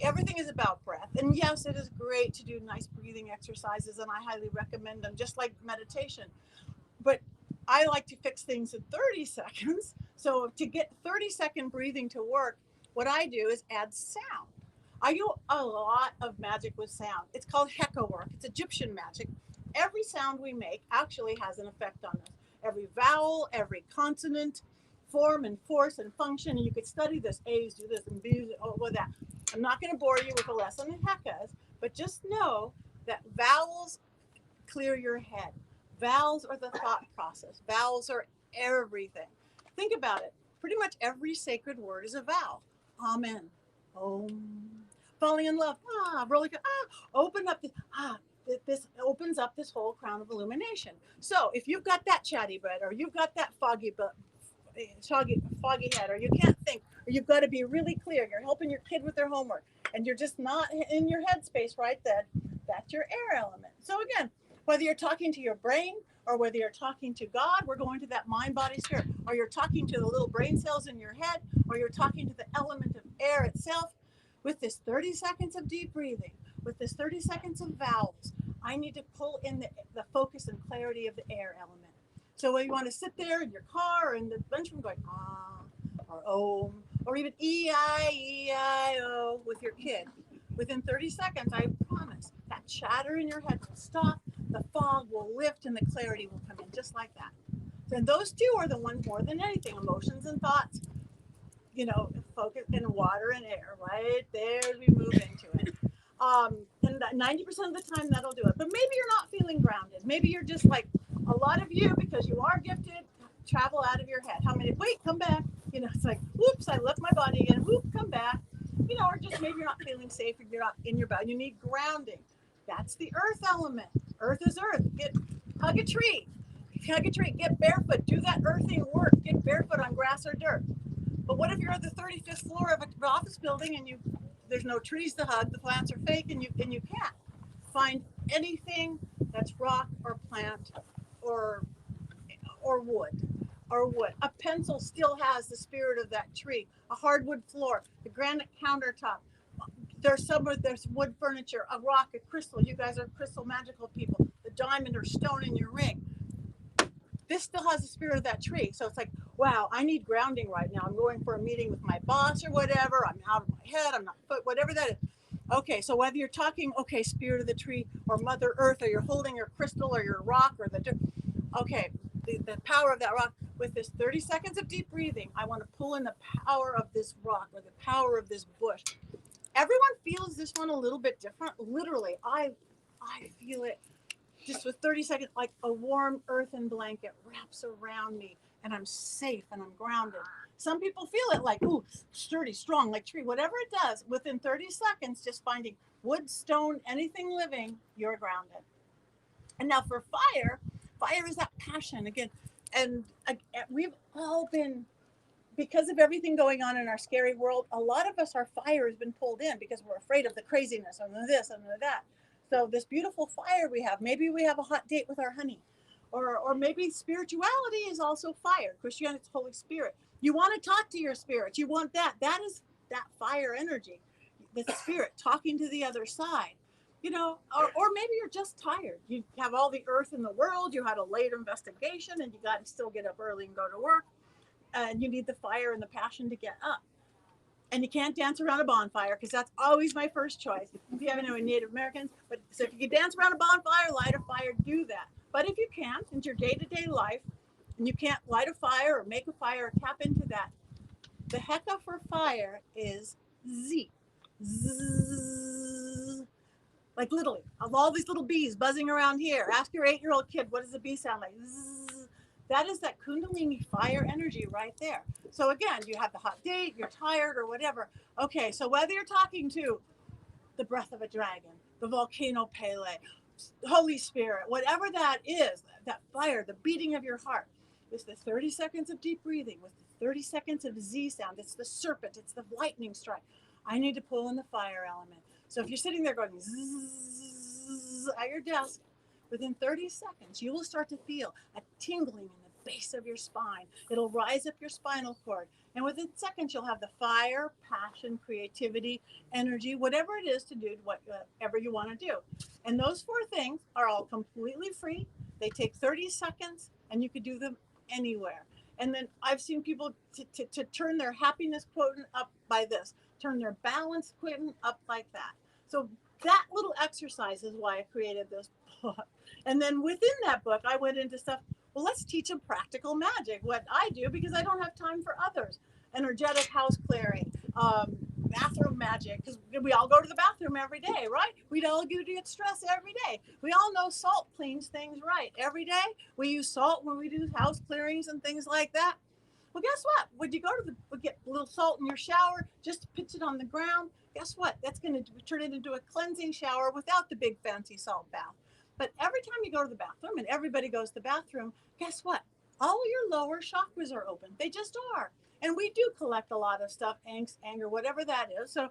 Everything is about breath. And yes, it is great to do nice breathing exercises, and I highly recommend them, just like meditation. But I like to fix things in 30 seconds. So to get 30-second breathing to work, what I do is add sound. I do a lot of magic with sound. It's called Heka work. It's Egyptian magic. Every sound we make actually has an effect on us. Every vowel, every consonant, form and force and function. And you could study this. A's do this and B's all that. I'm not going to bore you with a lesson in Hekas, but just know that vowels clear your head. Vowels are the thought process. Vowels are everything. Think about it. Pretty much every sacred word is a vowel. Amen. Om. Falling in love. Ah. Rolling. Ah. Open up. This opens up this whole crown of illumination. So if you've got that chatty bread, or you've got that foggy head, or you can't think, or you've got to be really clear, you're helping your kid with their homework, and you're just not in your headspace right then, that's your air element. So again, whether you're talking to your brain or whether you're talking to God, we're going to that mind, body, spirit, or you're talking to the little brain cells in your head, or you're talking to the element of air itself, with this 30 seconds of deep breathing, with this 30 seconds of vowels, I need to pull in the focus and clarity of the air element. So when you want to sit there in your car or in the lunchroom going, ah, or om, or even E-I-E-I-O with your kid, within 30 seconds, I promise, that chatter in your head will stop, the fog will lift, and the clarity will come in just like that. And those two are the ones more than anything, emotions and thoughts, focus in water and air, right there as we move into it. And 90% of the time that'll do it. But maybe you're not feeling grounded. Maybe you're just like a lot of you, because you are gifted, travel out of your head. Wait, come back. It's like, whoops, I left my body again. Whoop, come back. Or just maybe you're not feeling safe, or you're not in your body. You need grounding. That's the earth element. Earth is earth. Hug a tree. Hug a tree. Get barefoot. Do that earthing work. Get barefoot on grass or dirt. But what if you're at the 35th floor of an office building and there's no trees to hug, the plants are fake, and you can't find anything that's rock or plant or wood. A pencil still has the spirit of that tree. A hardwood floor, the granite countertop. There's wood furniture, a rock, a crystal. You guys are crystal magical people. The diamond or stone in your ring. This still has the spirit of that tree. So it's like, wow, I need grounding right now. I'm going for a meeting with my boss or whatever. I'm out of my head. I'm not, whatever that is. Okay, so whether you're talking, spirit of the tree or Mother Earth, or you're holding your crystal or your rock or the power of that rock, with this 30 seconds of deep breathing, I want to pull in the power of this rock or the power of this bush. Everyone feels this one a little bit different. Literally, I feel it just with 30 seconds, like a warm earthen blanket wraps around me, and I'm safe and I'm grounded. Some people feel it like, ooh, sturdy, strong, like tree, whatever it does. Within 30 seconds, just finding wood, stone, anything living, you're grounded. And now for fire is that passion again. And we've all been, because of everything going on in our scary world, a lot of us, our fire has been pulled in because we're afraid of the craziness and this and that. So this beautiful fire we have, maybe we have a hot date with our honey, or maybe spirituality is also fire. Christianity is Holy Spirit. You want to talk to your spirit. You want that. That is that fire energy, the spirit talking to the other side, or maybe you're just tired. You have all the earth in the world. You had a late investigation and you got to still get up early and go to work. And you need the fire and the passion to get up. And you can't dance around a bonfire, because that's always my first choice. If you have any Native Americans, so if you can dance around a bonfire, light a fire, do that. But if you can't, into your day-to-day life, and you can't light a fire or make a fire or tap into that The Heka for fire is Z. Zzz. Like literally, of all these little bees buzzing around here. Ask your 8-year-old kid, what does a bee sound like? Zzz. That is that Kundalini fire energy right there. So again, you have the hot date, you're tired or whatever. Okay, so whether you're talking to the breath of a dragon, the volcano Pele, Holy Spirit, whatever that is, that fire, the beating of your heart, it's the 30 seconds of deep breathing with the 30 seconds of Z sound. It's the serpent, it's the lightning strike. I need to pull in the fire element. So if you're sitting there going zzz at your desk, within 30 seconds, you will start to feel a tingling in the base of your spine. It'll rise up your spinal cord. And within seconds, you'll have the fire, passion, creativity, energy, whatever it is to do whatever you want to do. And those 4 things are all completely free. They take 30 seconds and you can do them anywhere. And then I've seen people to turn their happiness quotient up by this, turn their balance quotient up like that. So that little exercise is why I created this book. And then within that book, I went into stuff, well, let's teach them practical magic, what I do, because I don't have time for others. Energetic house clearing, bathroom magic, because we all go to the bathroom every day, right? We all do get stressed every day. We all know salt cleans things right. Every day we use salt when we do house clearings and things like that. Well, guess what? When you go to get a little salt in your shower, just pitch it on the ground. Guess what? That's going to turn it into a cleansing shower without the big fancy salt bath. But every time you go to the bathroom, and everybody goes to the bathroom, guess what? All your lower chakras are open. They just are. And we do collect a lot of stuff, angst, anger, whatever that is. So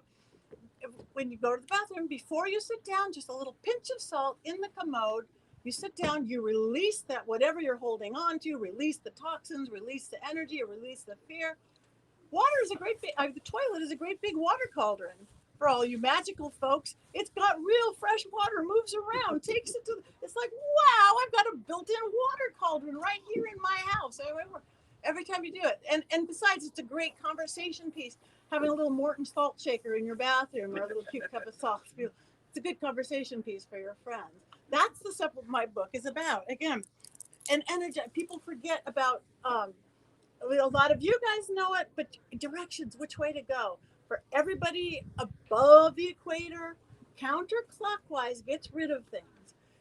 when you go to the bathroom, before you sit down, just a little pinch of salt in the commode. You sit down, you release that, whatever you're holding on to, release the toxins, release the energy, or release the fear. Water is a great big, the toilet is a great big water cauldron. For all you magical folks, it's got real fresh water, moves around, takes it to, it's like, wow, I've got a built-in water cauldron right here in my house. Every time you do it. And besides, it's a great conversation piece. Having a little Morton salt shaker in your bathroom or a little cute cup of salt. It's a good conversation piece for your friends. That's the stuff my book is about. Again, and energy, people forget about, a lot of you guys know it, but directions, which way to go. For everybody above the equator, counterclockwise gets rid of things.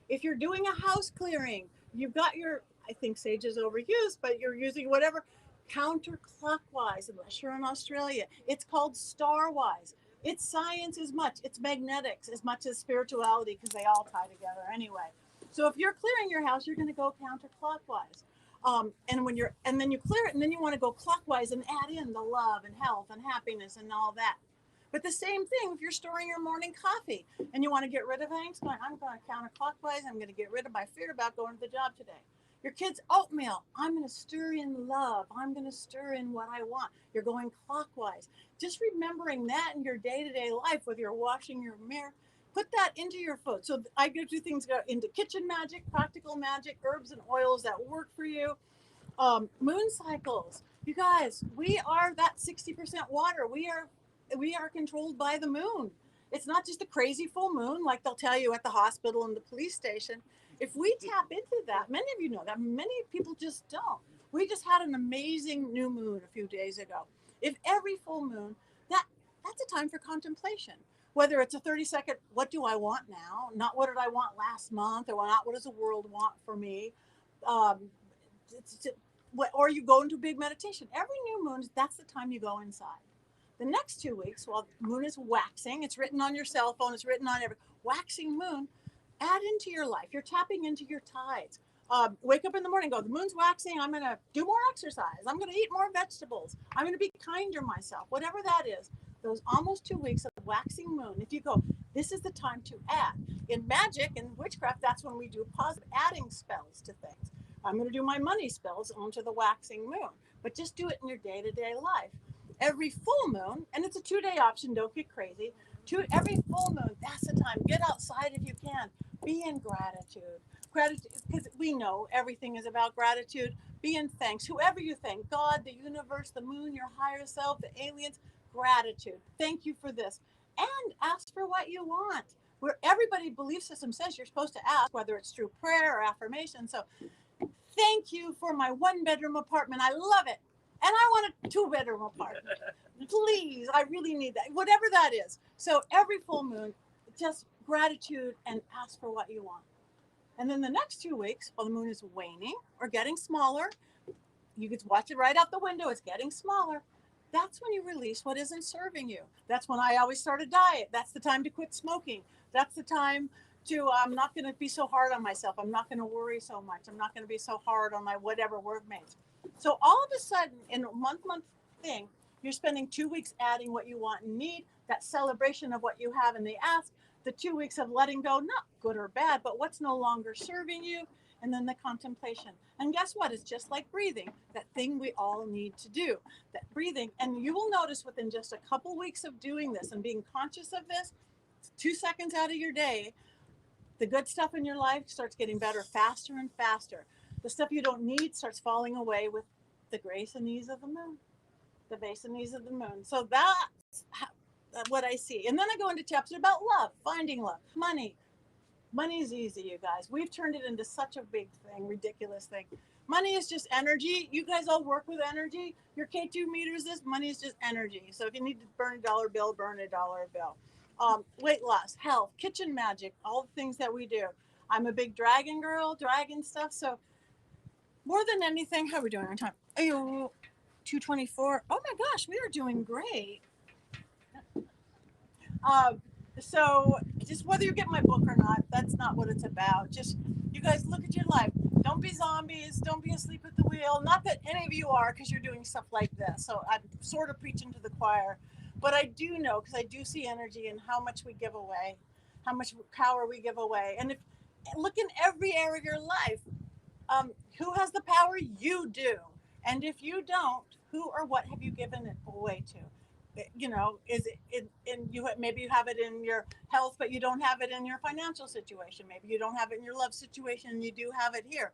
If you're doing a house clearing, you've got your, I think sage is overused, but you're using whatever, counterclockwise, unless you're in Australia. It's called starwise. It's science as much, it's magnetics as much as spirituality, because they all tie together anyway. So if you're clearing your house, you're going to go counterclockwise. And then you clear it, and then you want to go clockwise and add in the love and health and happiness and all that. But the same thing if you're storing your morning coffee and you want to get rid of angst, I'm going counterclockwise. I'm going to get rid of my fear about going to the job today. Your kids' oatmeal, I'm going to stir in love. I'm going to stir in what I want. You're going clockwise. Just remembering that in your day-to-day life, whether you're washing your mirror, put that into your food. So I go do things into kitchen magic, practical magic, herbs and oils that work for you. Moon cycles. You guys, we are that 60% water. We are controlled by the moon. It's not just a crazy full moon like they'll tell you at the hospital and the police station. If we tap into that, many of you know that, many people just don't. We just had an amazing new moon a few days ago. If every full moon, that's a time for contemplation. Whether it's a 30-second, what do I want now? Not what did I want last month, or not what does the world want for me? Or you go into big meditation. Every new moon, that's the time you go inside. The next 2 weeks, while the moon is waxing, it's written on your cell phone, it's written on every waxing moon, add into your life. You're tapping into your tides. Wake up in the morning, go, the moon's waxing, I'm going to do more exercise. I'm going to eat more vegetables. I'm going to be kinder to myself, whatever that is. Those almost 2 weeks of waxing moon, if you go, this is the time to add. In magic and witchcraft, that's when we do positive adding spells to things. I'm going to do my money spells onto the waxing moon, but just do it in your day-to-day life. Every full moon, and it's a 2-day option, don't get crazy. Every full moon, that's the time. Get outside if you can. Be in gratitude. Gratitude, because we know everything is about gratitude. Be in thanks. Whoever you thank, God, the universe, the moon, your higher self, the aliens, gratitude. Thank you for this. And ask for what you want. Where everybody's belief system says you're supposed to ask, whether it's through prayer or affirmation. So thank you for my 1-bedroom apartment. I love it. And I want 2-bedroom apartment. Please, I really need that. Whatever that is. So every full moon, just gratitude and ask for what you want. And then the next 2 weeks, while the moon is waning or getting smaller, you can watch it right out the window. It's getting smaller. That's when you release what isn't serving you. That's when I always start a diet. That's the time to quit smoking. That's the time to, I'm not going to be so hard on myself. I'm not going to worry so much. I'm not going to be so hard on my whatever workmates. So all of a sudden, in a month thing, you're spending 2 weeks adding what you want and need, that celebration of what you have and the ask, the 2 weeks of letting go, not good or bad, but what's no longer serving you, and then the contemplation. And guess what? It's just like breathing, that thing we all need to do, that breathing. And you will notice within just a couple weeks of doing this and being conscious of this, 2 seconds out of your day, the good stuff in your life starts getting better faster and faster. The stuff you don't need starts falling away with the grace and ease of the moon, the base and ease of the moon. So that's what I see. And then I go into chapters about love, finding love, money. Money's easy, you guys. We've turned it into such a big thing, ridiculous thing. Money is just energy. You guys all work with energy. Your K2 meters this, money is just energy. So if you need to burn a dollar bill, burn a dollar bill. Weight loss, health, kitchen magic, all the things that we do. I'm a big dragon girl, dragon stuff. So more than anything, how are we doing on time? 2:24. Oh my gosh, we are doing great. So just whether you get my book or not, that's not what it's about. Just you guys look at your life. Don't be zombies. Don't be asleep at the wheel. Not that any of you are, because you're doing stuff like this. So I'm sort of preaching to the choir. But I do know, because I do see energy and how much we give away, how much power we give away. And if look in every area of your life, who has the power? You do. And if you don't, who or what have you given it away to? You know, is it in you? Maybe you have it in your health, but you don't have it in your financial situation. Maybe you don't have it in your love situation, and you do have it here.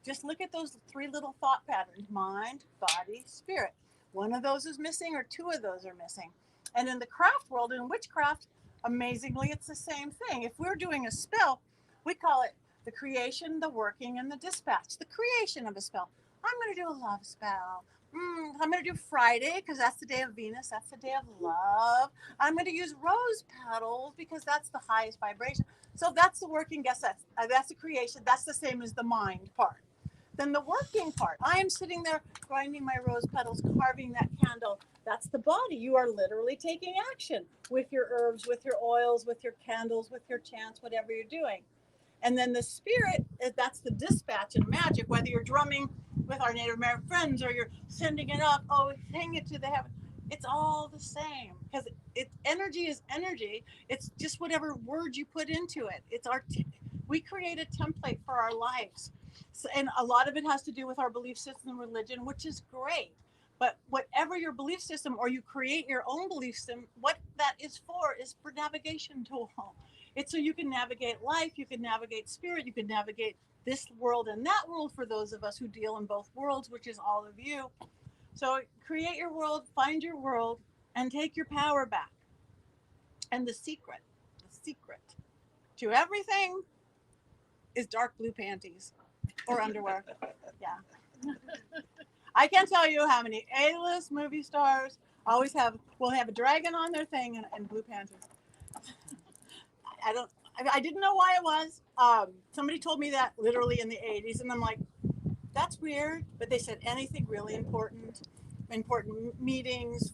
Just look at those 3 little thought patterns: mind, body, spirit. One of those is missing, or 2 of those are missing. And in the craft world, in witchcraft, amazingly, it's the same thing. If we're doing a spell, we call it the creation, the working, and the dispatch. The creation of a spell. I'm going to do a love spell. I'm going to do Friday because that's the day of Venus. That's the day of love. I'm going to use rose petals because that's the highest vibration. So that's the working. Guess that's the creation. That's the same as the mind part. Then the working part. I am sitting there grinding my rose petals, carving that candle. That's the body. You are literally taking action with your herbs, with your oils, with your candles, with your chants, whatever you're doing. And then the spirit, that's the dispatch and magic, whether you're drumming with our Native American friends or you're sending it up, hang it to the heaven. It's all the same because energy is energy. It's just whatever word you put into it. We create a template for our lives. So, and a lot of it has to do with our belief system and religion, which is great. But whatever your belief system, or you create your own belief system, what that is for navigation tool. It's so you can navigate life, you can navigate spirit, you can navigate this world and that world for those of us who deal in both worlds, which is all of you. So create your world, find your world, and take your power back. And the secret to everything is dark blue panties or underwear. Yeah. I can't tell you how many A-list movie stars will have a dragon on their thing and blue panties. I didn't know why it was. Somebody told me that literally in the 80s, and I'm like, that's weird. But they said anything really important meetings,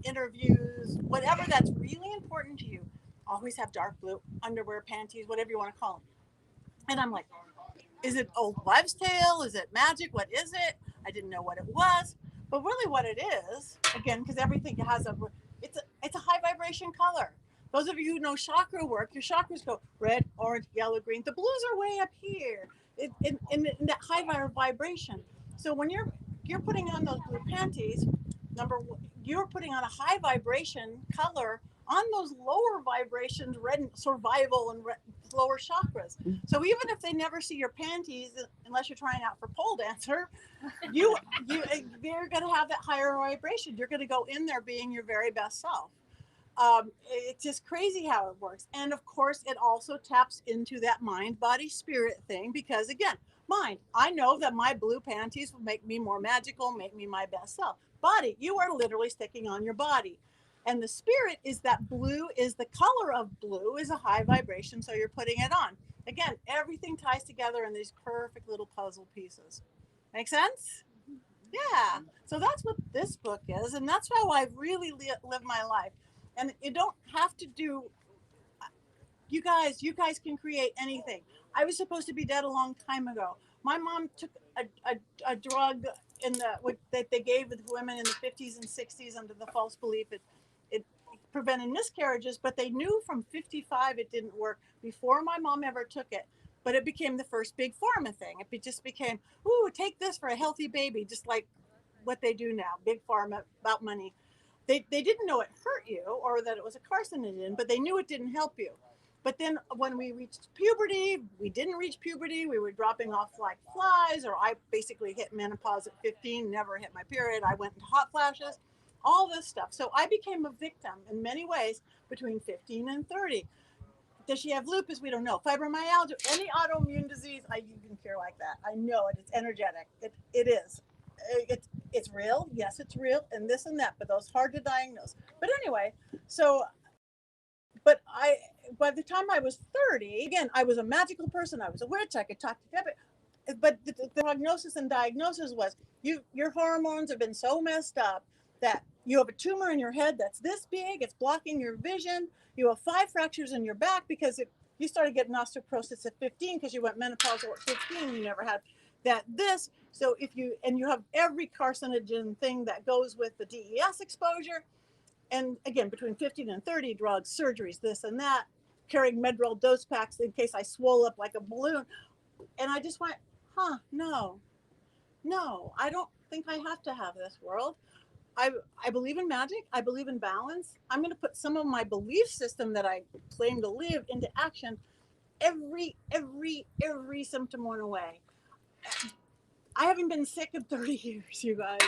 interviews, whatever that's really important to you, always have dark blue underwear, panties, whatever you want to call them. And I'm like, is it old wives' tale? Is it magic? What is it? I didn't know what it was. But really what it is, again, because everything has it's a high vibration color. Those of you who know chakra work, your chakras go red, orange, yellow, green. The blues are way up here in that high vibration. So when you're putting on those blue panties, you're putting on a high vibration color on those lower vibrations, red survival and lower chakras. So even if they never see your panties, unless you're trying out for pole dancer, you're going to have that higher vibration. You're going to go in there being your very best self. It's just crazy how it works. And of course, it also taps into that mind, body, spirit thing, because again, mind, I know that my blue panties will make me more magical, make me my best self. body. You are literally sticking on your body. And the spirit is that blue is the color of blue is a high vibration. So you're putting it on. Again, everything ties together in these perfect little puzzle pieces. Make sense? Yeah. So that's what this book is. And that's how I've really lived my life. And you don't have to do, you guys can create anything. I was supposed to be dead a long time ago. My mom took a drug that they gave with women in the 50s and 60s under the false belief it prevented miscarriages, but they knew from 55 it didn't work before my mom ever took it. But it became the first big pharma thing. It just became, ooh, take this for a healthy baby, just like what they do now, big pharma about money. They didn't know it hurt you or that it was a carcinogen, but they knew it didn't help you. But then when we reached puberty, we didn't reach puberty. We were dropping off like flies, or I basically hit menopause at 15, never hit my period. I went into hot flashes, all this stuff. So I became a victim in many ways between 15 and 30. Does she have lupus? We don't know. Fibromyalgia, any autoimmune disease, you can cure like that. I know it. It's energetic. It is. It's real. Yes, it's real. And this and that, but those hard to diagnose. But anyway, so, but by the time I was 30, again, I was a magical person. I was a witch. I could talk to dead. But the prognosis and diagnosis was your hormones have been so messed up that you have a tumor in your head that's this big. It's blocking your vision. You have 5 fractures in your back because you started getting osteoporosis at 15 because you went menopausal at 15. You never had this. So you have every carcinogen thing that goes with the DES exposure. And again, between 15 and 30, drugs, surgeries, this and that, carrying Medrol dose packs in case I swole up like a balloon. And I just went, no, I don't think I have to have this world. I believe in magic. I believe in balance. I'm going to put some of my belief system that I claim to live into action. Every symptom went away. I haven't been sick in 30 years, you guys.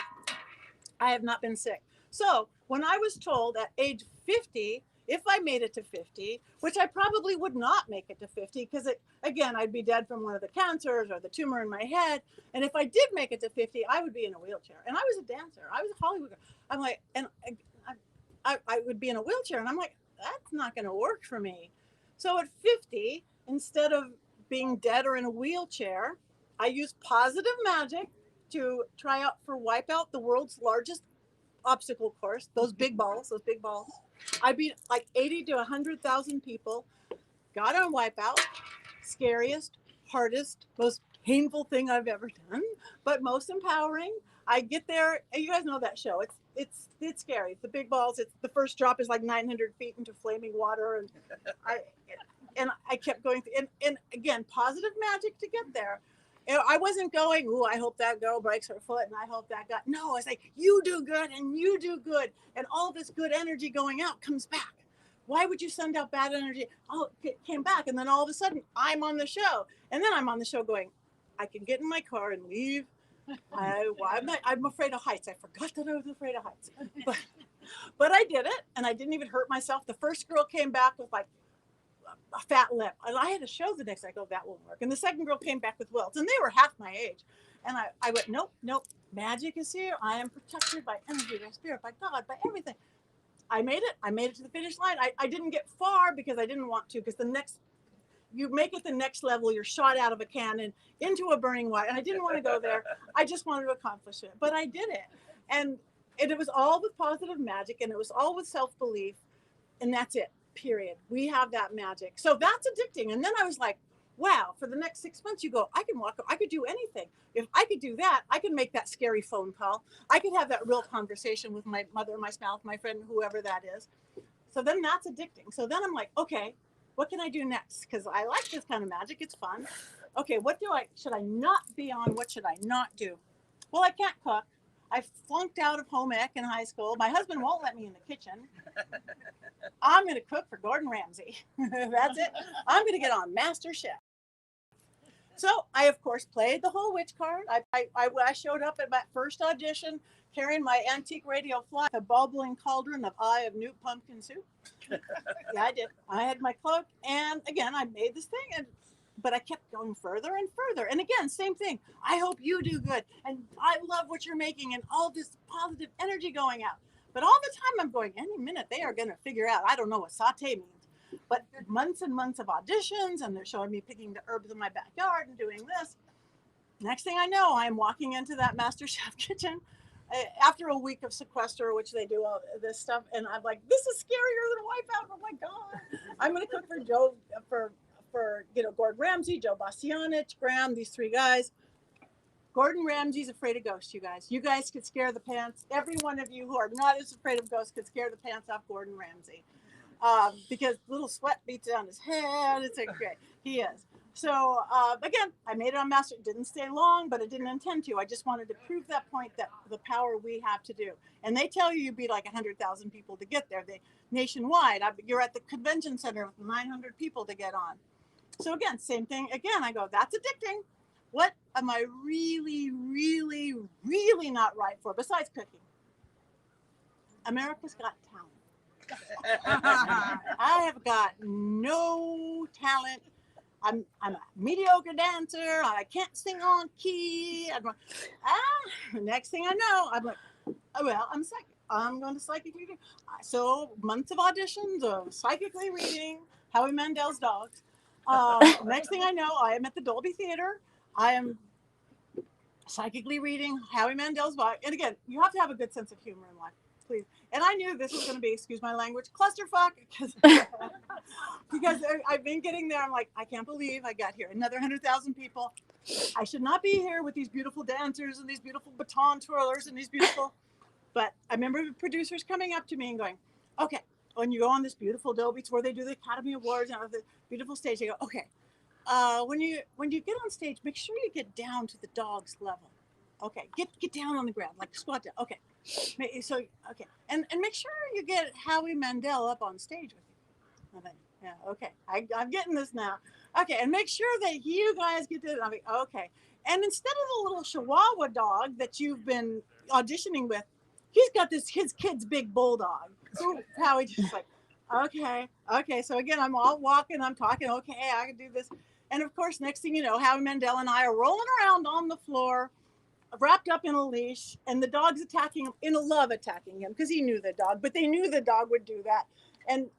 I have not been sick. So when I was told at age 50, if I made it to 50, which I probably would not make it to 50, because again, I'd be dead from one of the cancers or the tumor in my head. And if I did make it to 50, I would be in a wheelchair. And I was a dancer. I was a Hollywood girl. I'm like, and I would be in a wheelchair. And I'm like, that's not going to work for me. So at 50, instead of being dead or in a wheelchair, I used positive magic to try out for Wipeout, the world's largest obstacle course. Those big balls. I beat like 80 to 100,000 people, got on Wipeout, scariest, hardest, most painful thing I've ever done, but most empowering. I get there, and you guys know that show. It's scary. It's the big balls. It's the first drop is like 900 feet into flaming water, and I kept going through, and again, positive magic to get there. I wasn't going, ooh, I hope that girl breaks her foot and I hope that guy. No, I was like, you do good and you do good. And all this good energy going out comes back. Why would you send out bad energy? Oh, it came back. And then all of a sudden I'm on the show. And then I'm on the show going, I can get in my car and leave. I'm afraid of heights. I forgot that I was afraid of heights. But I did it and I didn't even hurt myself. The first girl came back with like a fat lip, and I had a show the next day. I go, that won't work. And the second girl came back with welts, and they were half my age. And I went, nope, magic is here. I am protected by energy, by spirit, by God, by everything. I made it to the finish line. I didn't get far because I didn't want to, because you make it the next level, you're shot out of a cannon into a burning wire. And I didn't want to go there. I just wanted to accomplish it, but I did it. And it was all with positive magic, and it was all with self-belief, and that's it. Period. We have that magic. So that's addicting. And then I was like, wow, for the next 6 months, you go, I can walk, I could do anything. If I could do that, I could make that scary phone call. I could have that real conversation with my mother, my spouse, my friend, whoever that is. So then that's addicting. So then I'm like, okay, what can I do next? Because I like this kind of magic. It's fun. Okay, should I not be on? What should I not do? Well, I can't cook. I flunked out of home ec in high school. My husband won't let me in the kitchen. I'm going to cook for Gordon Ramsay. That's it. I'm going to get on Master Chef. So I, of course, played the whole witch card. I showed up at my first audition carrying my antique radio fly, a bubbling cauldron of Eye of Newt pumpkin soup. Yeah, I did. I had my cloak. And again, I made this thing. And but I kept going further and further. And again, same thing. I hope you do good. And I love what you're making and all this positive energy going out. But all the time I'm going, any minute they are going to figure out, I don't know what saute means. But months and months of auditions, and they're showing me picking the herbs in my backyard and doing this. Next thing I know, I'm walking into that Master Chef kitchen after a week of sequester, which they do all this stuff. And I'm like, this is scarier than Wipeout. Oh my God. I'm going to cook for Joe, for Gordon Ramsay, Joe Bastianich, Graham, these three guys. Gordon Ramsay's afraid of ghosts, you guys. You guys could scare the pants. Every one of you who are not as afraid of ghosts could scare the pants off Gordon Ramsay. Because little sweat beats down his head. It's like, great. He is. So again, I made it on Master. It didn't stay long, but I didn't intend to. I just wanted to prove that point, that the power we have to do. And they tell you beat like 100,000 people to get there. They nationwide. You're at the convention center with 900 people to get on. So again, same thing. Again, I go, that's addicting. What am I really, really, really not right for besides cooking? America's Got Talent. I have got no talent. I'm a mediocre dancer. I can't sing on key. Next thing I know, I'm like, oh, well, I'm psychic. I'm going to psychic reading. So months of auditions of psychically reading Howie Mandel's dogs. Next thing I know, I am at the Dolby Theater. I am psychically reading Howie Mandel's book. And again, you have to have a good sense of humor in life, please. And I knew this was going to be, excuse my language, clusterfuck, because I've been getting there. I'm like, I can't believe I got here. Another 100,000 people. I should not be here with these beautiful dancers and these beautiful baton twirlers and these beautiful. But I remember the producers coming up to me and going, okay, when you go on this beautiful Dolby tour, they do the Academy Awards and the beautiful stage. They go, okay, when you get on stage, make sure you get down to the dog's level. Okay, get down on the ground, like squat down. Okay, so okay, and make sure you get Howie Mandel up on stage with you. I think, yeah, okay, I'm getting this now. Okay, and make sure that you guys get this. I mean, okay, and instead of the little Chihuahua dog that you've been auditioning with, he's got his kid's big bulldog. So Howie just like, okay. So again, I'm all walking, I'm talking. Okay, I can do this, and of course, next thing you know, Howie Mandel and I are rolling around on the floor, wrapped up in a leash, and the dog's attacking him, in a love attacking him, because he knew the dog, but they knew the dog would do that. And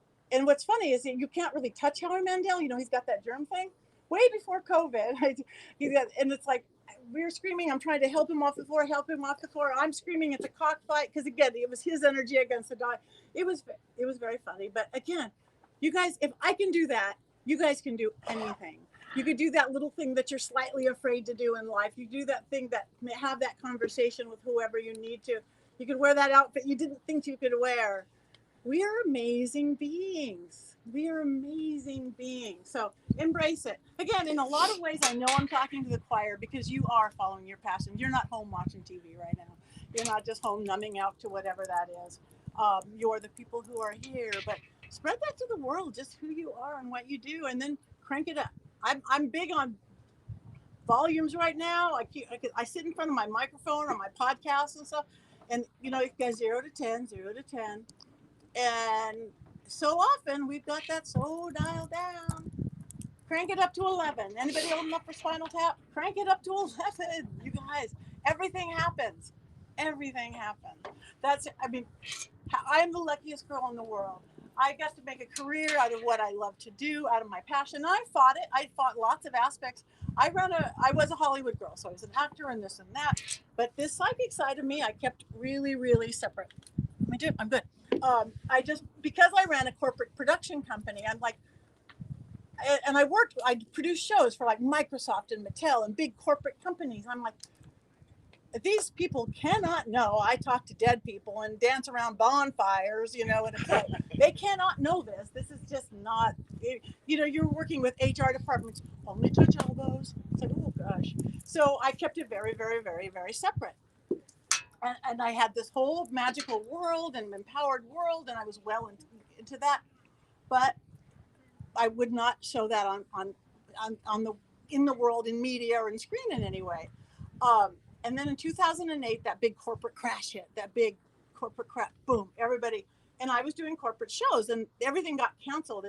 what's funny is that you can't really touch Howie Mandel. You know, he's got that germ thing. Way before COVID, and it's like, we're screaming. I'm trying to help him off the floor. I'm screaming. It's a cockfight because again, it was his energy against the dog. It was very funny. But again, you guys, if I can do that, you guys can do anything. You could do that little thing that you're slightly afraid to do in life. You do that thing that have that conversation with whoever you need to. You could wear that outfit you didn't think you could wear. We are amazing beings. We are amazing beings. So embrace it. Again, in a lot of ways, I know I'm talking to the choir because you are following your passion. You're not home watching TV right now. You're not just home numbing out to whatever that is. You're the people who are here. But spread that to the world, just who you are and what you do, and then crank it up. I'm big on volumes right now. I sit in front of my microphone on my podcast and stuff, and you know, it goes 0 to 10, 0 to 10. And so often we've got that so dialed down. Crank it up to 11. Anybody old enough for Spinal Tap? Crank it up to 11. You guys, everything happens. Everything happens. I'm the luckiest girl in the world. I got to make a career out of what I love to do, out of my passion. I fought it. I fought lots of aspects. I was a Hollywood girl, so I was an actor and this and that. But this psychic side of me, I kept really, really separate. I'm good. Because I ran a corporate production company, I'm like, and I produced shows for like Microsoft and Mattel and big corporate companies. I'm like, these people cannot know I talk to dead people and dance around bonfires, you know, and it's like, they cannot know this. This is just not, you know, you're working with HR departments, only touch elbows. It's like, oh gosh. So I kept it very, very, very, very separate. And I had this whole magical world and empowered world, and I was well into that, but I would not show that in the world, in media or in screen in any way. And then in 2008, that big corporate crash hit. That big corporate crash, boom! Everybody, and I was doing corporate shows, and everything got canceled.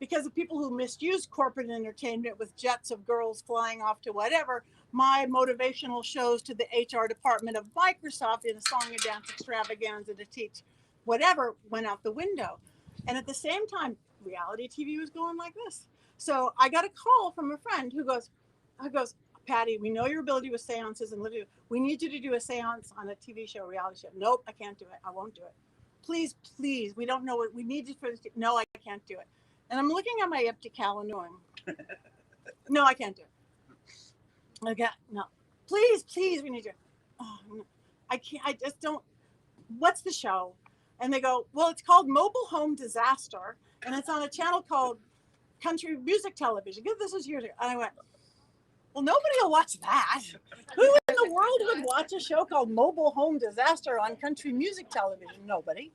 because of people who misuse corporate entertainment with jets of girls flying off to whatever, my motivational shows to the HR department of Microsoft in a song and dance extravaganza to teach whatever went out the window. And at the same time, reality TV was going like this. So I got a call from a friend who goes, Patti, we know your ability with seances and living. We need you to do a seance on a TV show, reality show. Nope, I can't do it. I won't do it. Please, please, we don't know what we need you for this. No, I can't do it. And I'm looking at my empty calendar. No, I can't do it. Okay, no. Please, please, we need you. Oh, no. I can't, I just don't. What's the show? And they go, well, it's called Mobile Home Disaster. And it's on a channel called Country Music Television. This was years ago. And I went, well, nobody will watch that. Who in the world would watch a show called Mobile Home Disaster on Country Music Television? Nobody.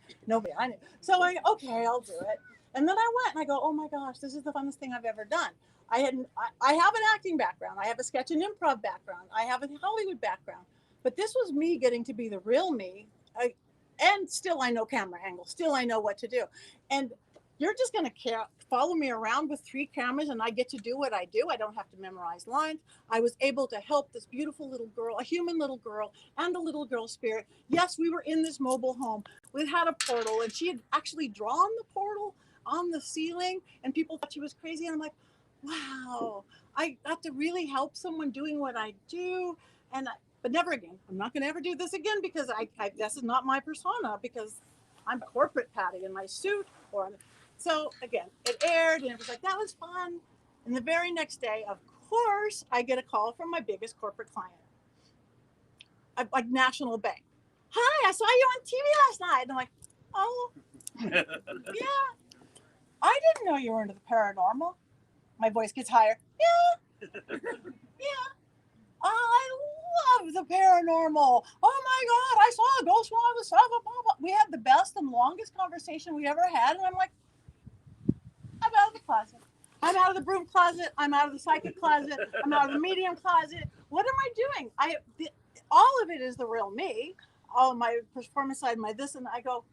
I knew. So okay, I'll do it. And then I went and I go, oh my gosh, this is the funnest thing I've ever done. I have an acting background. I have a sketch and improv background. I have a Hollywood background. But this was me getting to be the real me. And still I know camera angles. Still I know what to do. And you're just going to follow me around with 3 cameras and I get to do what I do. I don't have to memorize lines. I was able to help this beautiful little girl, a human little girl, and a little girl spirit. Yes, we were in this mobile home. We had a portal and she had actually drawn the portal on the ceiling and people thought she was crazy. And I'm like, wow, I got to really help someone doing what I do. But never again. I'm not going to ever do this again because this is not my persona, because I'm corporate Patti in my suit. So again, it aired and it was like, that was fun. And the very next day, of course, I get a call from my biggest corporate client, a national bank. Hi, I saw you on TV last night. And I'm like, oh, yeah. I didn't know you were into the paranormal. My voice gets higher. Yeah. Yeah. I love the paranormal. Oh my God, I saw a ghost while I was blah, blah, blah. We had the best and longest conversation we ever had. And I'm like, I'm out of the closet. I'm out of the broom closet. I'm out of the psychic closet. I'm out of the medium closet. What am I doing? All of it is the real me. All my performance side, my this, and I go,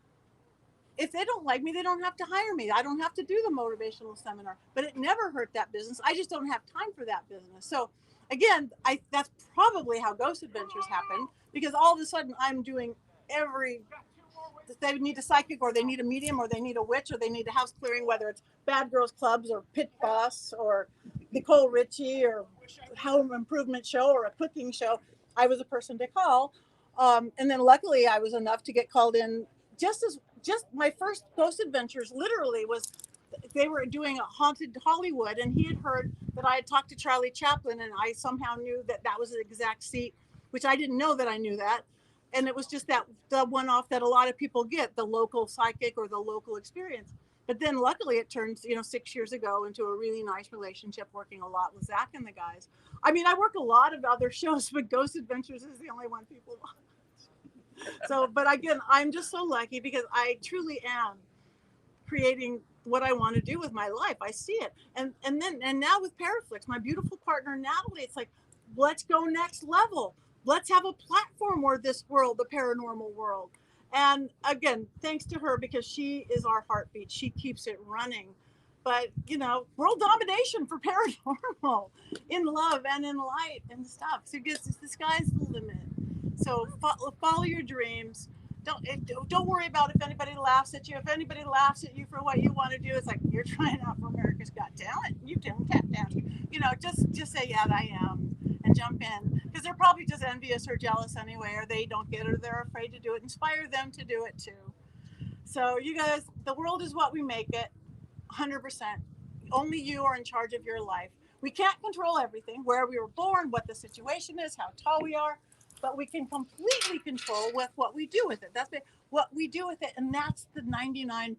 if they don't like me, they don't have to hire me. I don't have to do the motivational seminar, but it never hurt that business. I just don't have time for that business. So again, that's probably how Ghost Adventures happened, because all of a sudden I'm doing they need a psychic, or they need a medium, or they need a witch, or they need a house clearing, whether it's Bad Girls Clubs or Pit Boss or Nicole Richie or Home Improvement Show or a cooking show. I was a person to call. And then luckily I was enough to get called in just my first Ghost Adventures literally was, they were doing a haunted Hollywood and he had heard that I had talked to Charlie Chaplin and I somehow knew that was the exact seat, which I didn't know that I knew that. And it was just the one-off that a lot of people get, the local psychic or the local experience. But then luckily it turned, 6 years ago into a really nice relationship, working a lot with Zach and the guys. I mean, I work a lot of other shows, but Ghost Adventures is the only one people watch. So, but again, I'm just so lucky because I truly am creating what I want to do with my life. I see it. And now with PARAFlixx, my beautiful partner, Natalie, it's like, let's go next level. Let's have a platform where this world, the paranormal world. And again, thanks to her, because she is our heartbeat. She keeps it running. But, world domination for paranormal in love and in light and stuff. So the sky's the limit. So follow your dreams. Don't worry about if anybody laughs at you. If anybody laughs at you for what you want to do, it's like, you're trying out for America's Got Talent. You don't tap dance. Just say, yeah, I am, and jump in. Because they're probably just envious or jealous anyway, or they don't get it, or they're afraid to do it. Inspire them to do it too. So you guys, the world is what we make it, 100%. Only you are in charge of your life. We can't control everything, where we were born, what the situation is, how tall we are, but we can completely control with what we do with it. That's what we do with it, and that's the 99%.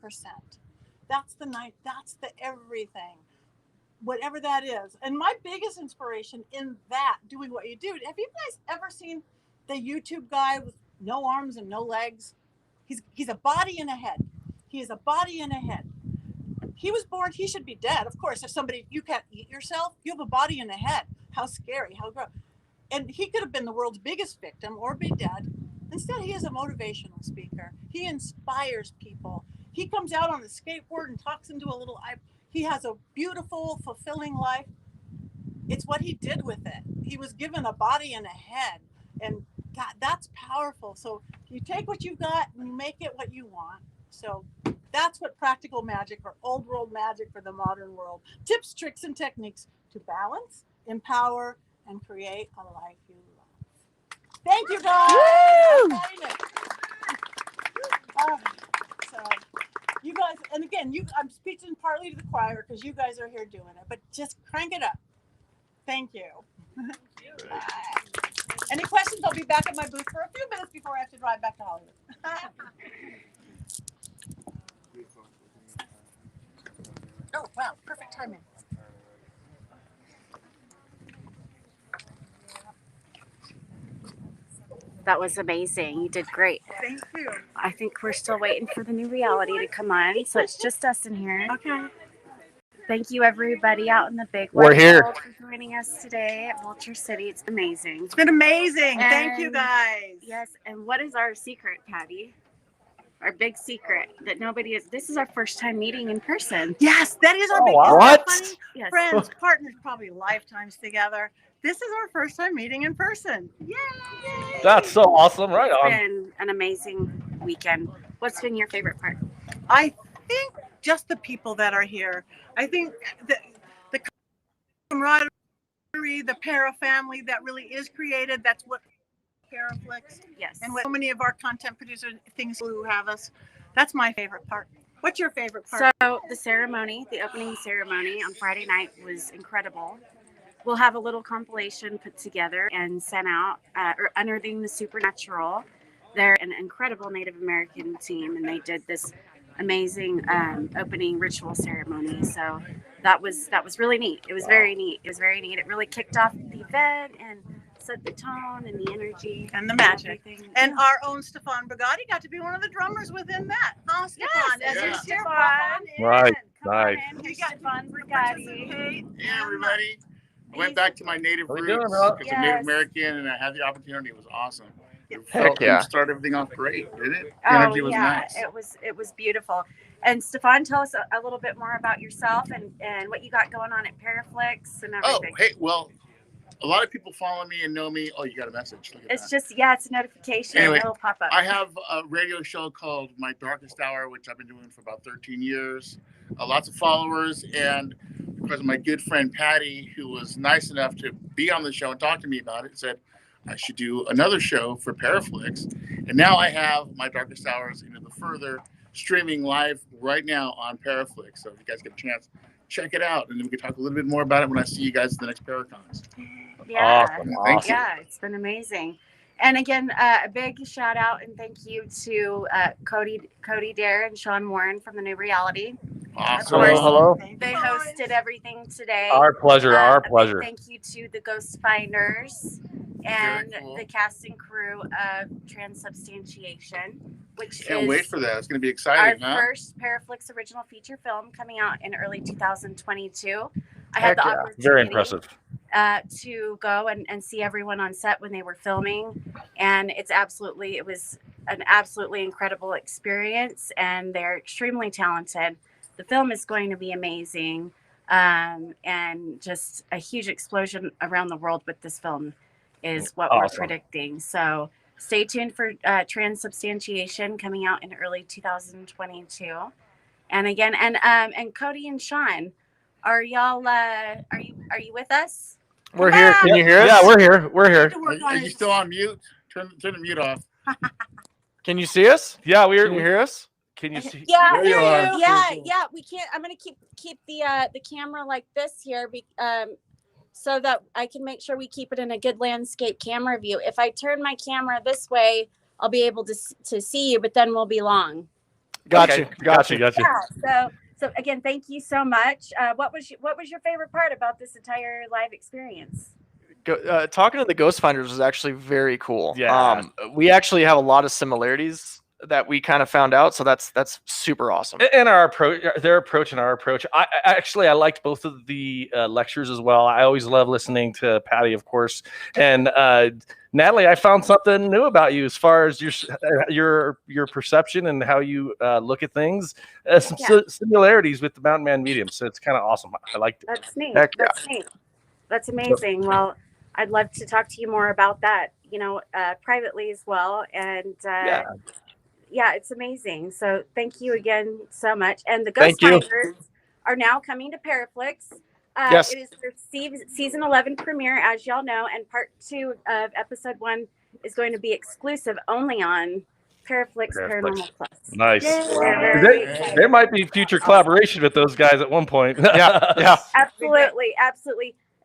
That's the everything, whatever that is. And my biggest inspiration in that, doing what you do, have you guys ever seen the YouTube guy with no arms and no legs? He's a body and a head. He is a body and a head. He was born, he should be dead. Of course, if you can't eat yourself, you have a body and a head. How scary, how gross. And he could have been the world's biggest victim or be dead. Instead, he is a motivational speaker. He inspires people. He comes out on a skateboard and talks into a little eye. He has a beautiful, fulfilling life. It's what he did with it. He was given a body and a head, and God, that's powerful. So you take what you've got and you make it what you want. So that's what practical magic or old world magic for the modern world. Tips, tricks, and techniques to balance, empower, and create a life you love. Thank you, guys. So you guys, and again, I'm speaking partly to the choir because you guys are here doing it, but just crank it up. Thank you. Any questions? I'll be back at my booth for a few minutes before I have to drive back to Hollywood. Oh, wow. Perfect timing. That was amazing. You did great. Thank you. I think we're still waiting for the new reality to come on, so it's just us in here. Okay. Thank you, everybody out in the big We're wide here. world, for joining us today at Vulture City. It's amazing. It's been amazing. Thank you, guys. Yes, and what is our secret, Patti? Our big secret that nobody is. This is our first time meeting in person. Yes, that is our big wow. isn't that What? funny? Yes. Friends, partners, probably lifetimes together. This is our first time meeting in person. Yay! That's so awesome. Right It's on. been an amazing weekend. What's been your favorite part? I think just the people that are here. I think the camaraderie, the para family that really is created. That's what PARAFlixx. Yes. And what so many of our content producers things who have us. That's my favorite part. What's your favorite part? So the ceremony, the opening ceremony on Friday night was incredible. We'll have a little compilation put together and sent out, or Unearthing the Supernatural. They're an incredible Native American team, and they did this amazing opening ritual ceremony. So that was really neat. It was very neat. It was very neat. It really kicked off the event and set the tone and the energy and the magic. And yeah. our own Stefan Bugatti got to be one of the drummers within that. Huh, Stefan? Yes, As yeah. you steer, Stefan. pop on in. Right, Come right. on in. You got Stefan Bugatti. Hey, everybody. I went back to my native How you roots doing, bro? because I'm Native American, and I had the opportunity. It was awesome. It Heck yeah. started everything off great, didn't it? The Oh energy was yeah, nice. it was beautiful. And Stefan, tell us a little bit more about yourself and what you got going on at PARAFlixx and Oh, everything. hey, well, a lot of people follow me and know me. Oh, you got a message. Look at It's that. just it's a notification. Anyway, It'll pop up. I have a radio show called My Darkest Hour, which I've been doing for about 13 years. Lots of followers, and because of my good friend Patti, who was nice enough to be on the show and talk to me about it, said I should do another show for PARAFlixx. And now I have My Darkest Hours into the further streaming live right now on PARAFlixx. So if you guys get a chance, check it out, and then we can talk a little bit more about it when I see you guys at the next Paracons. Yeah, Thank you. yeah, it's been amazing. And again, a big shout out and thank you to Cody Dare and Shawn Warren from the New Reality. Awesome. Of course, Hello. They hosted everything today. Our pleasure. Our A big pleasure. Thank you to the Ghost Finders and Very cool. the cast and crew of Transubstantiation, which Can't is wait for that. It's going to be our exciting, huh? first PARAFlixx original feature film coming out in early 2022. I had Heck the yeah. opportunity Very impressive. to go and see everyone on set when they were filming, and it was an absolutely incredible experience, and they're extremely talented. The film is going to be amazing, and just a huge explosion around the world with this film is what we're Awesome. predicting. So stay tuned for Transubstantiation coming out in early 2022. And again, and Cody and Shawn, are y'all are you with us? We're here. Can you hear us? Yeah, we're here. We're here. Are you still on mute? Turn the mute off. Can you see us? Yeah, Can you hear us? Can you see? Yeah, There you are. yeah. We can't. I'm gonna keep the camera like this here, so that I can make sure we keep it in a good landscape camera view. If I turn my camera this way, I'll be able to see you, but then we'll be long. Gotcha. Okay. Gotcha. Yeah. So again, thank you so much. What was your favorite part about this entire live experience? Talking to the Ghost Finders was actually very cool. Yeah. We actually have a lot of similarities that we kind of found out. So that's super awesome. And our approach, their approach and our approach. I liked both of the lectures as well. I always love listening to Patti, of course, and Natalie. I found something new about you as far as your perception and how you look at things. Some similarities with the Mountain Man medium, so it's kind of awesome. I liked it. That's neat. Heck yeah. That's neat. That's amazing. Well, I'd love to talk to you more about that, privately as well. And yeah, it's amazing. So thank you again so much. And the Ghost Finders are now coming to PARAFlixx. Yes. It is their season 11 premiere, as y'all know, and part 2 of episode 1 is going to be exclusive only on PARAFlixx Paranormal Plus. Nice. Yay. There might be future collaboration with those guys at one point. Yeah. Absolutely.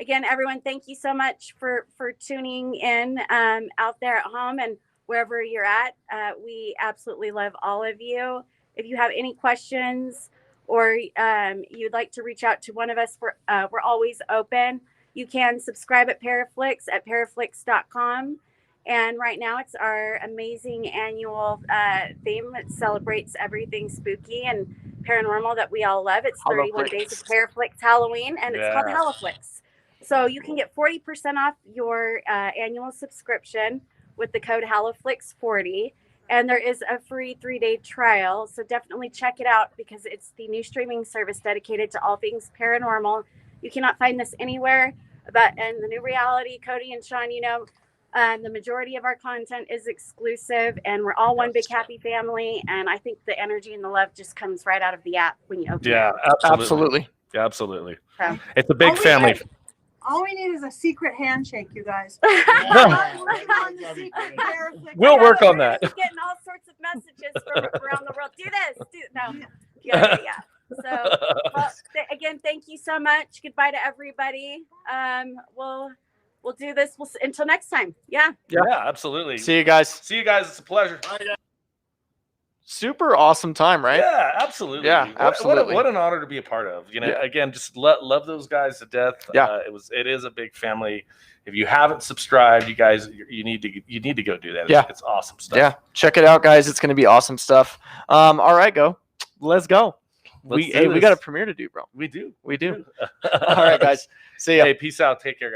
Again, everyone, thank you so much for tuning in out there at home and wherever you're at. We absolutely love all of you. If you have any questions or you'd like to reach out to one of us, we're always open. You can subscribe at PARAFlixx at paraflixx.com. And right now it's our amazing annual theme. It celebrates everything spooky and paranormal that we all love. It's 31 Days of PARAFlixx Halloween, and it's called HalloFlixx. So you can get 40% off your annual subscription with the code HalloFlixx40. And there is a free 3-day trial. So definitely check it out because it's the new streaming service dedicated to all things paranormal. You cannot find this anywhere. And the new reality, Cody and Shawn, the majority of our content is exclusive, and we're all one big happy family. And I think the energy and the love just comes right out of the app when you open it. Absolutely. Yeah, absolutely. So. It's a big family. All we need is a secret handshake, you guys. We'll work on that. We're getting all sorts of messages from around the world. Do this. No. Yeah. So, again, thank you so much. Goodbye to everybody. We'll do this. Until next time. Yeah. Yeah, absolutely. See you guys. It's a pleasure. Super awesome time, right? Yeah, absolutely. Yeah, absolutely. What an honor to be a part of. Again, just love those guys to death. Yeah. It is a big family. If you haven't subscribed, you guys, you need to go do that. Yeah. It's awesome stuff. Yeah. Check it out, guys. It's going to be awesome stuff. All right, let's go. We got a premiere to do, bro. We do. All right, guys. See ya. Hey, peace out. Take care, guys.